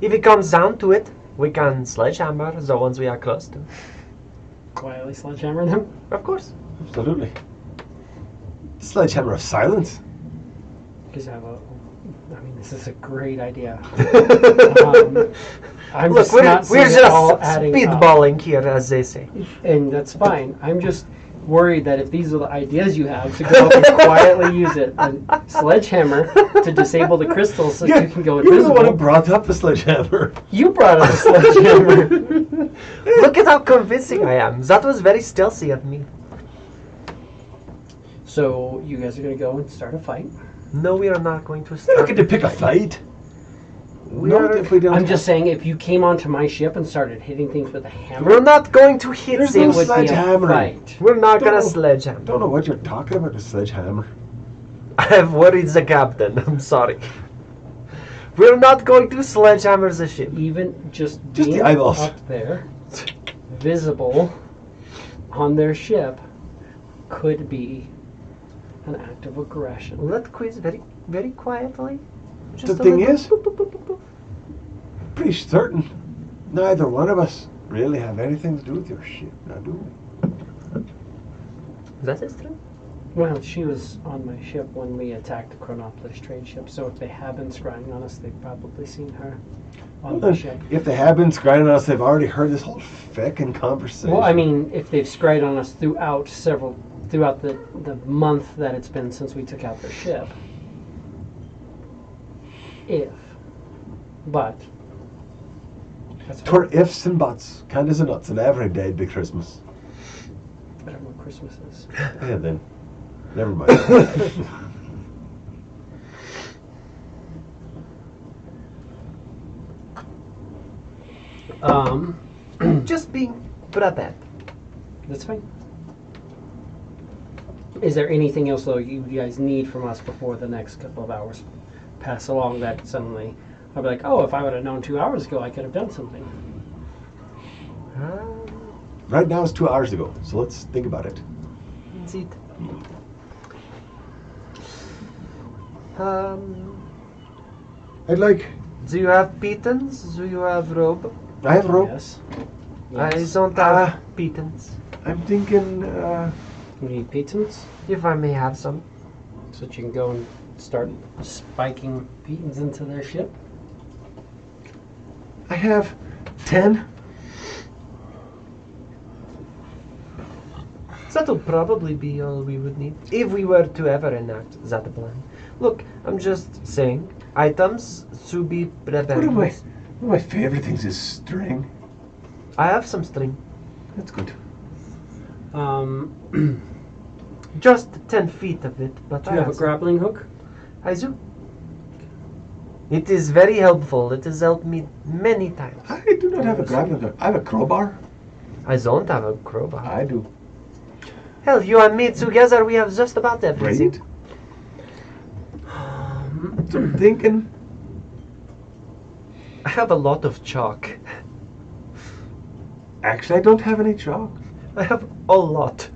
If it comes down to it, we can sledgehammer the ones we are close to. Quietly sledgehammer them. Of course. Absolutely. Sledgehammer of silence. Because I mean, this is a great idea. I'm Look, just we're not seeing it all just adding up. speedballing here, as they say. And that's fine. I'm just worried that if these are the ideas you have, to go up and quietly use it, a sledgehammer to disable the crystals so you can go You're the one who invisible. brought up the sledgehammer. You brought up a sledgehammer. Look at how convincing I am. That was very stealthy of me. So you guys are going to go and start a fight. No, we are not going to You're start. looking to pick a fight. We Not are- if we don't. I'm just saying, if you came onto my ship and started hitting things with a hammer, We're not going to hit There's it no things. would be a sledgehammer. fight. We're not gonna Don't- sledgehammer. don't know what you're talking about, the sledgehammer. I have worried the captain. I'm sorry. We're not going to sledgehammer the ship. Even just Just the being eyeballs. up there, visible on their ship, could be an act of aggression. Let quiz very, very quietly. The a thing little is- boop, boop, boop, boop, boop. Pretty certain neither one of us really have anything to do with your ship, now do we? That is true. Well, she was on my ship when we attacked the Chronopolis trade ship, so if they have been scrying on us, they've probably seen her on the Well, ship. if they have been scrying on us, they've already heard this whole feckin' conversation. Well, I mean, if they've scryed on us throughout the month that it's been since we took out their ship. But that's Twere ifs and buts, kind as a nuts, and every day'd be Christmas. I don't know what Christmas is. Yeah, then. Never mind. Just being prepared. That's fine. Is there anything else though you guys need from us before the next couple of hours pass along that suddenly I'll be like, oh, if I would have known 2 hours ago, I could have done something. Right now it's 2 hours ago, so let's think about it. Indeed. I'd like. Do you have pitons? Do you have rope? I have rope. Yes. I Yes. don't have pitons. I'm thinking. You need pitons If I may have some. so that you can go and start spiking pitons into their ship. I have 10. That'll probably be all we would need if we were to ever enact that plan. Look, I'm just saying, items to be One of prepared. my favorite things is string. I have some string. That's good. Do Just 10 feet of it, but you have a grappling hook? I do. It is very helpful. It has helped me many times. I do not have a grappling hook. I have a crowbar. I don't have a crowbar. I do. Hell, you and me together, we have just about everything. Right? So I'm thinking. I have a lot of chalk. Actually, I don't have any chalk. I have a lot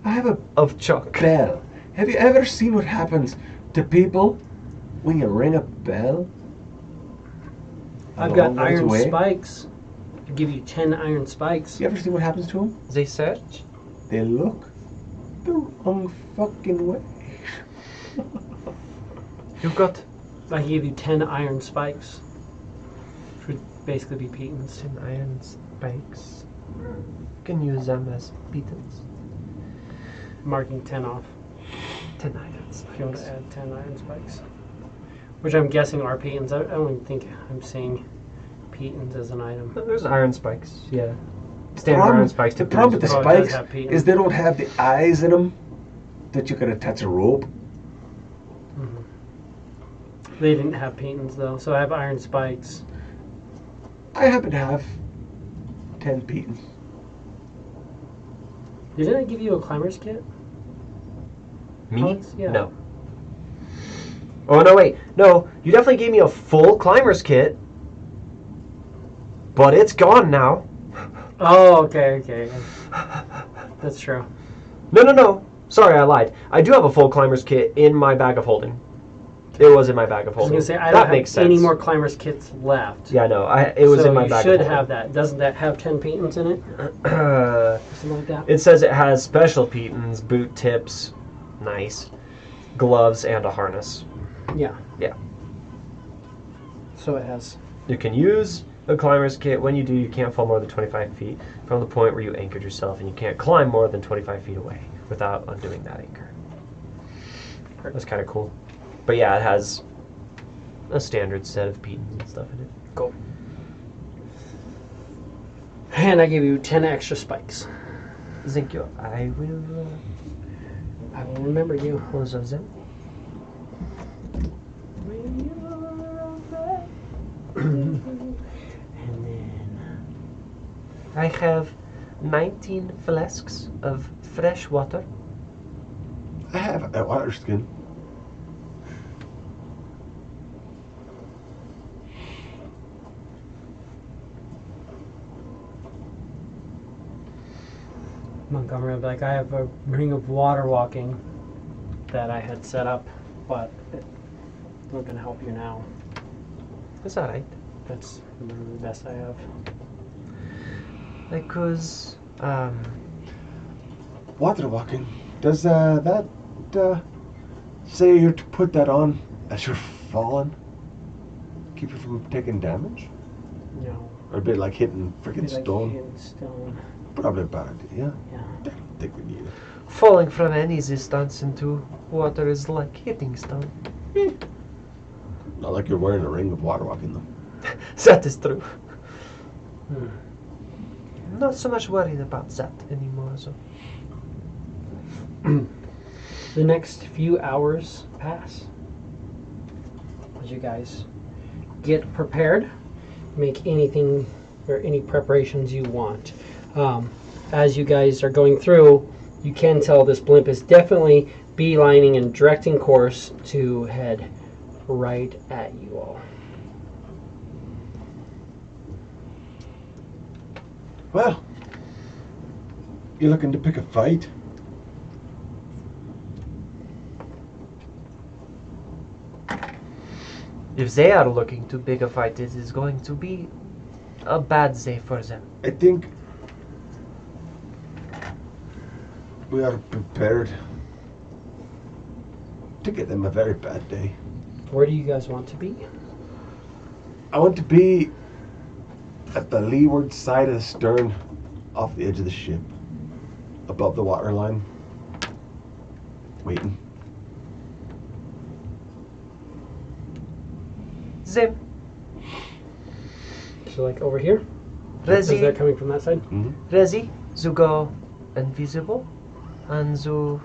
I have a of chalk. bell. Have you ever seen what happens to people when you ring a bell? I've And got the one goes iron away? spikes. I'll give you 10 iron spikes. You ever see what happens to them? They search. They look the wrong fucking way. You got I gave you 10 iron spikes. Which would basically be pitons. 10 iron spikes. You can use them as pitons. Marking 10 off 10 iron if you want spikes. to add 10 iron spikes. Which I'm guessing are pitons. I don't even think I'm saying pitons as an item. There's iron spikes, yeah. Standard Problem- iron spikes. the problem with the Oh, it does spikes have pitons. is they don't have the eyes in them that you could attach a rope. They didn't have pitons though, so I have iron spikes. I happen to have 10 pitons. Didn't I give you a climber's kit? Me? Alex? Yeah. No. Oh, no, wait. No, you definitely gave me a full climber's kit. But it's gone now. Oh, okay. That's true. No. Sorry, I lied. I do have a full climber's kit in my bag of holding. It was in my bag of I was holding. gonna say I that don't makes have any sense. more climber's kits left. Yeah, no. It was so in my you bag should of have holding. that. Doesn't that have 10 pitons in it? Or something like that? It says it has special pitons, boot tips, nice, gloves, and a harness. Yeah. Yeah. So it has. You can use a climber's kit. When you do, you can't fall more than 25 feet from the point where you anchored yourself, and you can't climb more than 25 feet away without undoing that anchor. That's kind of cool. But yeah, it has a standard set of pitons and stuff in it. Cool. And I gave you 10 extra spikes. Thank you. I will I will remember you. close those in. And then I have 19 flasks of fresh water. I have a water skin. Montgomery will be like, I have a ring of water walking that I had set up, but it's not going to help you now. It's alright. That's the best I have. Because, Water walking. Does that say you're to put that on as you're falling? Keep you from taking damage? No. Or a bit like hitting Be freaking like stone? hitting stone. Probably a bad idea. Yeah. I don't think we need it. falling from any distance into water is like hitting stone. Not like you're wearing a ring of water walking though. That is true. Hmm. Not so much worried about that anymore, so. The next few hours pass as you guys get prepared, make anything or any preparations you want. As you guys are going through, you can tell this blimp is definitely beelining and directing course to head right at you all. Well, You looking to pick a fight? If they are looking to pick a fight, it is going to be a bad day for them. I think we are prepared to give them a very bad day. Where do you guys want to be? I want to be at the leeward side of the stern, off the edge of the ship, above the waterline, waiting. Them. So like over here? Because they're Rezi, coming from that side? Rezi, you go invisible, and you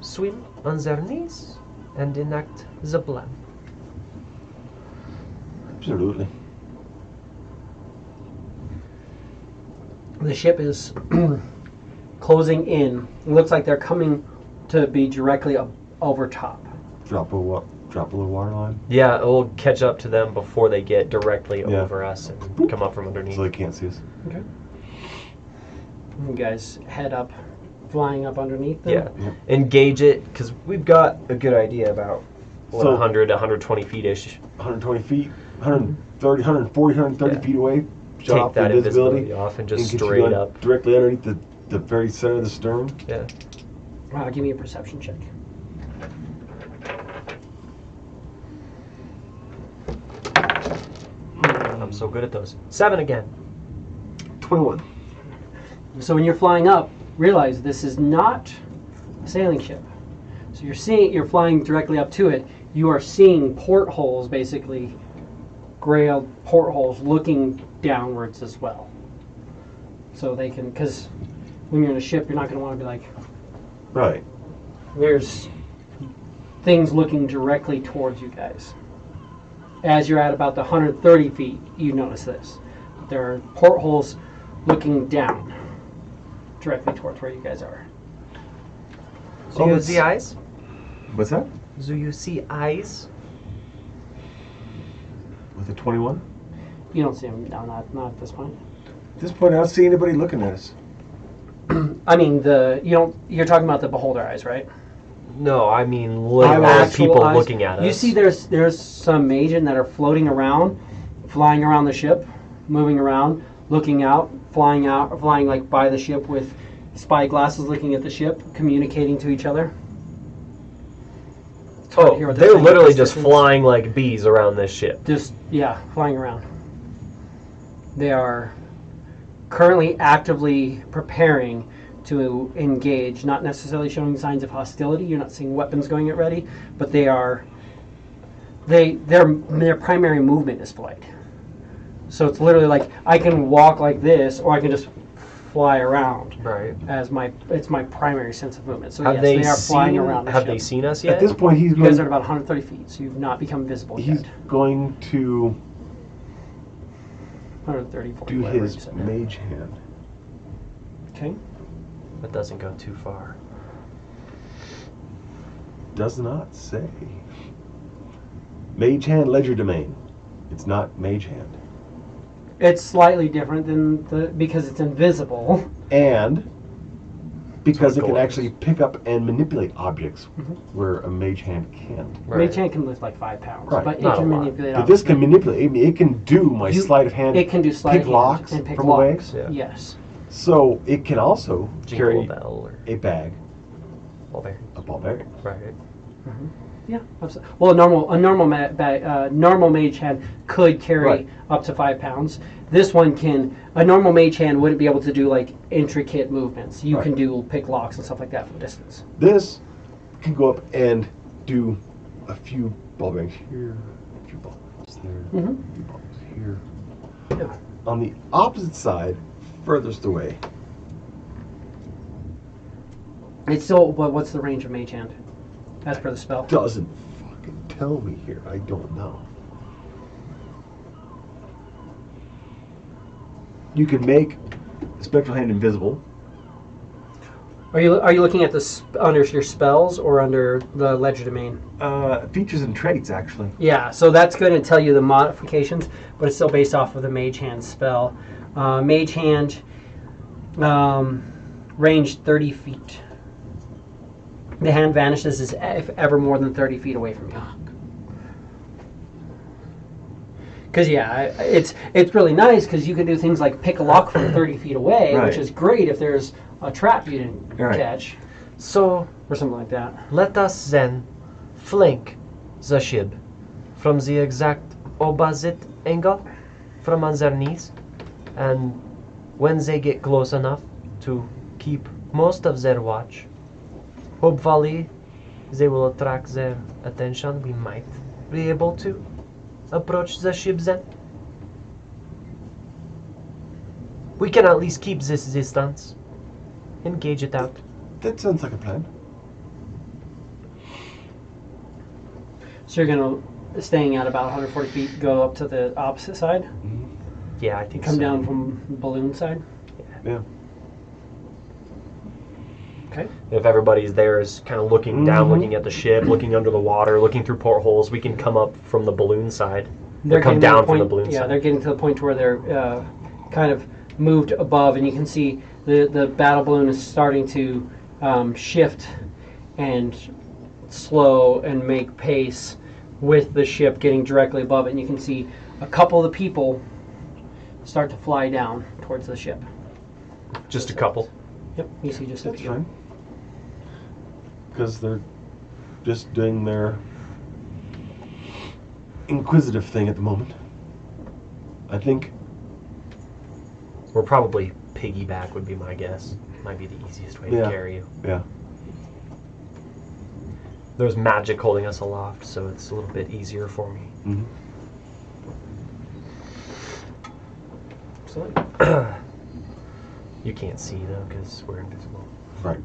swim on their knees and enact the plan. Absolutely. The ship is closing in. It looks like they're coming to be directly over top. Drop a little waterline, Yeah, we'll catch up to them before they get directly Yeah. over us and come up from underneath. so they can't see us. Okay. You guys head up, flying up underneath them. Yeah, Yep. engage it because we've got a good idea about what, So- 100, 120 feet ish. 120 feet, 130, 140, 130 Yeah. feet away. Shut Take off that the invisibility. invisibility off and and just get you straight on up. directly underneath the very center of the stern. Yeah. Give me a perception check. I'm so good at those. 7 again. 21. So when you're flying up, realize this is not a sailing ship. So you're flying directly up to it. You are seeing portholes, basically, gray portholes looking downwards as well. So they can, because when you're in a ship, you're not going to want to be like, Right. there's things looking directly towards you guys. As you're at about the 130 feet, you notice this. There are portholes looking down directly towards where you guys are. Do you see eyes? What's that? Do you see eyes? With a 21? You don't see them, no, not at this point. At this point, I don't see anybody looking at us. I mean, you're talking about the beholder eyes, right? No, I mean literal Actual people eyes. looking at us. You see there's some Magian that are floating around, flying around the ship, moving around, looking out, flying like by the ship with spy glasses looking at the ship, communicating to each other. It's hard to hear Oh, what they're saying at literally this just distance. flying like bees around this ship. Just, yeah, flying around. They are currently actively preparing to engage, not necessarily showing signs of hostility. You're not seeing weapons going at ready, but their primary movement is flight. So it's literally like I can walk like this, or I can just fly around. Right. It's my primary sense of movement. So Have yes, they they are flying seen? around the Have ship. they seen us At yet? this point, You guys are at about 130 feet, so you've not become visible he's yet. going to 130, 40, do whatever his you said. mage hand. Okay. That doesn't go too far. Does not say. Mage hand, ledger domain. It's not mage hand. It's slightly different than because it's invisible. And because So it it can glows. actually pick up and manipulate objects Mhm. where a mage hand can't. Right. Mage hand can lift like 5 pounds, Right. but it Not can a lot. manipulate. But this objects. can manipulate. I mean, it can do my sleight of hand. It can do sleight pick of hand locks and pick from away. locks. Yeah. Yes. So it can also Jingle carry bell or a bag, ball bearing. a ball bearing. Right. Yeah. Absolutely. Well, normal mage hand could carry Right. up to 5 pounds. This one can. A normal mage hand wouldn't be able to do like intricate movements. You Right. can do pick locks and stuff like that from distance. This can go up and do a few ball bearings here, a few balls there, Mhm. a few balls here. Yeah. On the opposite side, furthest away, It's still. What's the range of mage hand? As per the spell. doesn't fucking tell me here. I don't know. You can make the spectral hand invisible. Are you looking at this under your spells or under the ledger domain? Features and traits, actually. Yeah, so that's going to tell you the modifications, but it's still based off of the Mage Hand spell. Mage Hand, Range 30 feet. The hand vanishes is if ever more than 30 feet away from you. Because it's really nice because you can do things like pick a lock from 30 feet away, Right. which is great if there's a trap you didn't Right. catch So or something like that. let us then flank the ship from the exact opposite angle from underneath, and when they get close enough to keep most of their watch, hopefully they will attract their attention. We might be able to approach the ship then. We can at least keep this distance. Engage it out. That sounds like a plan. So you're going to, staying at about 140 feet, go up to the opposite side, Yeah, I think come so. down from the balloon side. Yeah. Okay. If everybody's there is kind of looking down, looking at the ship, looking under the water, looking through portholes, we can come up from the balloon side. Or come getting to down the from the point- balloon Yeah, side. they're getting to the point where they're kind of moved above, and you can see the battle balloon is starting to shift and slow and make pace with the ship getting directly above it. And you can see a couple of the people start to fly down towards the ship. Just a couple. Yep, you see just a That's few. fine. Because they're just doing their inquisitive thing at the moment. I think. Or probably piggyback would be my guess. Might be the easiest way to Yeah. carry you. Yeah. There's magic holding us aloft, so it's a little bit easier for me. Mm-hmm. Absolutely. You can't see though, because we're invisible. Right.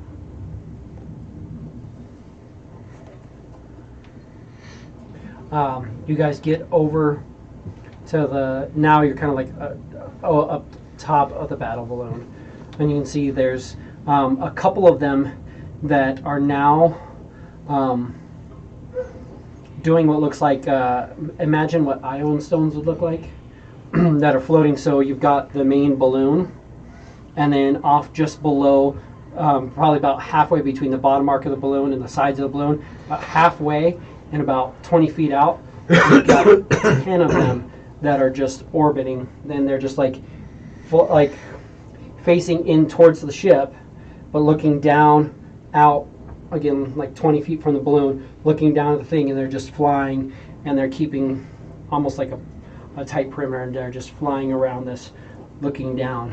You guys get over to the, now you're kind of like up top of the battle balloon, and you can see there's a couple of them that are now doing what looks like, imagine what ion stones would look like, that are floating. So you've got the main balloon, and then off just below, probably about halfway between the bottom arc of the balloon and the sides of the balloon, about halfway and about 20 feet out, you've got 10 of them that are just orbiting. Then they're just like facing in towards the ship, but looking down out again, like 20 feet from the balloon, looking down at the thing, and they're just flying, and they're keeping almost like a tight perimeter, and they're just flying around this, looking down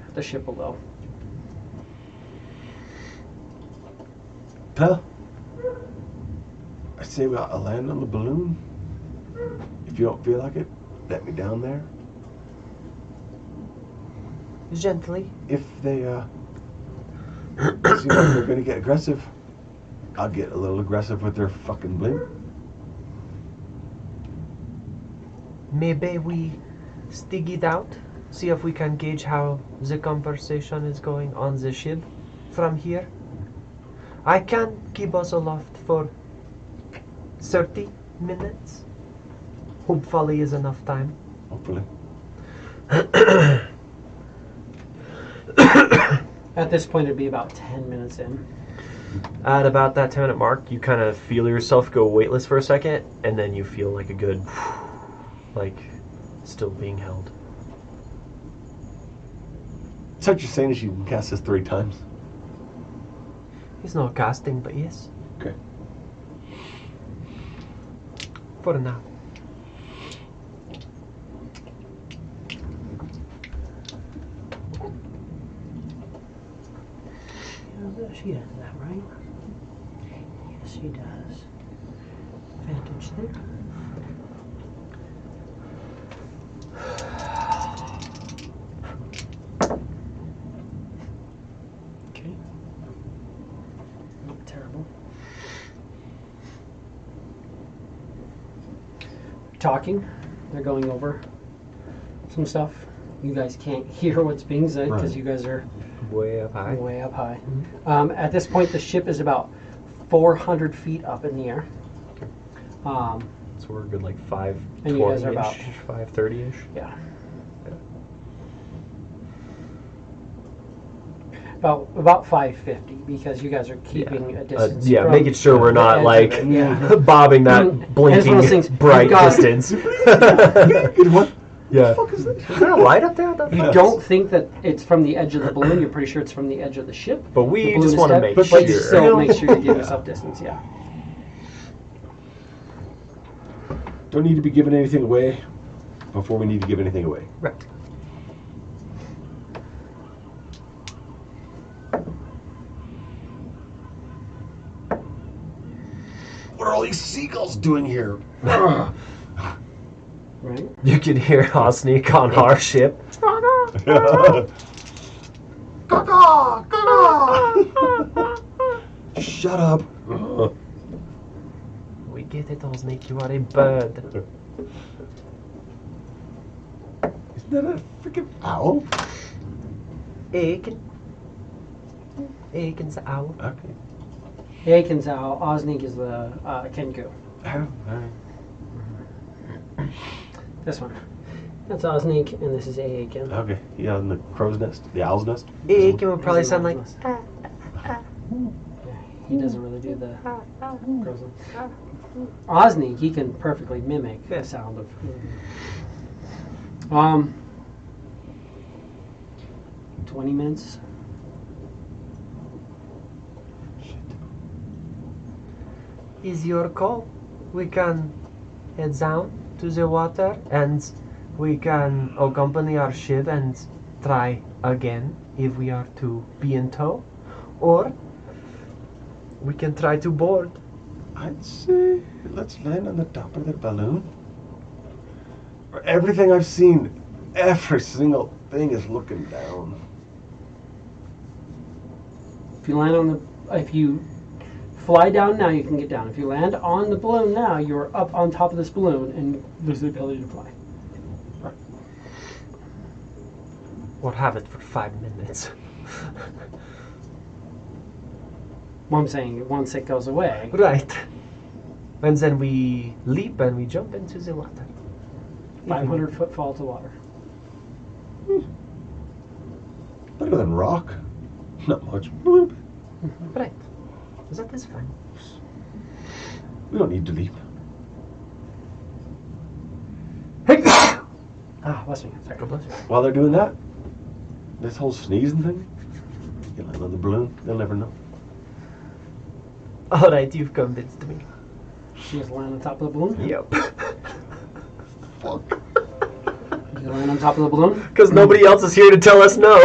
at the ship below. Pell, I say I'll land on the balloon. If you don't feel like it, let me down there. Gently. If they seem like they're gonna get aggressive, I'll get a little aggressive with their fucking blimp. Maybe we stick it out, see if we can gauge how the conversation is going on the ship from here. I can keep us aloft for 30 minutes. Hopefully is enough time. Hopefully. At this point, it'd be about 10 minutes in. At about that 10-minute mark, you kind of feel yourself go weightless for a second, and then you feel like a good, like, still being held. So what you're saying is you can cast this 3 times. He's not casting, but yes. Okay. For now. She does that, right? Yes, she does. Advantage there. Okay. Not terrible. Talking. They're going over some stuff. You guys can't hear what's being said because Right. you guys are Way up high. way up high. At this point, the ship is about 400 feet up in the air. So we're good, like 520-ish, And you guys are about- 530-ish. Yeah. About 550 because you guys are keeping a distance. Yeah, from making sure we're the not edge like of it, yeah. bobbing that And it's blinking one of those things, bright you've got- distance. What? Yeah. What the fuck is that? Is there a light up there? You don't think that it's from the edge of the balloon. You're pretty sure it's from the edge of the ship. But we The balloon just is want to dead, make but sure. you still make sure you give yourself distance. Yeah. Don't need to be giving anything away before we need to give anything away. Right. What are all these seagulls doing here? Right. You can hear Osneek on our ship. Shut up. We get it, Osneek. You are a bird. Isn't that a freaking owl? Aiken. Aiken's the owl. Okay. Aiken's owl. Osneek is the Kenku. This one. That's Osneek, and this is Aiken. Okay. Yeah, in the crow's nest, the owl's nest. Aiken would probably sound like. He doesn't really do the crow's nest. Osneek, he can perfectly mimic the sound of. 20 minutes. Is your call? We can head down to the water and we can accompany our ship and try again if we are to be in tow. Or we can try to board. I'd say let's land on the top of the balloon. For everything I've seen, every single thing is looking down. If you fly down now, you can get down. If you land on the balloon now, you're up on top of this balloon and lose the ability to fly. Or have it for 5 minutes. Well, I'm saying once it goes away, Right. And then we leap and we jump into the water. 500-foot fall to water. Better than rock. Not much. Bloop. Right. That is fine. We don't need to leap. Bless me. Sorry. God bless you. While they're doing that, this whole sneezing thing, you land on the balloon, they'll never know. Alright, you've convinced me. You just land on top of the balloon? Yep. Fuck. You land on top of the balloon? Because nobody else is here to tell us no.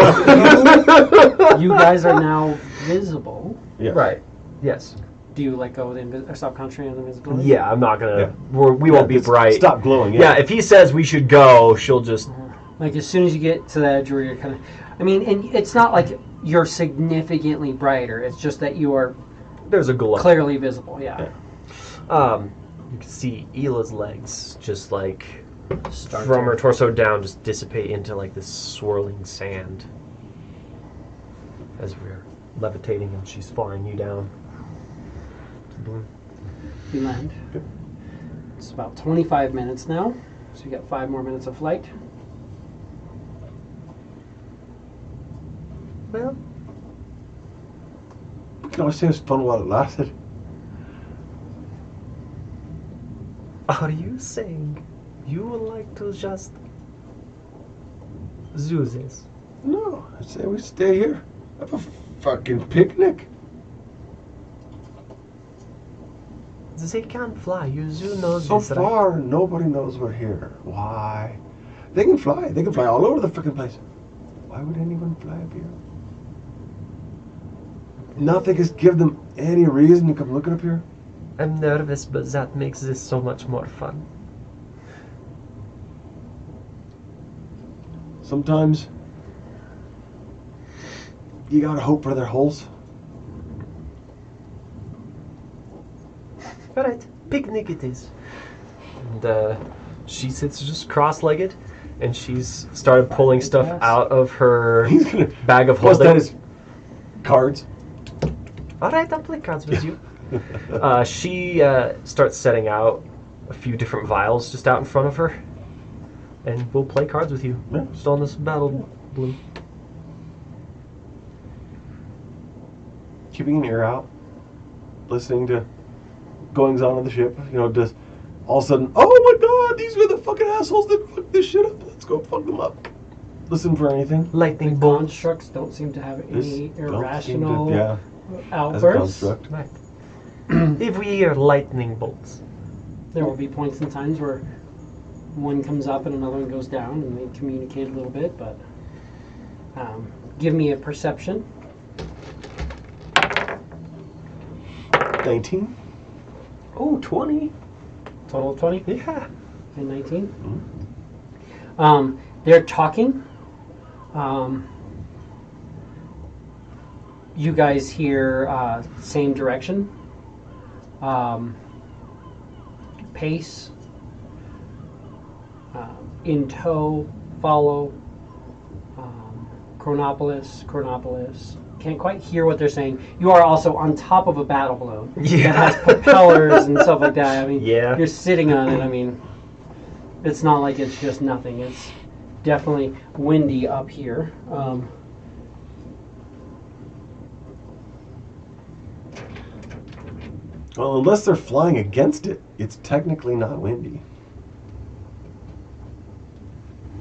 You guys are now visible. Yeah. Right. Yes. Do you let go of the stop country and the visibility? Yeah, I'm not gonna. Yeah. We won't be just bright. Stop glowing. Yeah, if he says we should go, she'll just. Like as soon as you get to the edge where you're kind of, I mean, and it's not like you're significantly brighter. It's just that you are There's a glow. clearly visible. Yeah. You can see Ela's legs just like Start from to- her torso down, just dissipate into like this swirling sand as we're levitating and she's flying you down. You land. It's about 25 minutes now, so you got 5 more minutes of flight. Well, We can always say it's fun while it lasted. are you saying you would like to just do this? No, I say we stay here. Have a fucking picnic. They can't fly. You do know So this, right? far, nobody knows we're here. Why? They can fly. They can fly all over the freaking place. Why would anyone fly up here? Nothing has given them any reason to come looking up here. I'm nervous, but that makes this so much more fun. Sometimes you gotta hope for their holes. Alright, picnic it is. And she sits just cross-legged, and she's started pulling stuff out of her He's gonna bag of bust out holding. his cards. Alright, I'll play cards with you. She starts setting out a few different vials just out in front of her, and we'll play cards with you. Yeah. Just on this battle balloon. keeping an ear out, listening to goings on of the ship. You know, just all of a sudden, oh my God, these are the fucking assholes that fucked this shit up. Let's go fuck them up. Listen for anything. Lightning The bolts. constructs don't seem to have This any don't seem irrational to, yeah, as a outbursts. construct. Right. If we hear lightning bolts, There will be points and times where one comes up and another one goes down, and they communicate a little bit. But give me a perception. 19. oh, 20. Total of 20 Yeah. and 19. Mm-hmm. They're talking. You guys hear same direction. Pace. In tow, follow. Chronopolis. Can't quite hear what they're saying. You are also on top of a battle balloon. Yeah. That has propellers and stuff like that. I mean, Yeah. you're sitting on it. I mean, it's not like it's just nothing. It's definitely windy up here. Well, unless they're flying against it, it's technically not windy.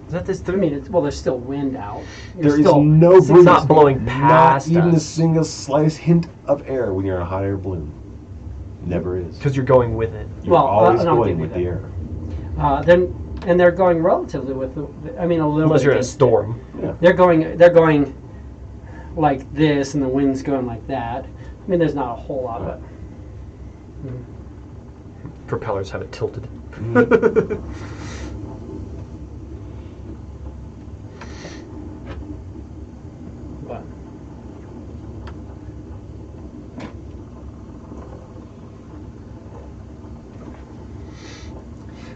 That is I true. mean, there's still wind out. There is no It's breeze. not blowing past Not even a us. single slightest hint of air when you're in a hot air balloon. Never is. Because you're going with it. You're Well, always and I'll going give you with the that. air. Then they're going relatively with the. I mean, a little. Unless bit you're in a against it. storm. They're going like this, and the wind's going like that. I mean, there's not a whole lot, but Propellers have it tilted. but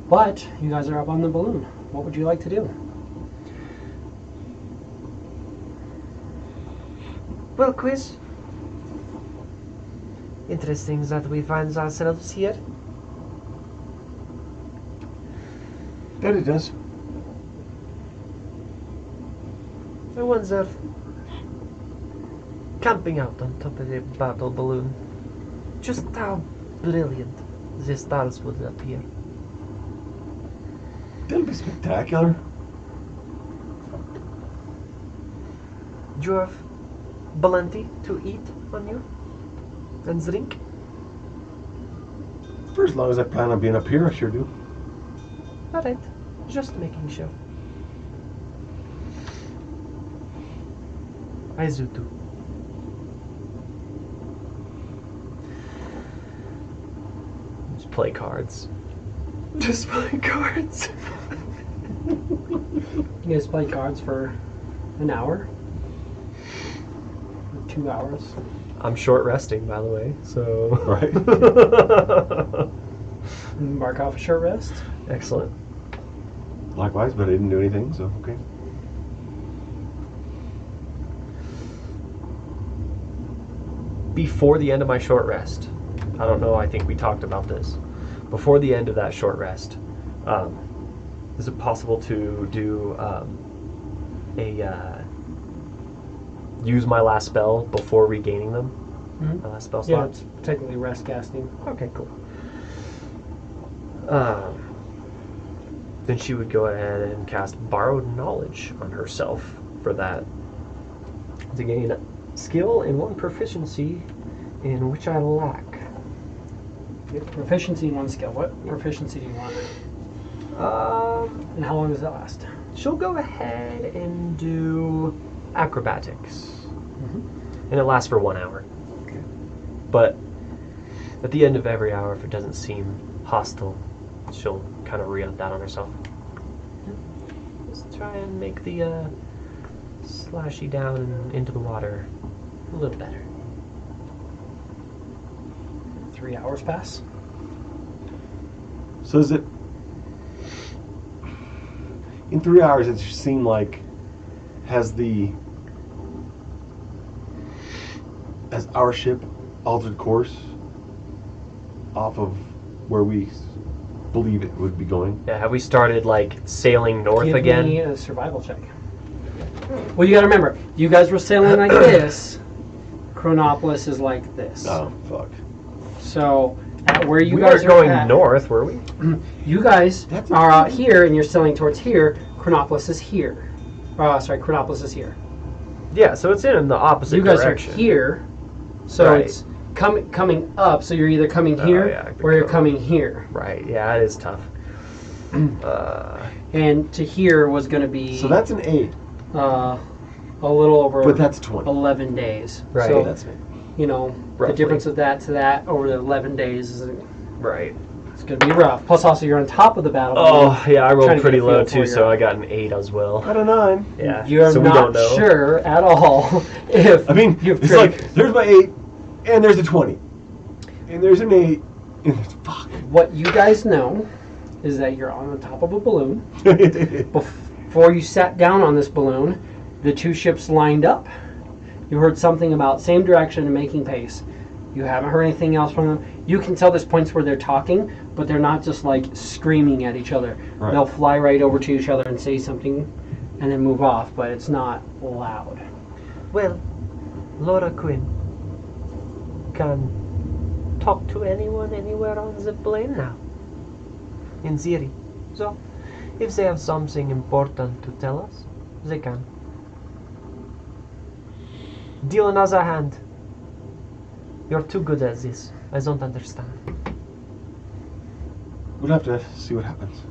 but you guys are up on the balloon. What would you like to do? Well, Quiz. Interesting that we find ourselves here. That it does. I wonder, camping out on top of a battle balloon, just how brilliant the stars would appear. That'll be spectacular. Do you have plenty to eat on you and drink? For as long as I plan on being up here, I sure do. Alright, just making sure. I do too. Just play cards. Just play cards. You guys play cards for an hour, or 2 hours. I'm short resting, by the way, so. Right. Mark off a short rest. Excellent. Likewise, but I didn't do anything, so okay. Before the end of my short rest, I don't know, I think we talked about this. Before the end of that short rest, is it possible to do use my last spell before regaining them? Mhm. My last spell Yeah, slot? it's technically rest casting. Okay, cool. Then she would go ahead and cast Borrowed Knowledge on herself for that. To gain skill and 1 proficiency in which I lack. Proficiency in 1 skill. What proficiency do you want? And how long does that last? She'll go ahead and do acrobatics. Mhm. And it lasts for 1 hour. Okay. But at the end of every hour, if it doesn't seem hostile, she'll kind of re-up that on herself. Just try and make the slashy down and into the water a little better. 3 hours pass. So is it... In 3 hours, it seemed like has our ship altered course off of where we believe it would be going? Yeah, have we started like sailing north Give again? me a survival check. Well, you got to remember, you guys were sailing like this Chronopolis is like this. Oh, fuck. So at where you We guys weren't are going at, north, were we? you guys That's are out here and you're sailing towards here. Chronopolis is here. Sorry, Chronopolis is here. Yeah, so it's in the opposite You guys direction. are here, so Right. it's coming up. So you're either coming Oh, here yeah, or you're good coming here. Right, yeah, it is tough. And to here was going to be So that's an 8, a little over but that's 20. 11 days. Right. So That's me. you know Roughly. the difference of that to that over the 11 days is Right. it's going to be rough. Plus, also you're on top of the battle. Oh, yeah, I Trying rolled to pretty get a feel low for too, your- so I got an 8 as well. Got a 9. Yeah, You're so we not don't know. sure at all if I mean, you've it's traded. like, there's my 8, and there's a 20. And there's an 8, and there's fuck. What you guys know is that you're on the top of a balloon. Before you sat down on this balloon, the two ships lined up. You heard something about same direction and making pace. You haven't heard anything else from them. You can tell there's points where they're talking, but they're not just like screaming at each other. Right. They'll fly right over to each other and say something and then move off, but it's not loud. Well, Laura Quinn can talk to anyone anywhere on the plane now. In theory. So, if they have something important to tell us, they can. Deal on the other hand, you're too good at this. I don't understand. We'll have to see what happens.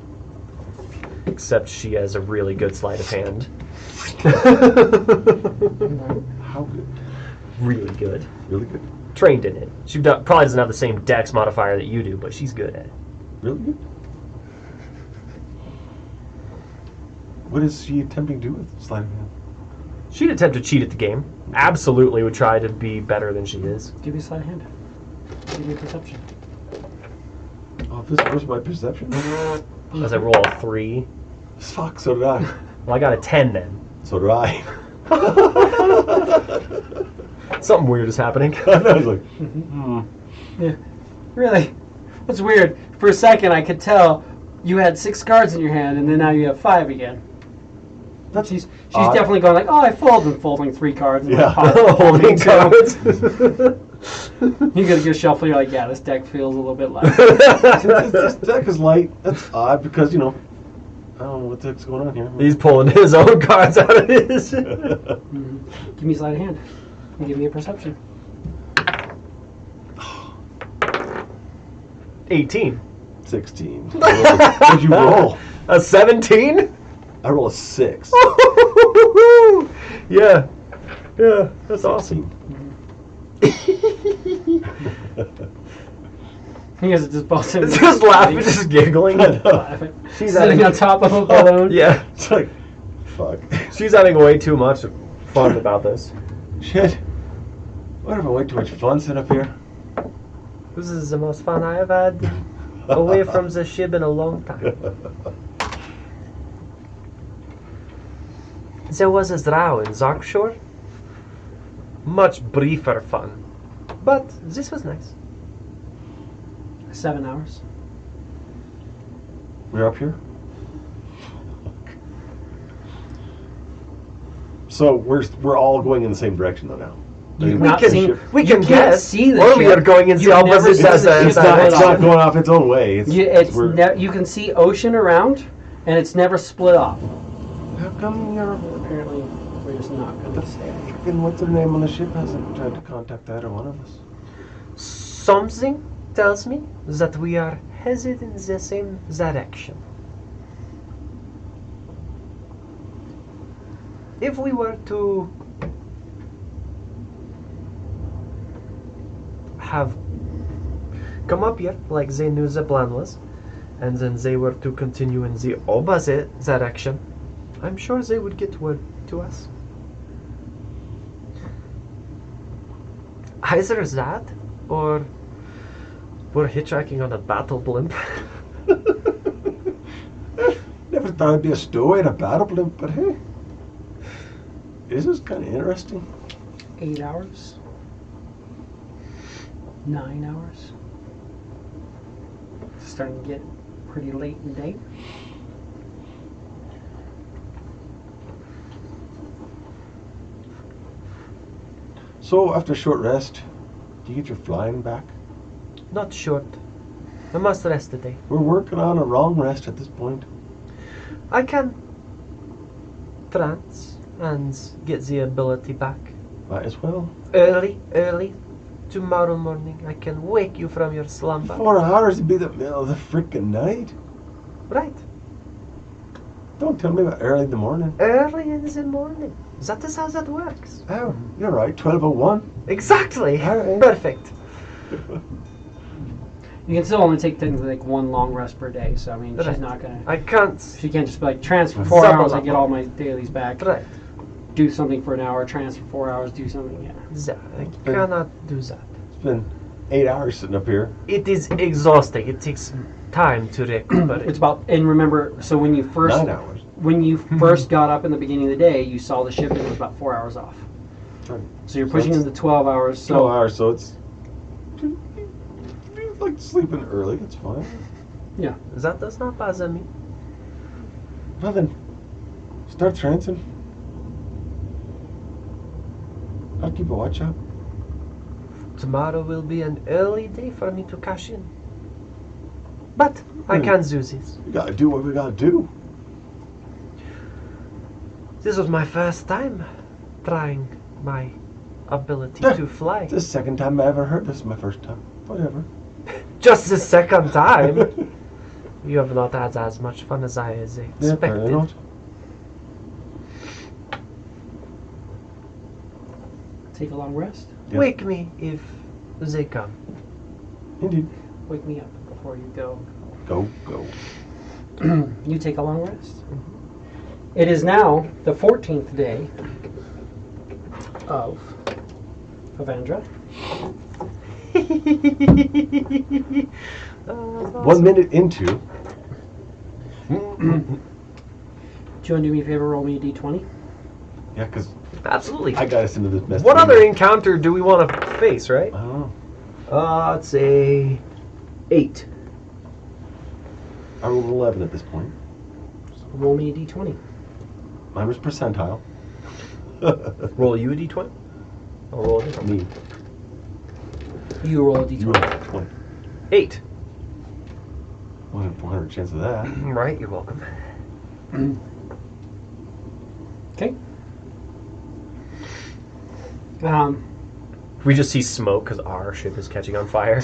Except she has a really good sleight of hand. How good? Really good. Really good. Trained in it. She probably doesn't have the same dex modifier that you do, but she's good at it. Really good? What is she attempting to do with sleight of hand? She'd attempt to cheat at the game. Absolutely would try to be better than she is. Give me a sleight of hand. Give me a perception. Oh, this was my perception. As I roll a 3. Fuck, so did I. Well, I got a 10 then. So did I. Something weird is happening. I was like, Yeah. Really? That's weird. For a second, I could tell you had 6 cards in your hand, and then now you have 5 again. that's She's odd. definitely going like, oh, I folding 3 cards. And Yeah. Holding two. cards. You gotta get a shuffle. You're like, yeah, this deck feels a little bit light. This deck is light. That's odd because, you know, I don't know what the heck's going on here. He's pulling his own cards out of his. Give me a sleight of hand. And give me a perception. 18. 16. What'd you roll? A 17? I roll a 6. Yeah. Yeah, that's awesome. You guys are just busting. Just laughing, just giggling. laughing. She's Sitting having, on top of a balloon. yeah, It's like, fuck. she's having way too much fun about this. Shit. What if I way too much fun sitting up here? This is the most fun I have had away from the ship in a long time. There was a drow in Zarkshore. Much briefer fun. But this was nice. 7 hours. We're up here? So we're all going in the same direction though now. You've We not can- seen. We you can can't guess. see the Or ship. we are going in the You've never opposite seen the direction. ship that It's not often. going off its own way. We're- You can see ocean around, and it's never split off. How come you're Apparently, we're just not going to say it. fucking what's her name on the ship hasn't tried to contact either one of us? Something tells me that we are headed in the same direction. If we were to have come up here like they knew the plan was, and then they were to continue in the opposite direction, I'm sure they would get word to us. Either that, or we're hitchhiking on a battle blimp. Never thought it'd be a story in a battle blimp, but hey, this is kind of interesting. 8 hours. 9 hours. It's starting to get pretty late in the day. So after a short rest, do you get your flying back? Not short. I must rest today. We're working on a long rest at this point. I can trance and get the ability back. Might as well. Early. Tomorrow morning I can wake you from your slumber. 4 hours would be the middle of the freaking night. Right. Don't tell me about early in the morning. Early in the morning. That is how that works. Oh, you're right. 12:01. Exactly. All right. Perfect. You can still only take things like one long rest per day. So I mean, she's Right. not gonna. I can't. She can't just be like transfer 4 Supple hours. I up. get all my dailies back. Right. Do something for an hour. Transfer 4 hours. Do something. Yeah. I cannot do that. It's been 8 hours sitting up here. It is exhausting. It takes time to recuperate. It's about, and remember, so when you first 9 hours. when you first got up in the beginning of the day, you saw the ship and it was about 4 hours off. Right. So you're pushing that's into 12 hours. 12 So hours, so it's like sleeping early. It's fine. That does not bother me. Well then, start trancing. I'll keep a watch out. Tomorrow will be an early day for me to cash in. But I can do this. We gotta do what we gotta do. This was my first time trying my ability to fly. It's the second time I ever heard this. Is my first time. Whatever. Just the second time. You have not had as much fun as I Yeah, expected. apparently not. take a long rest. Yeah. Wake me if they come. Indeed. Wake me up before you go. Go. You take a long rest. It is now the 14th day of Avandra. 1 minute into. Do you want to do me a favor? Roll me a d20. Yeah, because Absolutely. I got us into this mess. What other encounter do we want to face, right? I don't know. Let's say 8. I rolled an 11 at this point. Roll me a d20. Mine was percentile. Roll you a d20? I'll roll a different. Me. You roll a You d20. rolled 20. 8. 1 in 400 chance of that. Right, you're welcome. Okay. We just see smoke because our ship is catching on fire.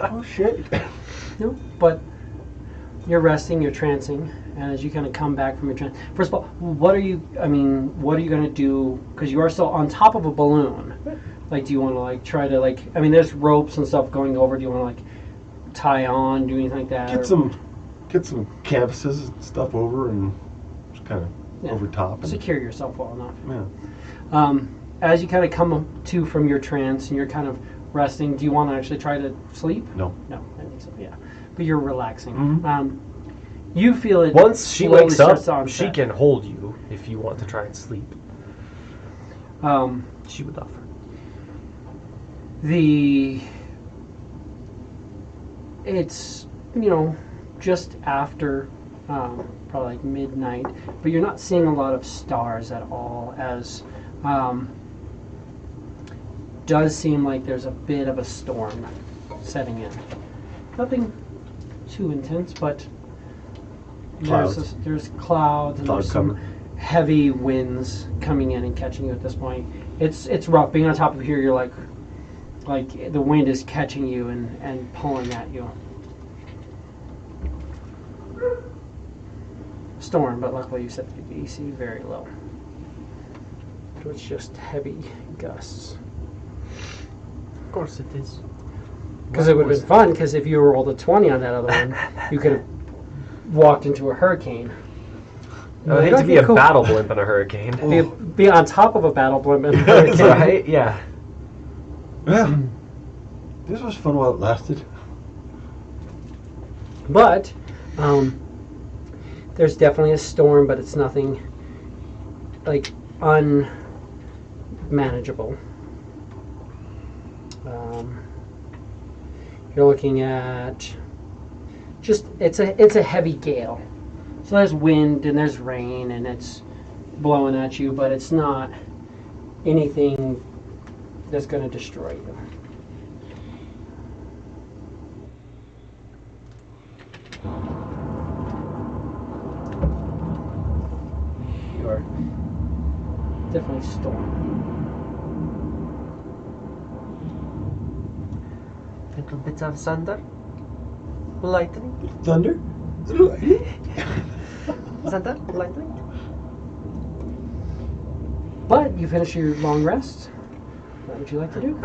Oh shit. No, but you're resting, you're trancing, and as you kind of come back from your trance, first of all, what are you going to do? Because you are still on top of a balloon. Like, do you want to like try to like? I mean, there's ropes and stuff going over. Do you want to like tie on, do anything like that? Get some canvases and stuff over and just kind of over top. And, Secure yourself well enough. yeah. As you kind of come to from your trance and you're kind of resting, do you want to actually try to sleep? No. No, I think so. Yeah, but you're relaxing. Mhm. You feel it. Once she slowly wakes starts to up, she onset. can hold you if you want to try and sleep. She would offer. It's just after probably like midnight, but you're not seeing a lot of stars at all, as does seem like there's a bit of a storm setting in. Nothing too intense, but Clouds. there's clouds and Cloud there's some cover. heavy winds coming in and catching you at this point. It's rough. Being on top of here, you're like the wind is catching you and pulling at you. Storm, but luckily you set the AC very low. So it's just heavy gusts. Of course it is. Because it would have been fun, because if you rolled a 20 on that other one, you could have walked into a hurricane. I hate to be a battle blimp in a hurricane. Be on top of a battle blimp in a hurricane. Right? Yeah. Yeah. This was fun while it lasted. But there's definitely a storm, but it's nothing like unmanageable. You're looking at just it's a heavy gale. So there's wind and there's rain and it's blowing at you, but it's not anything that's going to destroy you. You are definitely storm. Little bit of thunder. Lightning. Thunder? Thunder. Lightning. But you finish your long rest. What would you like to do?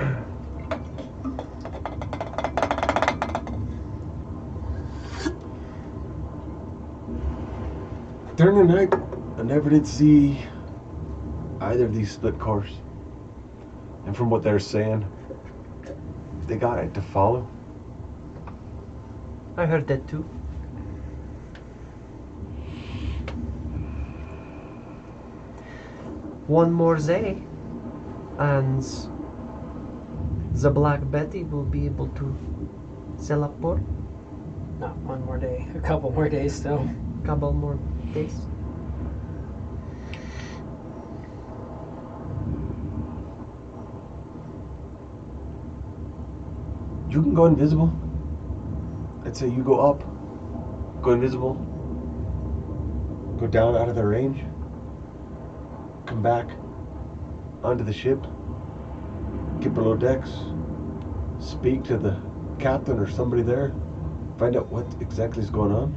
During the night, I never did see either of these split cores. And from what they're saying, they got it to follow. I heard that too. One more day, and the Black Betty will be able to sail up board. Not one more day. A couple more days still. Couple more days. You can go invisible. I'd say you go up, go invisible, go down out of their range, come back onto the ship, get below decks, speak to the captain or somebody there, find out what exactly is going on.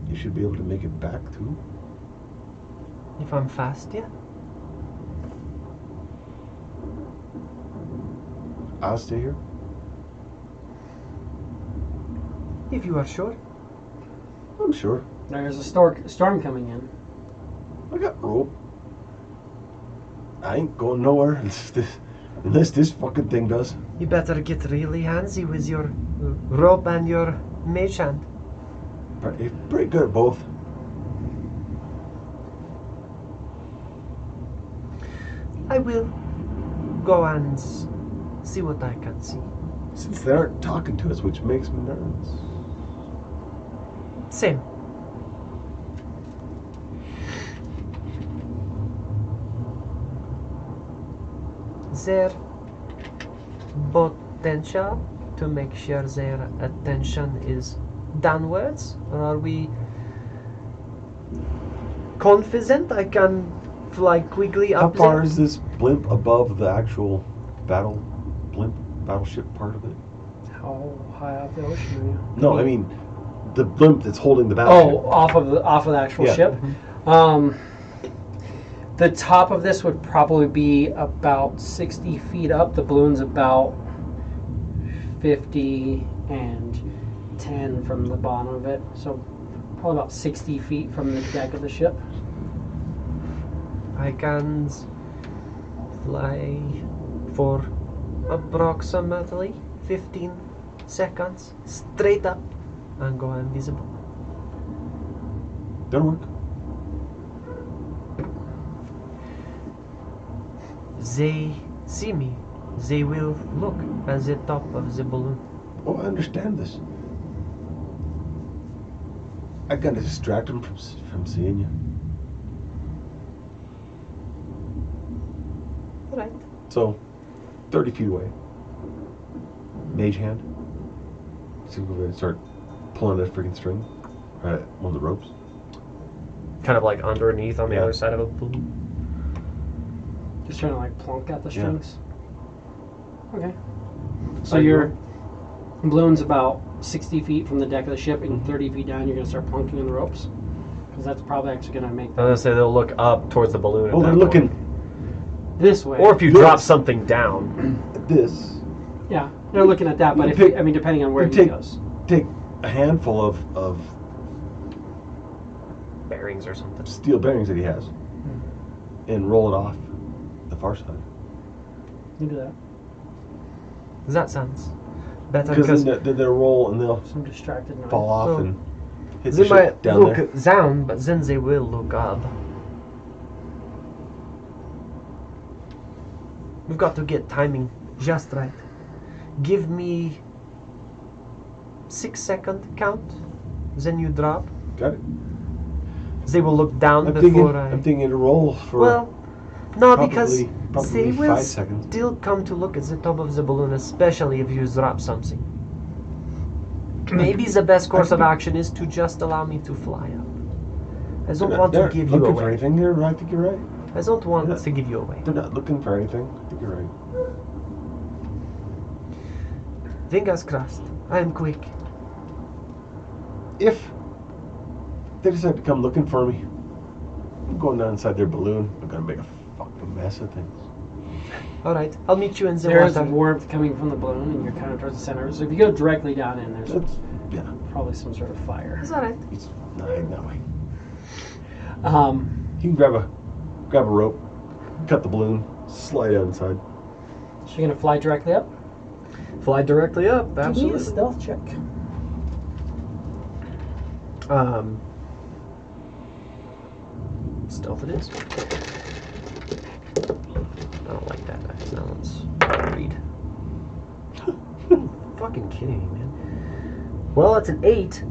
You should be able to make it back too. If I'm fast, yeah. I'll stay here. If you are sure. I'm sure. There's a storm coming in. I got rope. I ain't going nowhere unless this fucking thing does. You better get really handsy with your rope and your mage hand. Pretty good at both. I will go and see what I can see. Since they aren't talking to us, which makes me nervous. Same. Their potential to make sure their attention is downwards, or are we confident I can fly quickly How up far there? is this blimp above the actual battleship part of it? How high up the ocean are you? No, I mean the blimp that's holding the battleship. Oh, off of the actual Yeah. ship. The top of this would probably be about 60 feet up. The balloon's about 50 and 10 from the bottom of it. So probably about 60 feet from the deck of the ship. I can fly for approximately 15 seconds straight up and go invisible. Don't work. They see me. They will look at the top of the balloon. Oh, I understand this. I gotta distract them from seeing you. Right. So, 30 feet away. Mage hand. See if we're gonna start pulling that freaking string. Right, one of the ropes. Kind of like underneath on the Yeah. other side of a balloon. Just trying to like plunk at the Yeah. strings. Okay. So Are you your going? balloon's about 60 feet from the deck of the ship, and Mhm. 30 feet down, you're going to start plunking on the ropes. Because that's probably actually going to make I was them gonna say they'll look up towards the balloon. at Oh, they're that looking point. this way. Or if you This. drop something down. at this. Yeah, they're looking at that, but You if pick- I mean, depending on where you he take- goes. Take a handful of Bearings or something. steel bearings that he has and roll it off the far side. You do that. That sounds better Because because then they'll roll and they'll Some distracted noise. fall off So, and hit the they ship might down look there. down, but then they will look up. We've got to get timing just right. Give me 6-second count, then you drop. Got it. They will look down I'm before thinking, I. I'm thinking to roll for Well, No, because Probably they will 5 seconds. still come to look at the top of the balloon, especially if you drop something. Maybe the best course of action is to just allow me to fly up. I don't want to give you looking for away. anything here. I think you're right. I don't want Yeah. to give you away. They're not looking for anything. I think you're right. Fingers crossed. I am quick. If they decide to come looking for me, I'm going down inside their balloon. I'm gonna make a fucking mess of things. All right, I'll meet you in the There's water. warmth coming from the balloon, and you're kind of towards the center. So if you go directly down in, there's That's, yeah, probably some sort of fire. It's all right. it's not heading that way. So You can grab a rope, cut the balloon, slide out inside. you're gonna fly directly up. Fly directly up. Give me a Absolutely. stealth check. Stealth it is. I don't like that. That sounds read. Fucking kidding me, man. Well, it's an 8.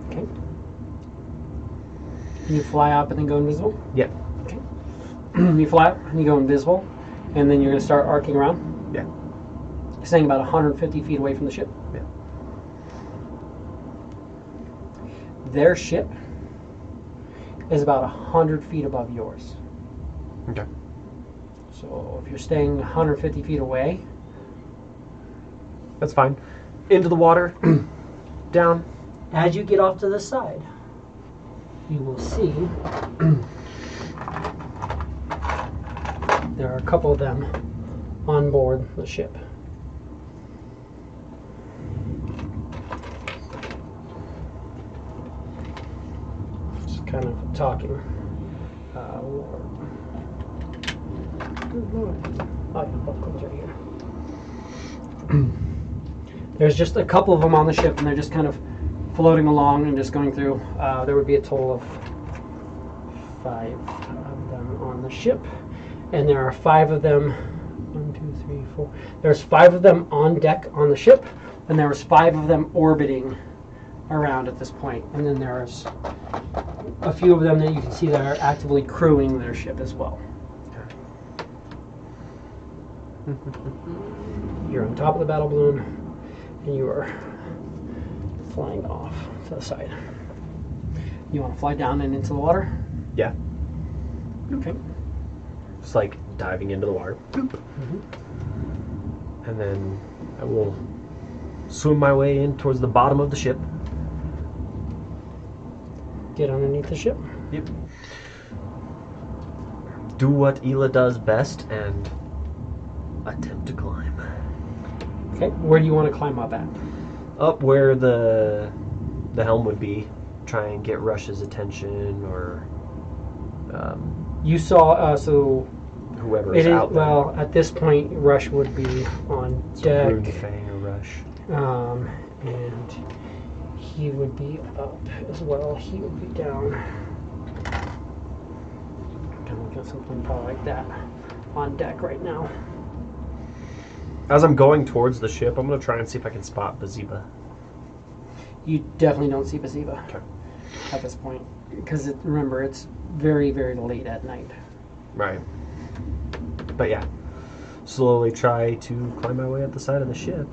Okay. You fly up and then go invisible. Yep. Okay. You fly up and you go invisible, and then you're gonna start arcing around. Yeah. You're staying about 150 feet away from the ship. Yeah. Their ship is about 100 feet above yours. Okay. So if you're staying 150 feet away, That's fine. Into the water. Down. as you get off to the side, you will see there are a couple of them on board the ship. Just kind of talking. Oh, yeah, popcorn's right here. There's just a couple of them on the ship, and they're just kind of floating along and just going through. There would be a total of 5 of them on the ship, and there are 5 of them. 1, 2, 3, 4. There's 5 of them on deck on the ship, and there was 5 of them orbiting around at this point. And then there's a few of them that you can see that are actively crewing their ship as well. You're on top of the battle balloon, and you are flying off to the side. You want to fly down and into the water? Yeah. Okay. Just like diving into the water. And then I will swim my way in towards the bottom of the ship. Get underneath the ship. Yep. Do what Ela does best and attempt to climb. Okay. Where do you want to climb up at? Up where the helm would be. Try and get Rush's attention or You saw so whoever it is is out there. well at this point. Rush would be on So Rune deck, Fang or Rush. and he would be up as well. He would be down. Kind of looking at something probably like that on deck right now. As I'm going towards the ship, I'm going to try and see if I can spot Baziba. You definitely don't see Baziba Okay. at this point because remember it's very, very late at night. Right. But yeah, slowly try to climb my way up the side of the ship.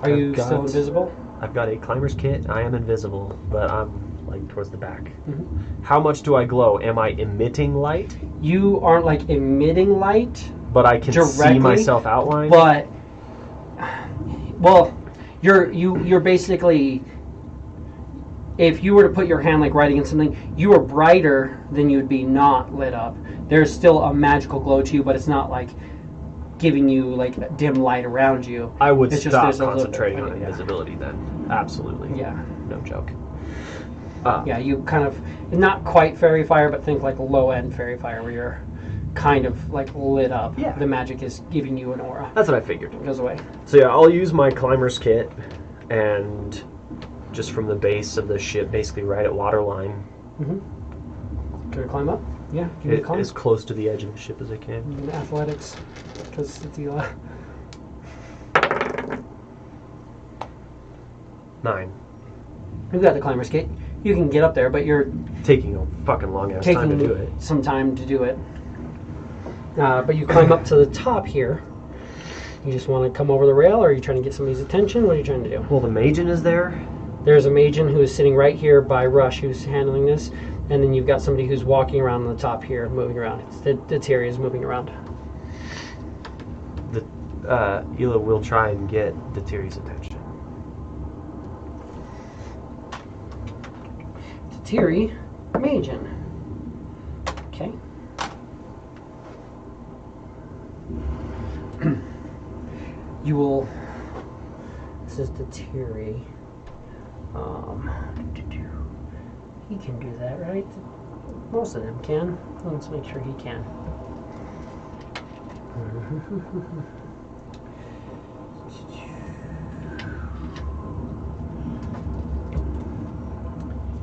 Are you I've still got- invisible? I've got a climber's kit. I am invisible, but I'm like towards the back. Mhm. How much do I glow? Am I emitting light? You aren't like emitting light, But I can see Directly, myself outlined? but well, you're basically, if you were to put your hand like right against something, you are brighter than you'd be not lit up. There's still a magical glow to you, but it's not like giving you like dim light around you. I would It's just stop there's a little bit, concentrating on yeah. invisibility then. Absolutely. Yeah, No joke. yeah. You kind of not quite fairy fire, but think like low end fairy fire where you're kind of like lit up. Yeah. The magic is giving you an aura. That's what I figured. It goes away. So yeah, I'll use my climber's kit and just from the base of the ship, basically right at waterline, Can you climb up? Yeah, give me a climb. as close to the edge of the ship as I can. In athletics, because it's Ela. 9. You've got the climber's kit. You can get up there, but you're Taking a fucking long ass time to do it. some time to do it. But you climb up to the top here. You just want to come over the rail, or are you trying to get somebody's attention? What are you trying to do? Well, the Magian is there. There's a Magian who is sitting right here by Rush, who's handling this, and then you've got somebody who's walking around on the top here, moving around. The Terry is moving around. The Ela will try and get the Tiri's attention. Terry, Magian. Okay. You will. This is the Terry. He can do that, right? Most of them can. Let's make sure he can.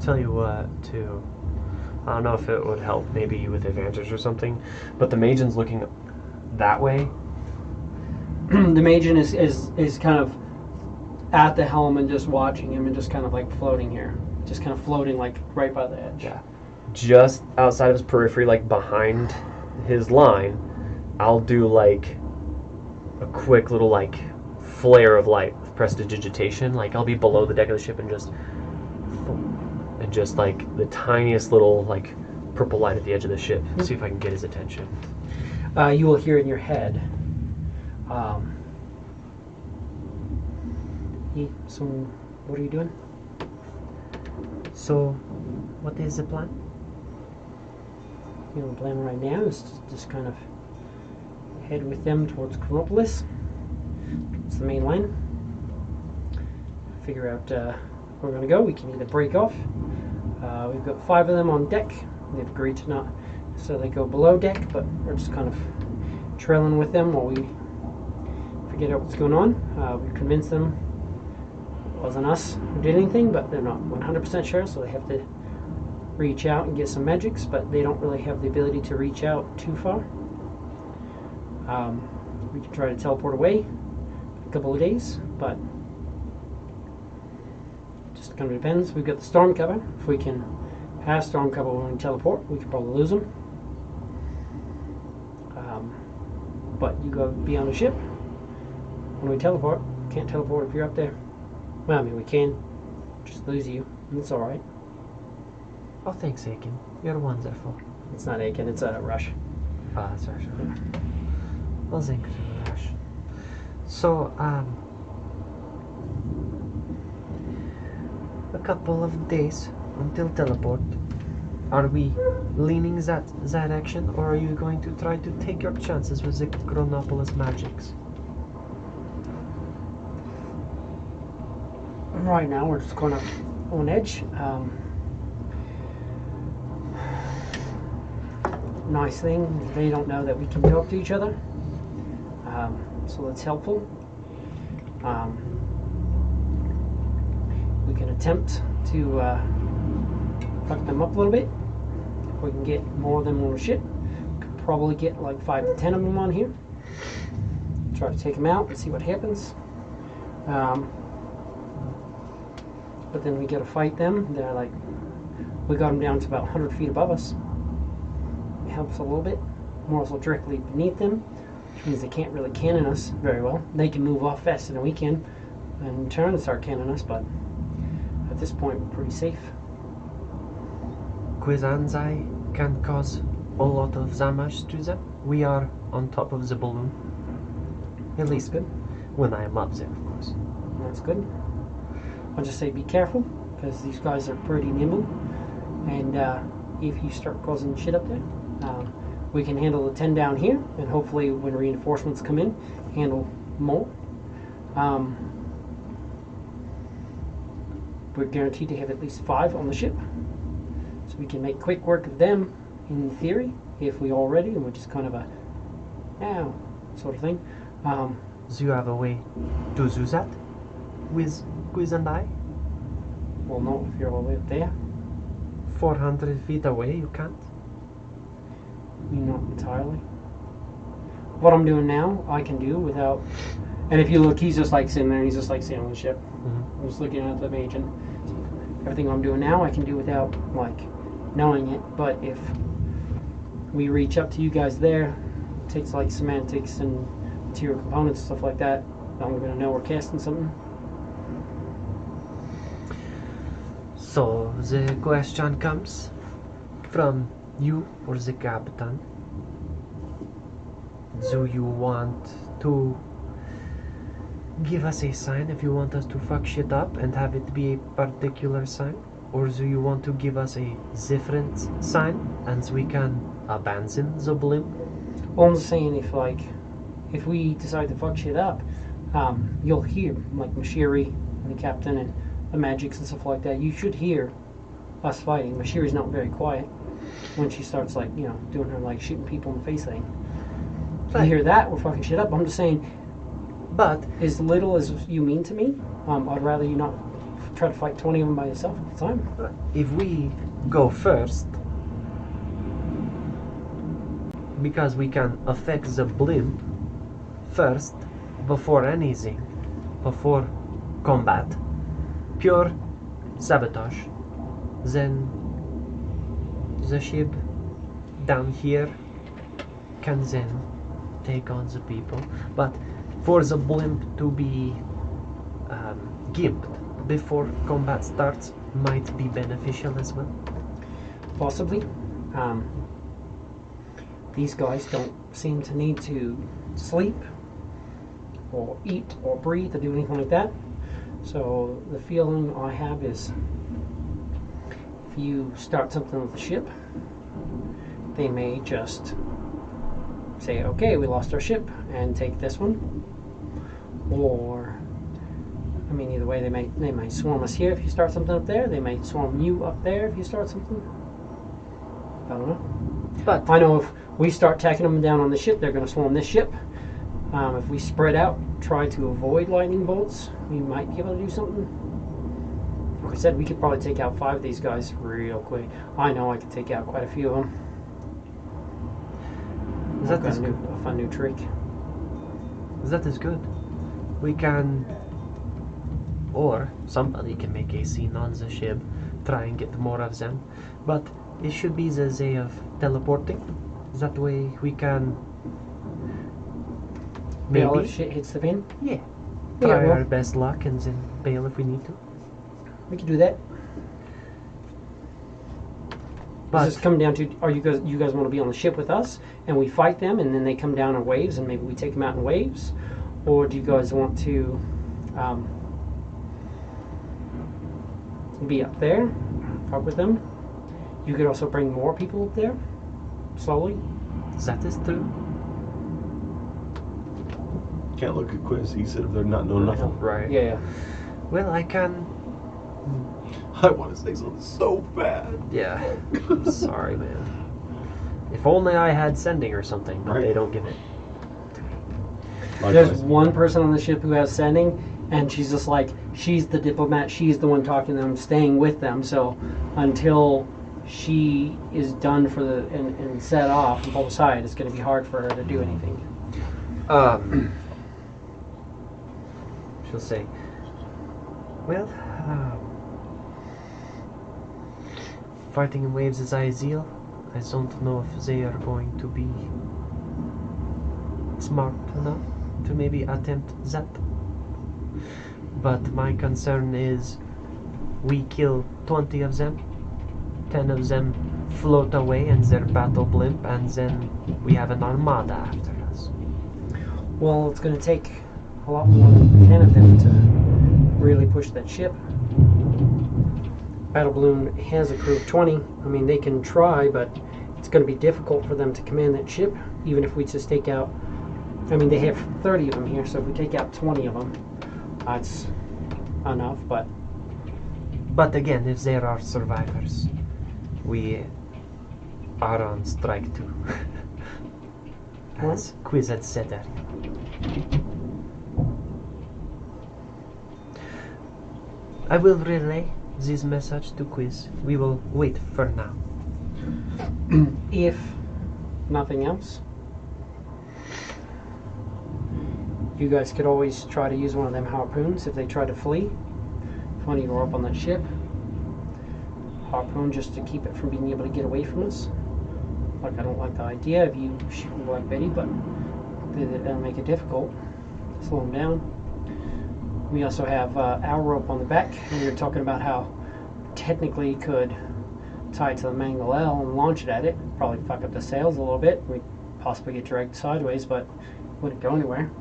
Tell you what, too. I don't know if it would help maybe with advantage or something, but the Magian's looking that way. The Magian is kind of at the helm and just watching him and just kind of like floating here. Just kind of floating like right by the edge. Yeah. Just outside of his periphery, like behind his line, I'll do like a quick little like flare of light with prestidigitation. Like I'll be below the deck of the ship and just like the tiniest little like purple light at the edge of the ship. See if I can get his attention. You will hear in your head. So, what are you doing? So, what is the plan? You know, the plan right now is to just kind of head with them towards Chronopolis. It's the main line. Figure out where we're going to go. We can either break off. We've got 5 of them on deck. They've agreed to not, so they go below deck, but we're just kind of trailing with them while we figure out what's going on. We've convinced them it wasn't us who did anything, but they're not 100% sure, so they have to reach out and get some magics, but they don't really have the ability to reach out too far. We can try to teleport away a couple of days, but just kind of depends. We've got the storm cover. If we can have storm cover when we teleport, we could probably lose them. But you go be on the ship. When we teleport, can't teleport if you're up there. Well, I mean, we can just lose you, and it's alright. Oh, thanks, Aiken. You're wonderful. It's not Aiken, it's a Rush. Ah, sorry. Well, thanks, Rush. So, a couple of days until teleport. Are we leaning that action, or are you going to try to take your chances with the Chronopolis magics? Right now, we're just kind of on edge. Nice thing, they don't know that we can talk to each other. So that's helpful. We can attempt to fuck them up a little bit. If we can get more of them on the ship, could probably get like 5 to 10 of them on here. Try to take them out and see what happens. But then we gotta fight them. They're like, we got them down to about 100 feet above us. It helps a little bit. We're also directly beneath them, which means they can't really cannon us very well. They can move off faster than we can and in turn start cannon us, but at this point we're pretty safe. Quizanzai can cause a lot of damage to them. We are on top of the balloon. At least good. when I am up there, of course. That's good. I'll just say be careful, because these guys are pretty nimble, and if you start causing shit up there, we can handle the 10 down here, and hopefully when reinforcements come in, handle more. We're guaranteed to have at least 5 on the ship, so we can make quick work of them, in theory, if we all ready, and we're just kind of a now sort of thing. Do you have a way to do that with Quiz and I? Well, no, if you're all the way up there. 400 feet away, you can't? Not entirely. What I'm doing now, I can do without. And if you look, he's just like sitting there. He's just like sitting on the ship. Mm-hmm. I'm just looking at the Magian. everything I'm doing now I can do without like knowing it. But if we reach up to you guys there, it takes like semantics and material components and stuff like that, I'm gonna know we're casting something. So the question comes from you or the captain. Do you want to give us a sign if you want us to fuck shit up and have it be a particular sign? Or do you want to give us a different sign and we can abandon the blimp? Well, I'm just saying if we decide to fuck shit up, you'll hear like Mashiri and the captain and the magics and stuff like that. You should hear us fighting. Mashiri's not very quiet when she starts like, you know, doing her like shooting people in the face thing. If you hear that, we're fucking shit up. I'm just saying, But as little as you mean to me, I'd rather you not try to fight 20 of them by yourself at the time. if we go first, because we can affect the blimp first before anything, before combat, pure sabotage, then the ship down here can then take on the people. But for the blimp to be gimped before combat starts might be beneficial as well. Possibly. These guys don't seem to need to sleep or eat or breathe or do anything like that. So the feeling I have is if you start something with the ship, they may just say, okay, we lost our ship, and take this one. Or, I mean, either way, they might swarm us here if you start something up there. They might swarm you up there if you start something. I don't know. But I know if we start tacking them down on the ship, they're going to swarm this ship. If we spread out, try to avoid lightning bolts, we might be able to do something. Like I said, we could probably take out 5 of these guys real quick. I know I could take out quite a few of them. that I've got is good. a fun new trick. That is good. We can, or somebody can make a scene on the ship, try and get more of them. But it should be the way of teleporting. That way we can Bail maybe if shit hits the fan. yeah Yeah, try well, our best luck and then bail if we need to. we could do that. But Does this come down to, are you guys want to be on the ship with us and we fight them and then they come down in waves and maybe we take them out in waves? Or do you guys want to be up there, fuck with them? You could also bring more people up there, slowly. that is true. Can't look at Quiz. He said if they're not know nothing. Right. Yeah. Well, I can. I want to say something so bad. Yeah. Sorry, man. If only I had sending or something, but they Right. don't give it. There's one person on the ship who has sending, and she's just like, she's the diplomat, she's the one talking to them, staying with them. So until she is done for the and set off and pulled aside, it's going to be hard for her to do anything. She'll say, well, fighting in waves is ideal. I don't know if they are going to be smart enough to maybe attempt that. But my concern is we kill 20 of them, 10 of them float away in their battle blimp, and then we have an armada after us. Well, it's going to take a lot more than 10 of them to really push that ship. Battle Balloon has a crew of 20. I mean, they can try, but it's going to be difficult for them to command that ship, even if we just take out... I mean, they have 30 of them here, so if we take out 20 of them, that's enough, but... But again, if there are survivors, we are on strike too. As Quiz had said earlier. I will relay this message to Quiz. We will wait for now. If nothing else, you guys could always try to use one of them harpoons if they try to flee. If one of you are up on that ship, harpoon just to keep it from being able to get away from us. Like, I don't like the idea of you shooting Black Betty, but that'll make it difficult. Slow them down. We also have our rope on the back, and we were talking about how technically could tie it to the Mangle L and launch it at it. Probably fuck up the sails a little bit. We'd possibly get dragged sideways, but wouldn't go anywhere.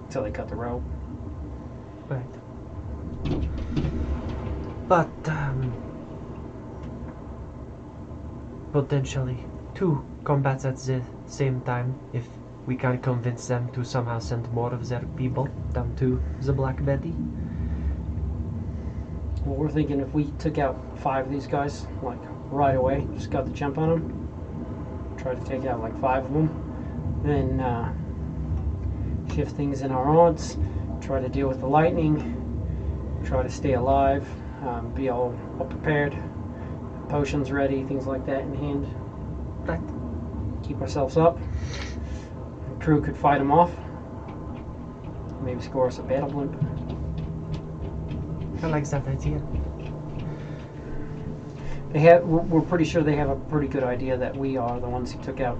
Until they cut the rope. Right. But, potentially two combats at the same time if we can convince them to somehow send more of their people down to the Black Betty. Well, we're thinking if we took out 5 of these guys, like, right away, just got the jump on them, try to take out like 5 of them, then shift things in our odds, try to deal with the lightning, try to stay alive, be all prepared, potions ready, things like that in hand. Right. Keep ourselves up. The crew could fight them off. Maybe score us a battle blimp. I like that idea. We're pretty sure they have a pretty good idea that we are the ones who took out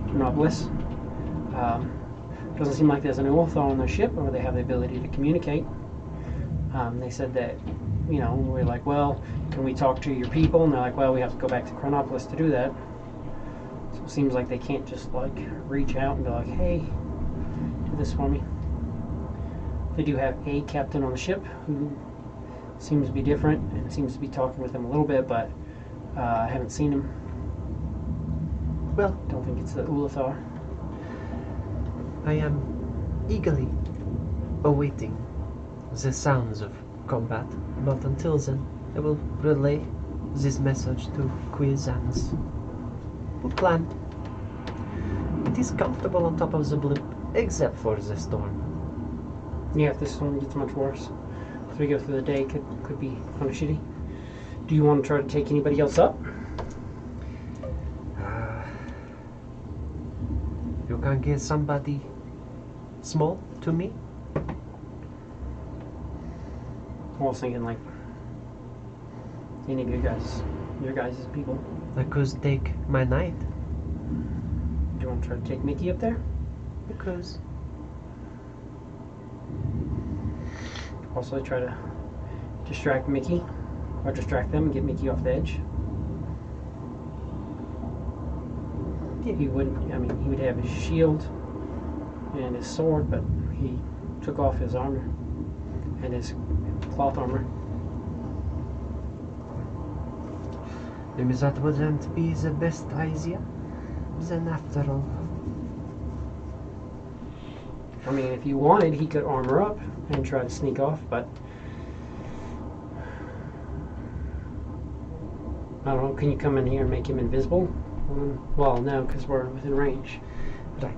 Chronopolis. Doesn't seem like there's an Ulthar on their ship, or they have the ability to communicate. They said that, we're like, well, can we talk to your people? And they're like, well, we have to go back to Chronopolis to do that. So it seems like they can't just like reach out and be like, hey, do this for me. They do have a captain on the ship who seems to be different and seems to be talking with them a little bit, but I haven't seen him. Well, Don't think it's the Ulthar. I am eagerly awaiting the sounds of combat, but until then, I will relay this message to Quizzans. Who plan? It is comfortable on top of the blimp, except for the storm. Yeah, if this storm gets much worse, as we go through the day, could be kind of shitty. Do you want to try to take anybody else up? You can get somebody small to me? I was thinking like any of your guys' people. I could take my knight, Do you want to try to take Mickey up there? because Also try to distract Mickey, or distract them and get Mickey off the edge. Yeah. He would have his shield and his sword, but he took off his armor and his cloth armor. maybe that wouldn't be the best idea. Then after all, I mean, if you wanted, he could armor up and try to sneak off, but I don't know, can you come in here and make him invisible? Well, no, because we're within range. right.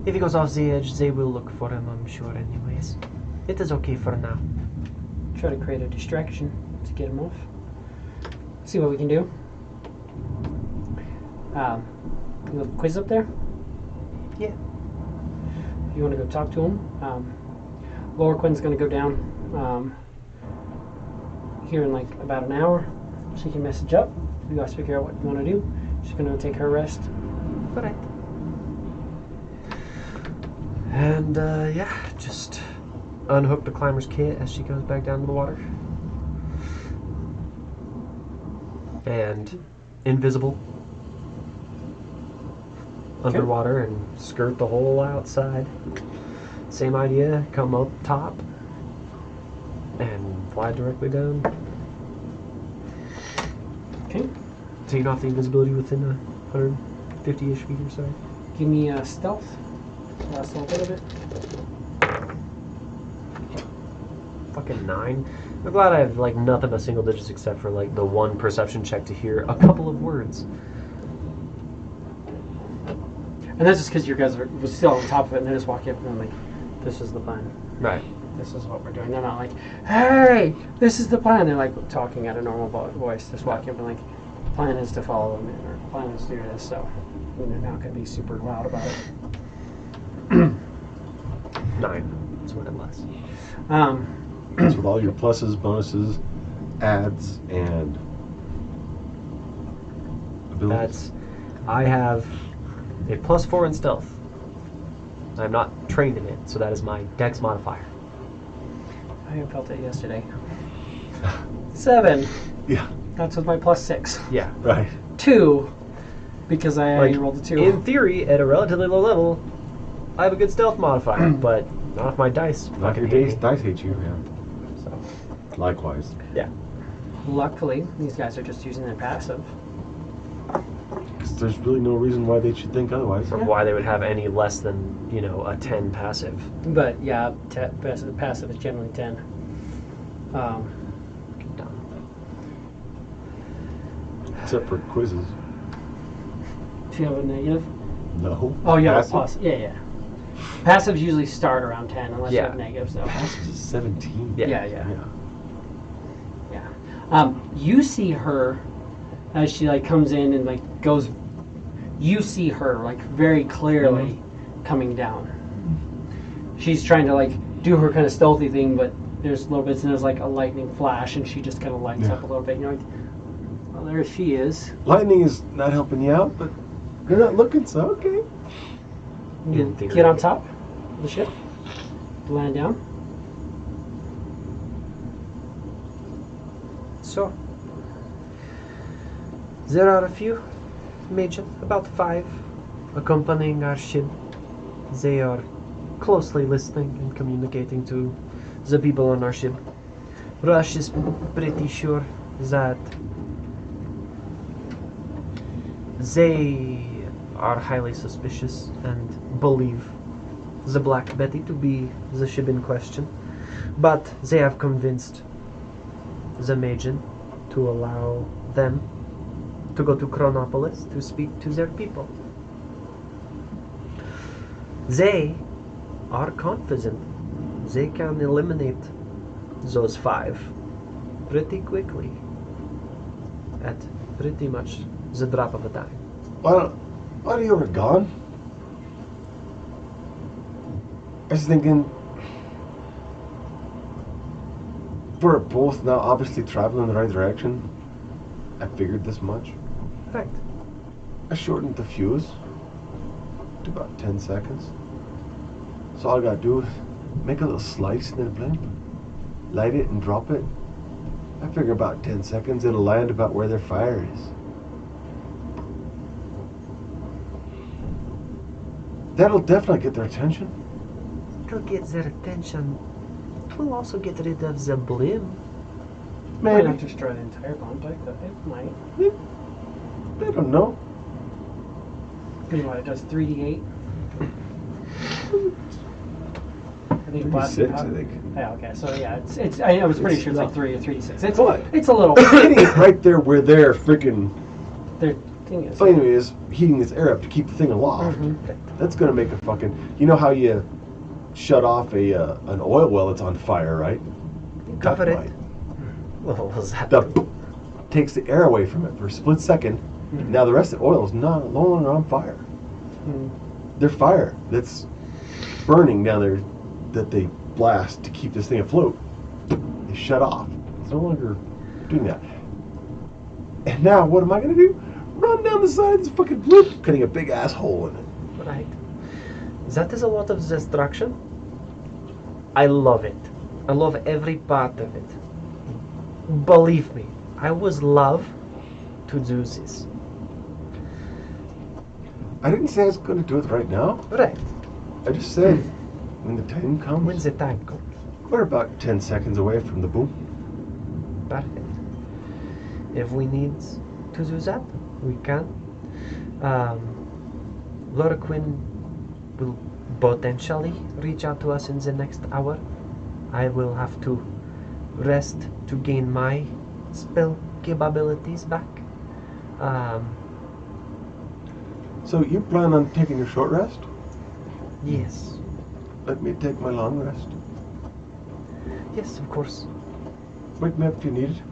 If he goes off the edge, they will look for him, I'm sure, anyways. It is okay for now. Try to create a distraction to get him off. See what we can do. You have a quiz up there? Yeah. If you want to go talk to him. Laura Quinn's going to go down here in like about an hour. She can message up. You guys figure out what you want to do. She's going to take her rest. Alright. And, yeah, just unhook the climber's kit as she goes back down to the water. And invisible. Underwater and skirt the hole outside. Same idea, come up top and fly directly down. Okay. Taking off the invisibility within 150-ish feet or so. Give me a stealth. Last little bit of it. Fucking 9. I'm glad I have like nothing but single digits except for like the one perception check to hear a couple of words. And that's just because you guys was still on top of it and they just walk up and I'm like, this is the plan. Right. This is what we're doing. They're not like, hey, this is the plan. They're like talking at a normal voice, just walking up and like, the plan is to follow them in, or the plan is to do this, so they're not going to be super loud about it. 9. That's what it was. That's with all your pluses, bonuses, adds, and abilities. I have a +4 in stealth. I'm not trained in it, so that is my dex modifier. I haven't felt it yesterday. 7. Yeah, That's with my +6. Yeah. right. 2, because I Like, rolled a 2. In theory, at a relatively low level, I have a good stealth modifier, but not if my dice Not fucking your hate dice, me. dice hate you, yeah. So, Likewise. yeah. Luckily, these guys are just using their passive. 'Cause there's really no reason why they should think otherwise. From why they would have any less than, a 10 passive. But yeah, passive is generally 10. Except for quizzes. Do you have a negative? No. Oh, yeah, Passive? plus. Yeah, yeah. Passives usually start around 10 unless you Yeah. have negatives, though. Passive is 17. Yeah. Yeah. Yeah. You see her as she comes in and goes. You see her very clearly coming down. She's trying to do her kind of stealthy thing, but there's little bits and there's a lightning flash, and she just kind of lights Yeah. up a little bit. And you're like, well, there she is. Lightning is not helping you out, but you're not looking, so okay. You In theory. get on top of the ship, land down. So, there are a few mages, about 5, accompanying our ship. They are closely listening and communicating to the people on our ship. Rush is pretty sure that they are highly suspicious and believe the Black Betty to be the ship in question, but they have convinced the Magian to allow them to go to Chronopolis to speak to their people. They are confident they can eliminate those 5 pretty quickly at pretty much the drop of a dime. Why are you ever gone? I was thinking, we're both now obviously traveling in the right direction. I figured this much. Right. I shortened the fuse to about 10 seconds. So all I gotta do is make a little slice and then blimp, light it and drop it. I figure about 10 seconds it'll land about where their fire is. That'll definitely get their attention. It'll get their attention. It will also get rid of the blim. Might not Maybe. destroy the entire bomb deck, but it might. They don't know. Because what, it does 3d8? I think 36, I think. Yeah, okay, so yeah, I was pretty sure it's 3 or 3d6. It's, What? it's a little. Hitting it right there where their freaking Their thing is. flame is, heating this air up to keep the thing aloft. That's gonna make a fucking. You know how you shut off an oil well that's on fire, right? Cover it. Dynamite. What was that? Takes the air away from it for a split second. Now the rest of the oil is no longer on fire. Their fire that's burning down there that they blast to keep this thing afloat, they shut off. It's no longer doing that. And now what am I gonna do? Run down the side of this fucking bloop, cutting a big ass hole in it. Right. That is a lot of destruction. I love it. I love every part of it. Believe me, I would love to do this. I didn't say I was gonna do it right now. Right. I just said when the time comes. When the time comes. We're about 10 seconds away from the boom. Perfect. If we need to do that, we can. Laura Quinn will potentially reach out to us in the next hour. I will have to rest to gain my spell capabilities back. So you plan on taking a short rest? Yes. Let me take my long rest. Yes, of course. Wake me up if you need it.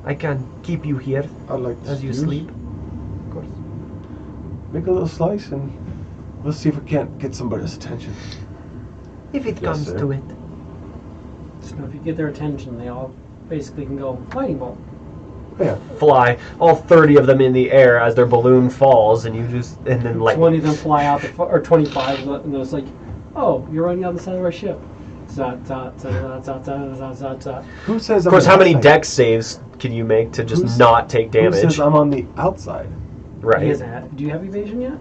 I can keep you here I'd like to as you snooze. sleep. Of course. Make a little slice and we'll see if we can't get somebody's attention. If it Yes, comes sir. to it. So if you get their attention, they all basically can go lightning bolt. Yeah. Fly, all 30 of them in the air as their balloon falls, and you just, and then like 20 of them fly out, or 25, and it's like, oh, you're running down the side of our ship. Zot, zot, zot, zot, zot, zot, zot, zot. Who says? Of course, how many dex saves can you make to just Who's- not take Who damage? says I'm on the outside? He Right. hasn't had- Do you have evasion yet?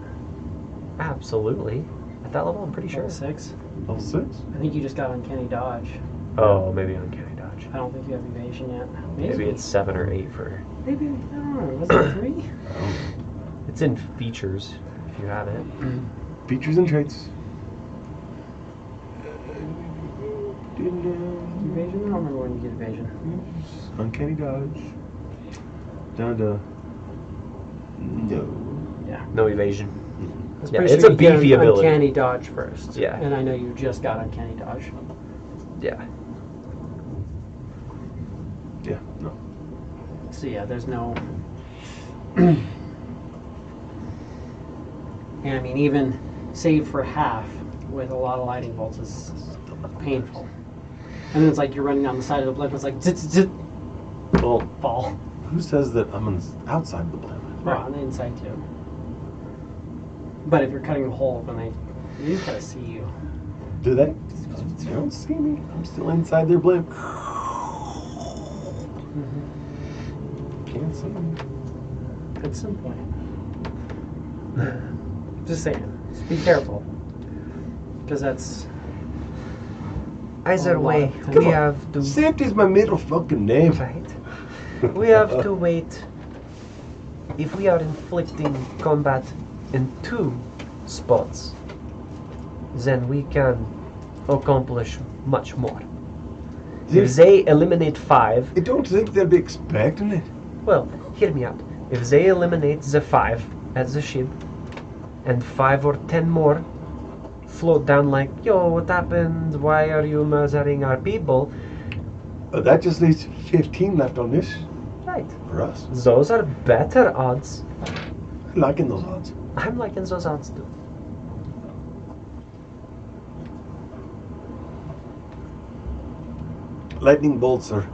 Absolutely. At that level, I'm pretty sure. Level 6. Level 6? I think you just got uncanny dodge. Oh, maybe uncanny dodge. I don't think you have evasion yet. Maybe it's 7 or 8 for. Maybe, I don't know. Was it 3? It's in features if you have it. Features and traits. Evasion? I don't remember when you get evasion. Uncanny dodge. Down to no. No evasion. I was Yeah, pretty it's sure a you get beefy ability. Uncanny dodge first. Yeah. And I know you just got uncanny dodge. Yeah. Yeah, no. So yeah, there's no. And I mean, even save for half with a lot of lightning bolts is painful. And then it's like you're running down the side of the blimp. It's like zit, zit, zit, Well, fall. who says that I'm on the outside of the blimp? Right on the inside too. But if you're cutting a hole, when they just gotta see you. Do they? They don't see me. I'm still inside their blimp. Can't see me. At some point. Just saying. Just be careful. Because that's. Either Oh, way, wow. we Come on. have to. Safety's my middle fucking name. Right. We have to wait. If we are inflicting combat in 2 spots, then we can accomplish much more. If they eliminate 5, I don't think they'll be expecting it. well, hear me out. If they eliminate the 5 at the ship, and 5 or 10 more float down like, yo, what happened? Why are you murdering our people? That just leaves 15 left on this Right. for us. Those are better odds. I'm liking those odds. I'm liking those odds too. Lightning bolts are.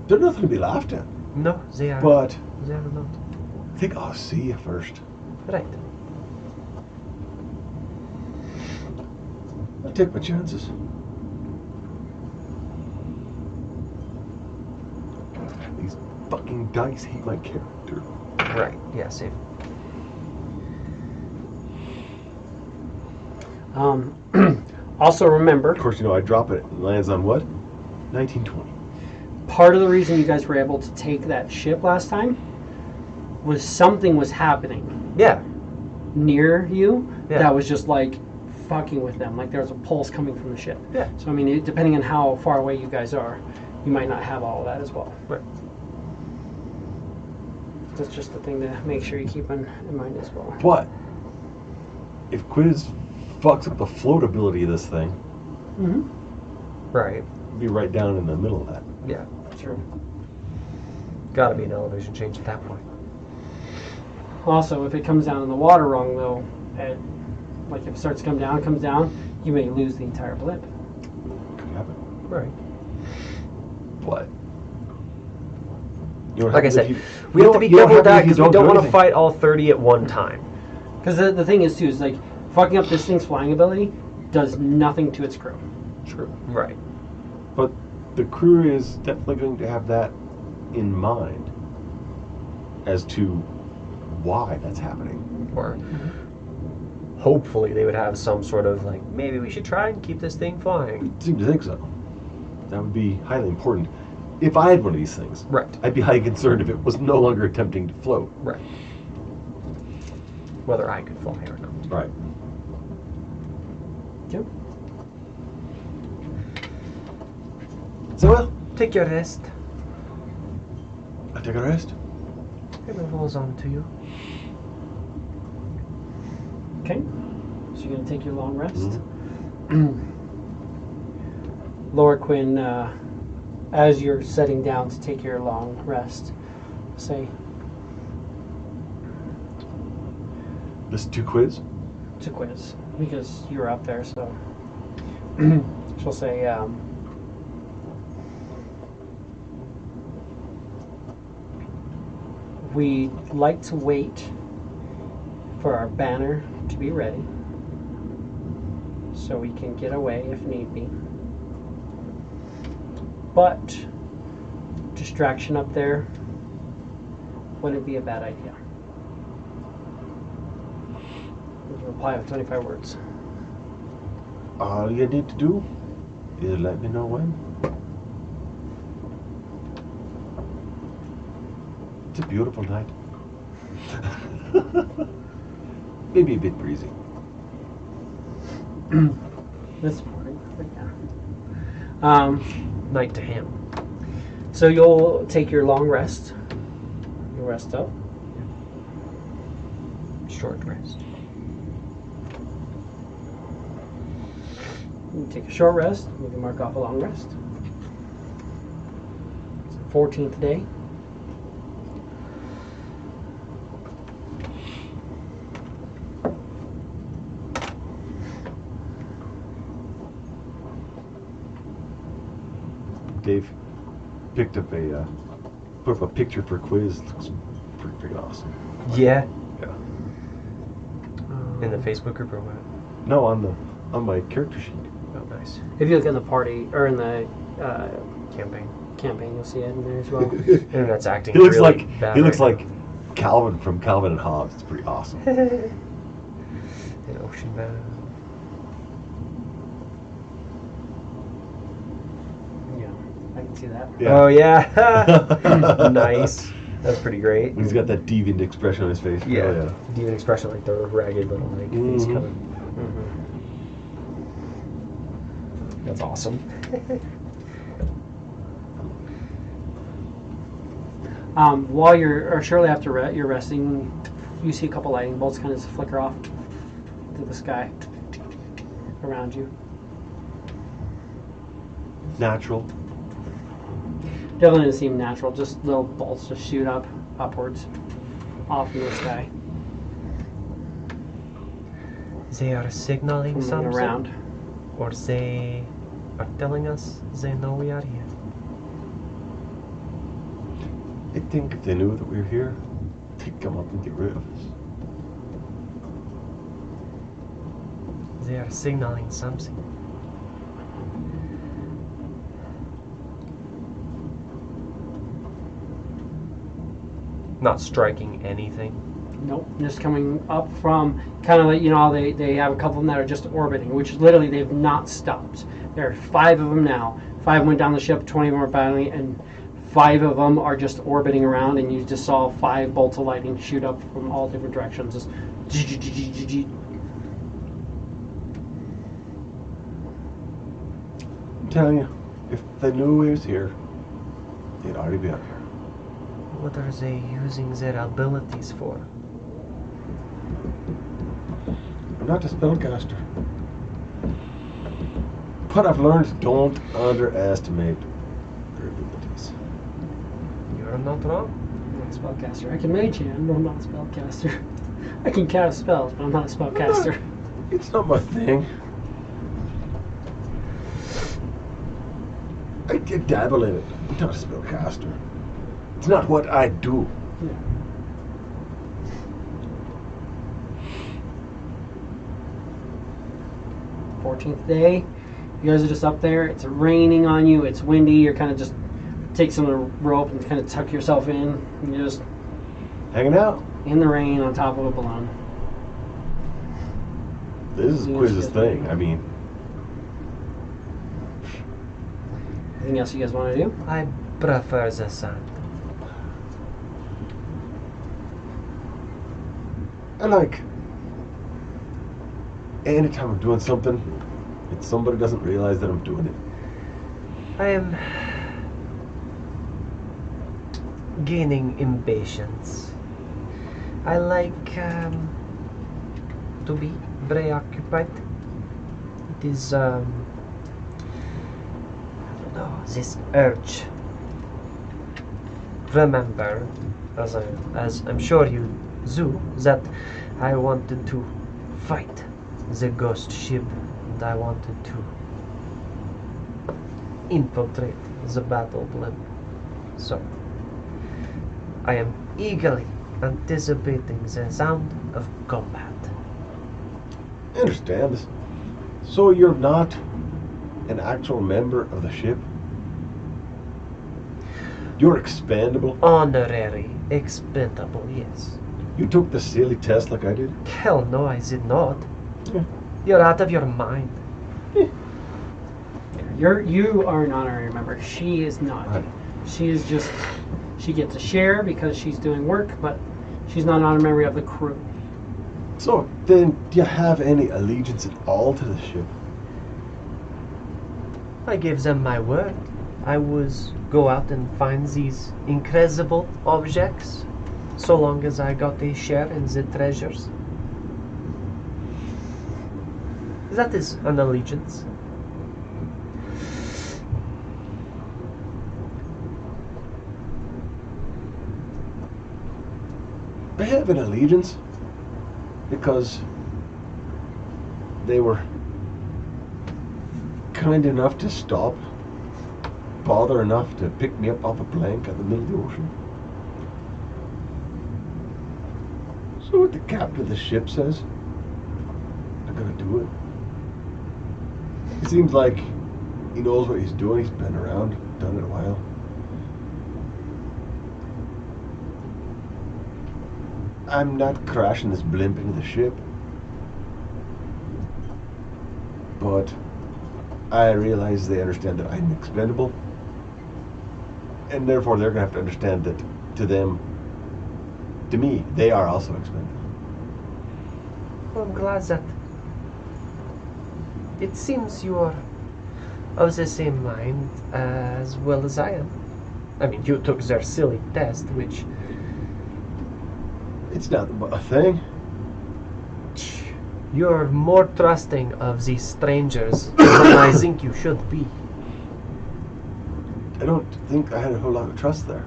They're nothing to be laughed at. No, they are. But They are not. I think I'll see you first. Right. I'll take my chances. These fucking dice hate my character. Right. Yeah, same. Also remember, Of course, you know, I drop it. It lands on what? 1920. part of the reason you guys were able to take that ship last time was something was happening Yeah. near you Yeah. that was just like fucking with them. Like there was a pulse coming from the ship. Yeah. So I mean, depending on how far away you guys are, you might not have all of that as well. Right. That's just the thing to make sure you keep in mind as well. But if Quiz fucks up the floatability of this thing, Mm-hmm. Right. it'll be right down in the middle of that. Yeah. True. Gotta be an elevation change at that point. Also, if it comes down in the water wrong, though, like if it starts to come down, you may lose the entire blimp. Could happen. Right. What? You know what Like I happens said, if you- we you have know- to be you know what careful with that happens if because we you don't do want to anything? fight all 30 at one time. Because the thing is, too, is like fucking up this thing's flying ability does nothing to its crew. True. Right. But the crew is definitely going to have that in mind as to why that's happening. Or hopefully they would have some sort of like, maybe we should try and keep this thing flying. I seem to think so. That would be highly important. If I had one of these things, Right. I'd be highly concerned if it was no longer attempting to float. Right. Whether I could fly or not. Right. Yep. So, well, Take your rest. I take a rest. It rolls on to you. Okay. So you're gonna take your long rest. Mhm. Laura Quinn, as you're setting down to take your long rest, say, This 2 quiz? It's a quiz because you were up there, so she'll say, we'd like to wait for our banner to be ready so we can get away if need be. But distraction up there wouldn't be a bad idea. You can reply with 25 words. All you need to do is let me know when. It's a beautiful night. Maybe a bit breezy. This morning, but yeah. Night to him. So you'll take your long rest. You'll rest up. Short rest. You take a short rest. You can mark off a long rest. It's the 14th day. Dave picked up put up a picture for a quiz. Looks pretty awesome. Yeah. Yeah. In the Facebook group or what? No, on my character sheet. Oh, nice. If you look in the party or in the Campaign. campaign, you'll see it in there as well. Internet's acting He looks really like bad. he looks right like Calvin from Calvin and Hobbes. It's pretty awesome. now. An ocean bound. Yeah, I can see that. Yeah. Oh yeah. Nice. That's pretty great. He's got that deviant expression on his face. Yeah. Oh, yeah. Deviant expression, like the ragged little like face Mhm. coming. That's awesome. While or shortly after you're resting, you see a couple lightning bolts kind of flicker off to the sky around you. Natural. Definitely doesn't seem natural. Just little bolts just shoot upwards, off in the sky, They are signaling moving something, around. or they are telling us they know we are here. I think if they knew that we were here, they'd come up and get rid of us. They are signaling something. Not striking anything. Nope, just coming up from kind of like, they have a couple of them that are just orbiting, which literally they've not stopped. There are 5 of them now. 5 went down the ship, 20 more battling, and 5 of them are just orbiting around, and you just saw 5 bolts of lightning shoot up from all different directions. Just I'm telling you, if they knew we was here, they'd already be up here. What are they using their abilities for? I'm not a spellcaster. What I've learned is don't underestimate their abilities. You're not wrong. I'm not a spellcaster. I can mage hand, but I'm not a spellcaster. I can cast spells, but I'm not a spellcaster. It's not my thing. I did dabble in it. I'm not a spellcaster. It's not what I do. Yeah. Yeah. 14th day. You guys are just up there. It's raining on you. It's windy. You're kind of just take some of the rope and kind of tuck yourself in. And you're just Hanging out. in the rain on top of a balloon. This is Quiz's thing. I mean, Anything else you guys want to do? I prefer the sun. I like anytime I'm doing something, and somebody doesn't realize that I'm doing it. I am gaining impatience. I like to be very occupied. It is I don't know, this urge. Remember, as I'm sure you do, that I wanted to fight the ghost ship, and I wanted to infiltrate the battle blimp. So, I am eagerly anticipating the sound of combat. I understand this. So you're not an actual member of the ship? You're expendable? Honorary expendable, yes. You took the silly test like I did? Hell no, I did not. Yeah. You're out of your mind. You are an honorary member. She is not. Right. She is just, she gets a share because she's doing work, but she's not an honorary member of the crew. So then, do you have any allegiance at all to the ship? I gave them my word. I was go out and find these incredible objects, so long as I got a share in the treasures. That is an allegiance. I have an allegiance because they were kind enough to stop, bother enough to pick me up off a plank in the middle of the ocean. So what the captain of the ship says, I'm gonna do it. It seems like he knows what he's doing. He's been around, done it a while. I'm not crashing this blimp into the ship, but I realize they understand that I'm expendable, and therefore they're going to have to understand that to me, they are also expendable. Well, I'm glad that it seems you are of the same mind as well as I am. I mean, you took their silly test, which It's not a thing. you're more trusting of these strangers than I think you should be. I don't think I had a whole lot of trust there.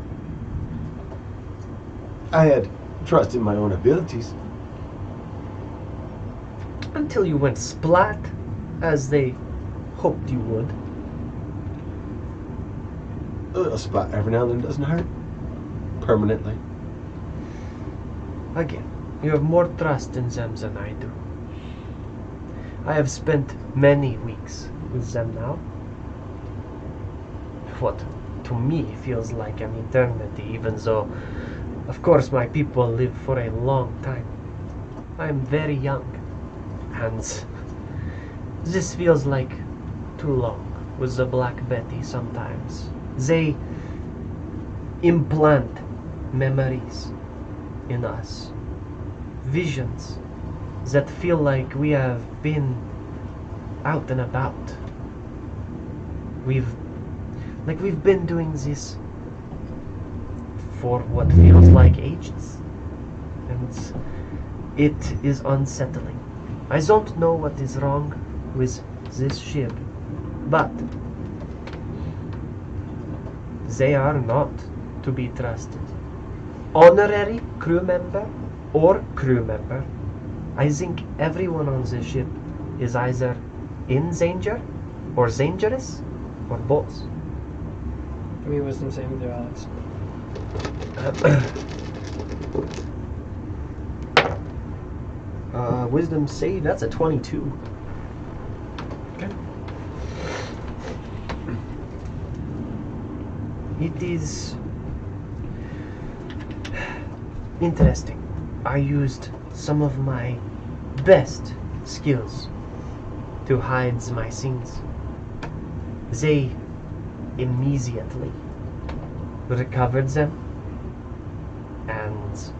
I had trust in my own abilities. Until you went splat, as they hoped you would. A little spot every now and then doesn't hurt. Permanently. Again, you have more trust in them than I do. I have spent many weeks with them now. What, to me, feels like an eternity, even though, of course, my people live for a long time. I am very young, and this feels like too long with the Black Betty sometimes. They implant memories in us, visions that feel like we have been out and about. We've been doing this for what feels like ages, and it is unsettling. I don't know what is wrong with this ship, but they are not to be trusted. Honorary crew member or crew member, I think everyone on this ship is either in danger or dangerous or both. Give me a wisdom saving throw, Alex. Wisdom save, that's a 22. Okay. It is interesting. I used some of my best skills to hide my sins. They immediately recovered them and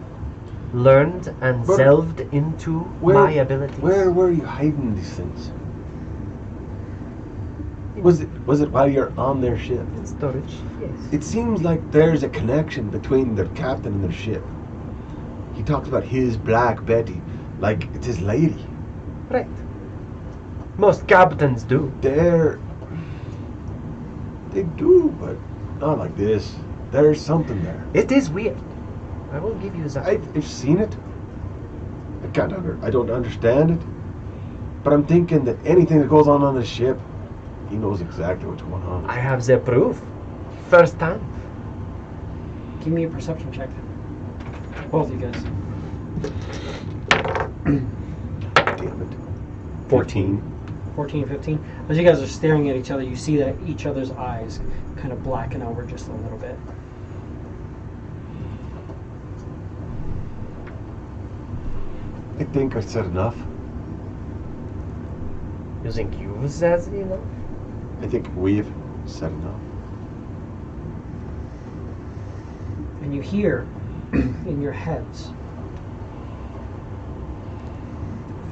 learned and But delved into my abilities. Where were you hiding these things? Was it while you're on their ship? In storage, yes. It seems like there's a connection between their captain and their ship. He talks about his Black Betty like it's his lady. Right. Most captains do. They do, but not like this. There's something there. It is weird. I will give you that. I've seen it. I I don't understand it. But I'm thinking that anything that goes on the ship, he knows exactly what's going on. I have the proof. First time. Give me a perception check. Both of you guys. Damn it. 14. 14, 15. As you guys are staring at each other, you see that each other's eyes kind of blacken over just a little bit. I think I said enough. You think you've said enough? I think we've said enough. And you hear in your heads,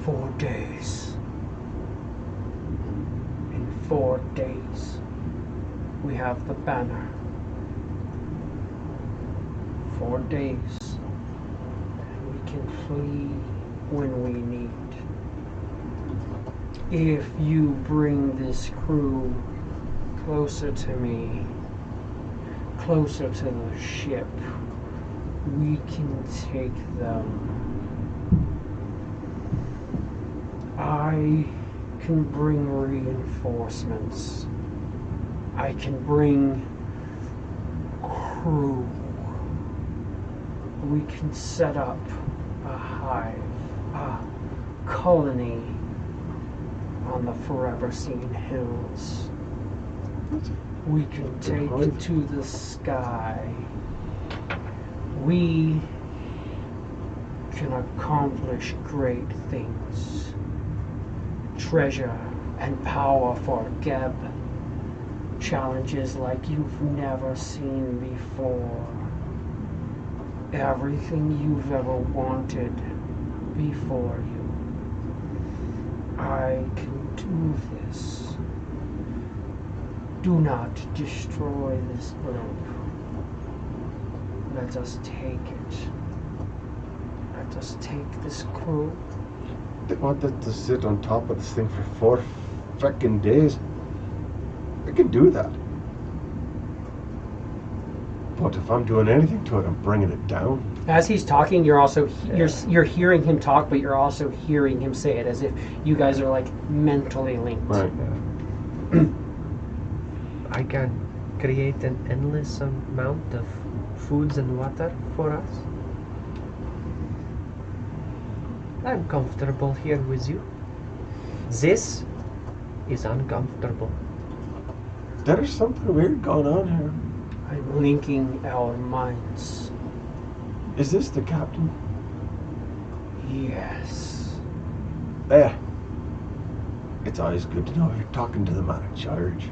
4 days. In 4 days, we have the banner. 4 days, and we can flee when we need. If you bring this crew closer to me, closer to the ship, we can take them. I can bring reinforcements. I can bring crew. We can set up a hive, a colony on the Forever Seen Hills. We can take it to the sky. We can accomplish great things. Treasure and power for Geb. Challenges like you've never seen before. Everything you've ever wanted before you. I can do this. Do not destroy this group. Let us take it. Let us take this crew. They wanted to sit on top of this thing for 4 frickin' days. I can do that. But if I'm doing anything to it, I'm bringing it down. As he's talking, you're also you're hearing him talk, but you're also hearing him say it as if you guys are like mentally linked. Right. I can create an endless amount of foods and water for us. I'm comfortable here with you. This is uncomfortable. There's something weird going on here. I'm linking our minds. Is this the captain? Yes. It's always good to know you're talking to the man in charge.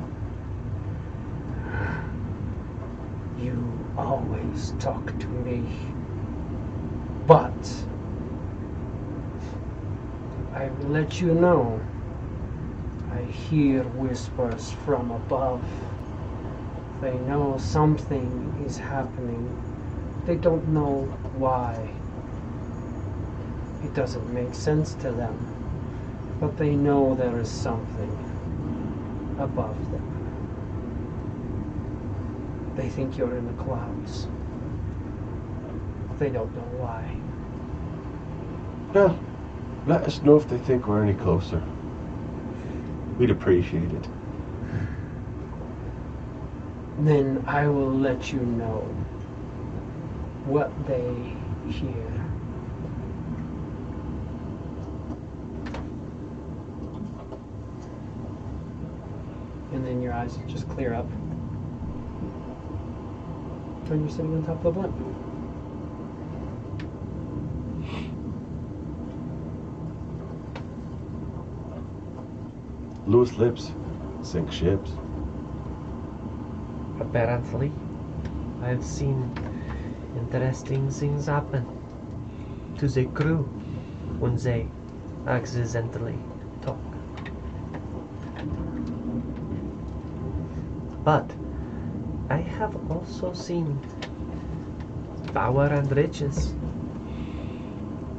You always talk to me. But I will let you know, I hear whispers from above. They know something is happening. They don't know why. It doesn't make sense to them. But they know there is something above them. They think you're in the clouds. They don't know why. Yeah. Let us know if they think we're any closer. We'd appreciate it. Then I will let you know what they hear. And then your eyes just clear up. And you're sitting on top of the blimp. Loose lips sink ships. Apparently, I've seen interesting things happen to the crew when they accidentally talk. But I have also seen power and riches.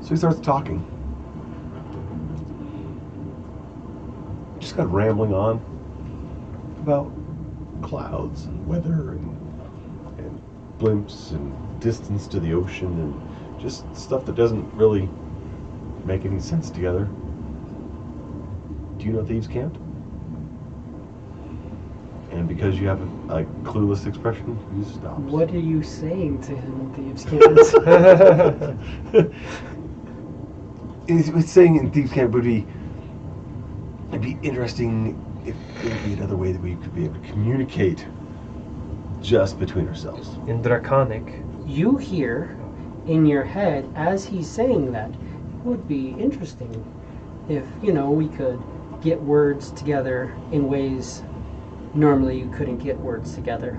So he starts talking. Just got rambling on about clouds and weather and blimps and distance to the ocean and just stuff that doesn't really make any sense together. Do you know thieves' camp? And because you have a clueless expression, he stops. What are you saying to him in thieves' camp? He's saying in thieves' camp it'd be interesting if there would be another way that we could be able to communicate just between ourselves. In Draconic, You hear in your head as he's saying that, it would be interesting if, we could get words together in ways normally you couldn't get words together.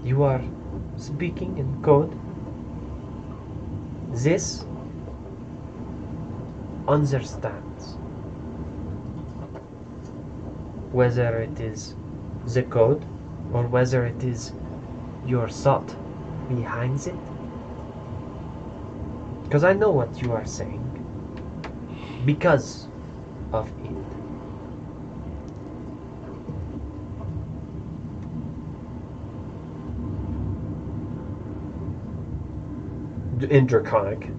you are speaking in code. This understands. Whether it is the code or whether it is your thought behind it. Because I know what you are saying. Because of it. In Draconic,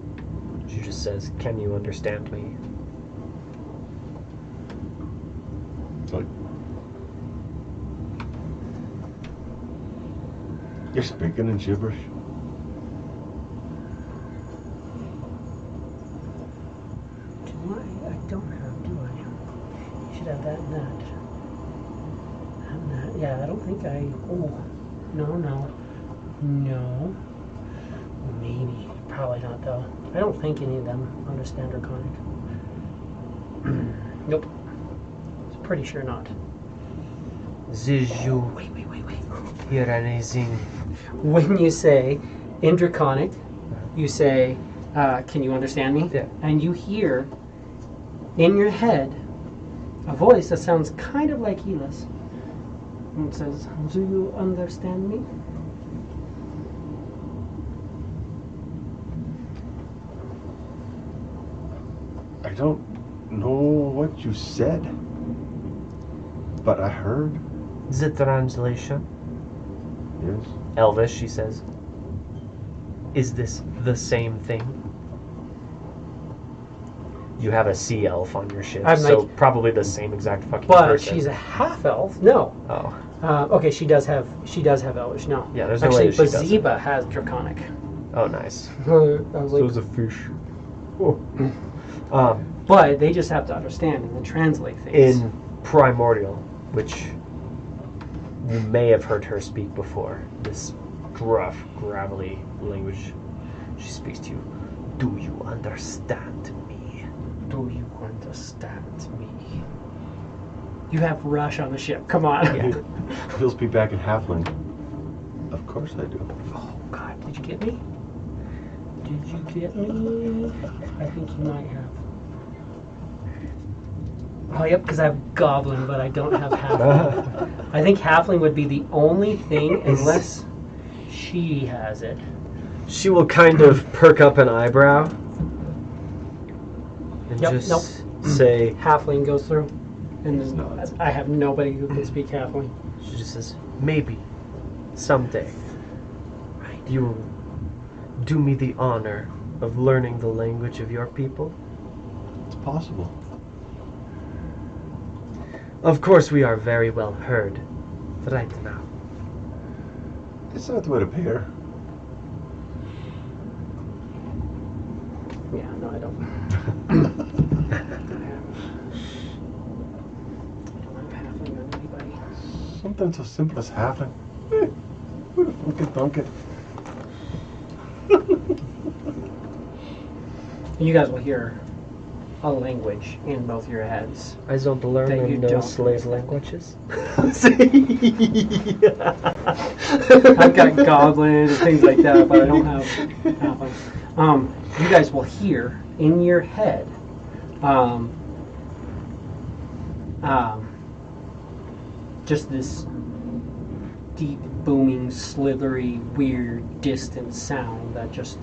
she just says, "Can you understand me?" Like, you're speaking in gibberish. I don't have, do I? You should have that and that. And that. Yeah, I don't think I. Oh, no. Maybe. Probably not, though. I don't think any of them understand Draconic. Nope. Pretty sure not. Did you Wait. hear anything? When you say in Draconic, you say, "Can you understand me?" Yeah. And you hear in your head a voice that sounds kind of like Hila's. And it says, "Do you understand me?" I don't know what you said, but I heard. The translation, Yes. Elvish, she says, "Is this the same thing?" You have a sea elf on your ship, I'm so like- probably the same exact fucking But person. she's a half elf. No. Oh, Okay, she does have Elvish. No. yeah, there's no Actually, way she does. Baziba has Draconic. Oh, nice. I was like, So's a fish. but they just have to understand and then translate things. In Primordial, which you may have heard her speak before, this gruff, gravelly language, she speaks to you. Do you understand me? Do you understand me? You have Rush on the ship. Come on. Yeah. He'll speak back in Halfling. Of course I do. Oh, God. Did you get me? Did you get me? I think you might have. Oh, yep, because I have Goblin, but I don't have Halfling. I think Halfling would be the only thing, unless she has it. She will kind of perk up an eyebrow and Yep, just say, Halfling goes through. And It's then not. I have nobody who can speak Halfling. she just says, maybe, someday, you will do me the honor of learning the language of your people. It's possible. Of course, we are very well heard right now. It's not the way to pay her. Yeah, no, I don't. I don't have Halfling on anybody. Something so simple as Halfling. Who the fuck could thunk it? You guys will hear a language in both your heads. I don't learn That you in no don't slave understand. languages. I've got Goblin and things like that, but I don't have Halfling. You guys will hear in your head just this deep, booming, slithery, weird, distant sound that just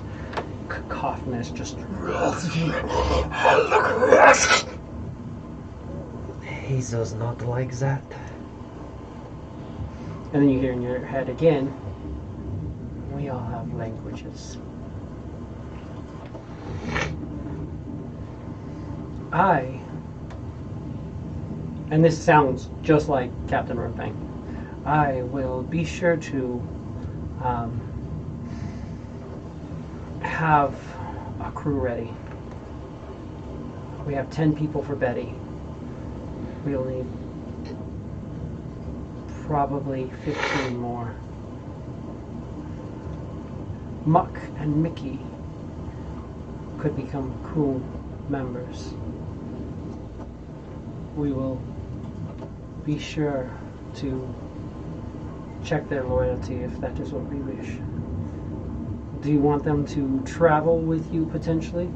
cacophonous, just. He does not like that. And then you hear in your head again, we all have languages. And this sounds just like Captain Runfang, I will be sure to have a crew ready. We have 10 people for Betty. We'll need probably 15 more. Muck and Mickey could become crew members. We will be sure to check their loyalty if that is what we wish. Do you want them to travel with you potentially?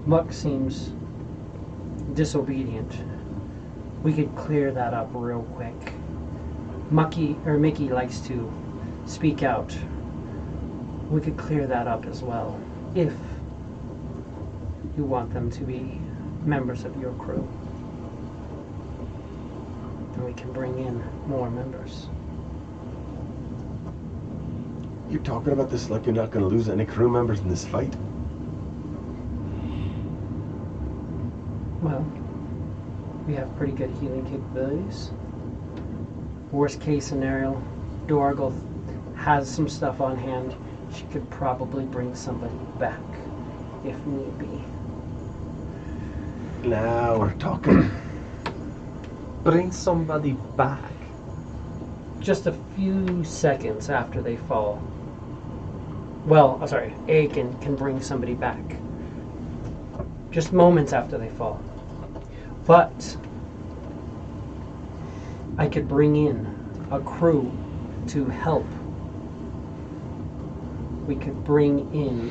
Muck seems disobedient. We could clear that up real quick. Mickey likes to speak out. We could clear that up as well if you want them to be members of your crew. And we can bring in more members. You're talking about this like you're not going to lose any crew members in this fight. Well, we have pretty good healing capabilities. Worst case scenario, Dorgal has some stuff on hand. She could probably bring somebody back if need be. Now we're talking. Bring somebody back. Just a few seconds after they fall. Well, I'm sorry, Aiken can bring somebody back. Just moments after they fall. But I could bring in a crew to help. We could bring in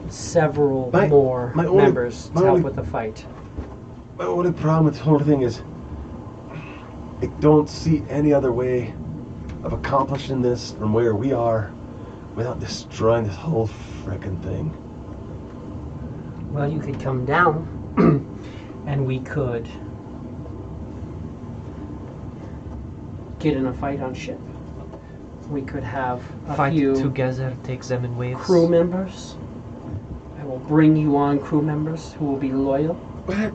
several more members to help with the fight. My only problem with the whole thing is I don't see any other way of accomplishing this from where we are without destroying this whole frickin' thing. Well, you could come down and we could get in a fight on ship. We could have a Fight few together, take them in waves. crew members. I will bring you on crew members who will be loyal. But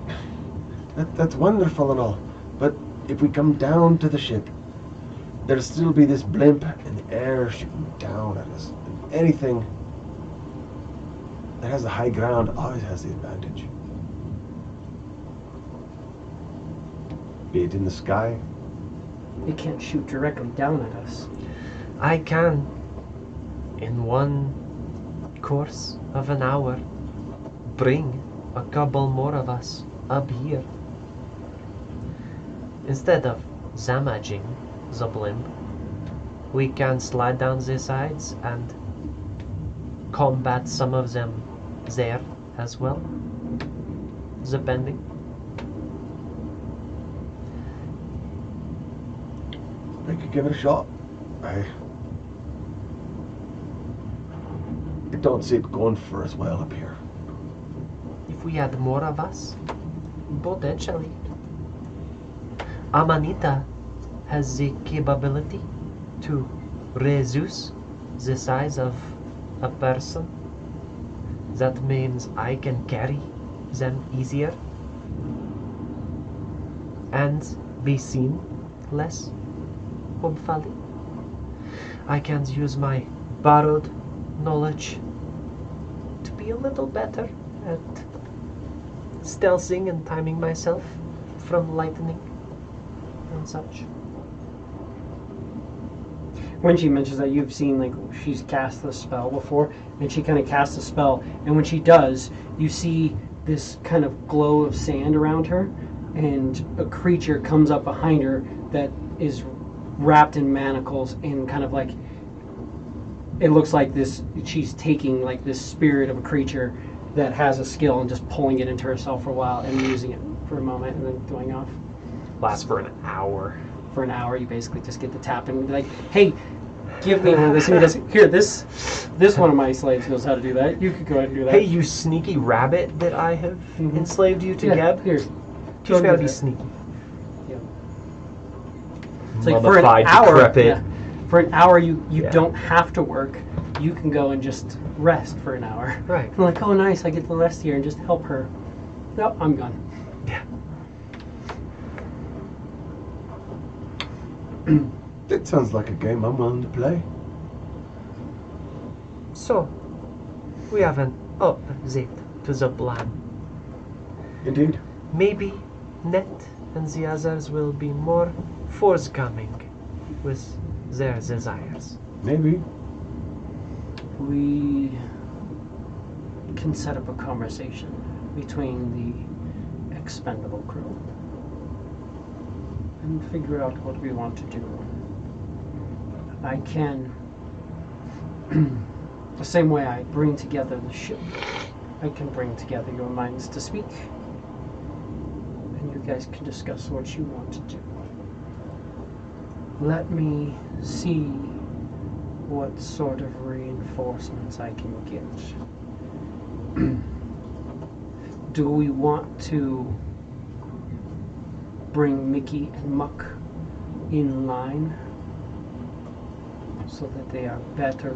that's wonderful and all. But if we come down to the ship, there'll still be this blimp in the air shooting down at us. And anything that has the high ground always has the advantage. Be it in the sky. It can't shoot directly down at us. I can, in one course of an hour, bring a couple more of us up here. Instead of damaging the blimp, we can slide down the sides and combat some of them there as well, depending. I could give it a shot. I don't see it going for us well up here. If we had more of us, potentially. Amanita has the capability to reduce the size of a person. That means I can carry them easier and be seen less, hopefully. I can use my borrowed knowledge to be a little better at stealthing and timing myself from lightning and such. When she mentions that, you've seen like she's cast the spell before, and she kind of casts a spell, and when she does, you see this kind of glow of sand around her, and a creature comes up behind her that is wrapped in manacles and kind of like, it looks like this, she's taking like this spirit of a creature that has a skill and just pulling it into herself for a while and using it for a moment and then going off. Lasts for an hour. For an hour, you basically just get to tap and be like, hey, give me one of this. Here, this one of my slaves knows how to do that. You could go ahead and do that. Hey, you sneaky rabbit that I have enslaved you to, Geb. Here. Teach me how to be sneaky. Yeah. It's like for an hour, for an hour you don't have to work. You can go and just rest for an hour. Right. I'm like, oh nice, I get to rest here and just help her. Nope, I'm gone. Yeah. That sounds like a game I'm willing to play. So, we have an update to the plan. Indeed. Maybe Net and the others will be more forthcoming with their desires. Maybe. We can set up a conversation between the expendable crew and figure out what we want to do. I can, the same way I bring together the ship, I can bring together your minds to speak, and you guys can discuss what you want to do. Let me see what sort of reinforcements I can get. Do we want to bring Mickey and Muck in line so that they are better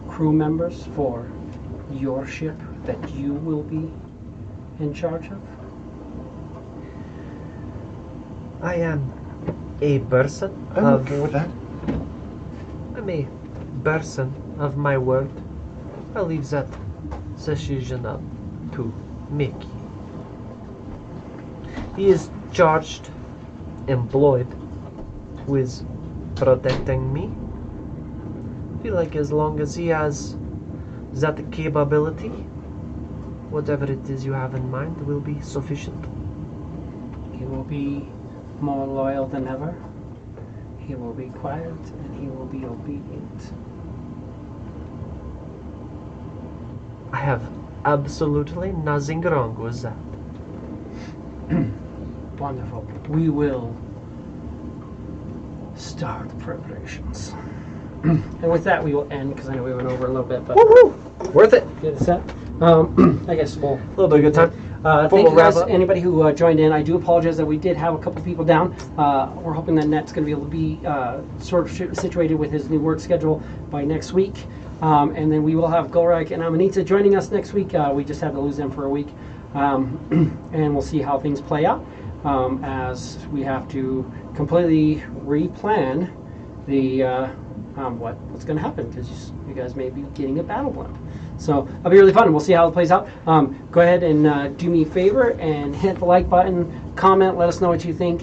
crew members for your ship that you will be in charge of? I am a person I'm of okay with that. I'm a person of my word. I leave that decision up to Mickey. He is charged, employed with protecting me. I feel like as long as he has that capability, whatever it is you have in mind will be sufficient. He will be more loyal than ever. He will be quiet and he will be obedient. I have absolutely nothing wrong with that. Wonderful. We will start preparations. And with that, we will end because I know we went over a little bit, but Worth it. get it set. I guess we'll. A little bit of good time. Thank we'll you guys, wrap up. anybody who joined in. I do apologize that we did have a couple people down. We're hoping that Net's going to be able to be sort of situated with his new work schedule by next week. And then we will have Golrak and Amanita joining us next week. We just had to lose them for a week. And we'll see how things play out as we have to completely replan the what's going to happen because you guys may be getting a battle blimp. So it'll be really fun. We'll see how it plays out. Go ahead and do me a favor and hit the like button, comment, let us know what you think.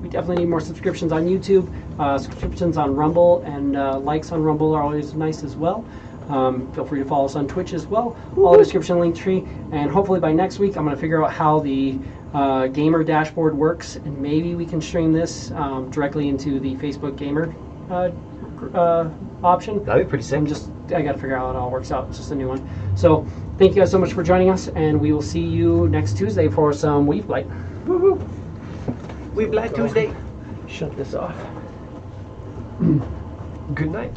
We definitely need more subscriptions on YouTube, subscriptions on Rumble, and likes on Rumble are always nice as well. Feel free to follow us on Twitch as well. All the description link tree. And hopefully by next week, I'm going to figure out how the gamer dashboard works, and maybe we can stream this directly into the Facebook gamer option. That'd be pretty sick. I got to figure out how it all works out. It's just a new one. So thank you guys so much for joining us, and we will see you next Tuesday for some Weave Light. We've Black Tuesday. Shut this off. Good night.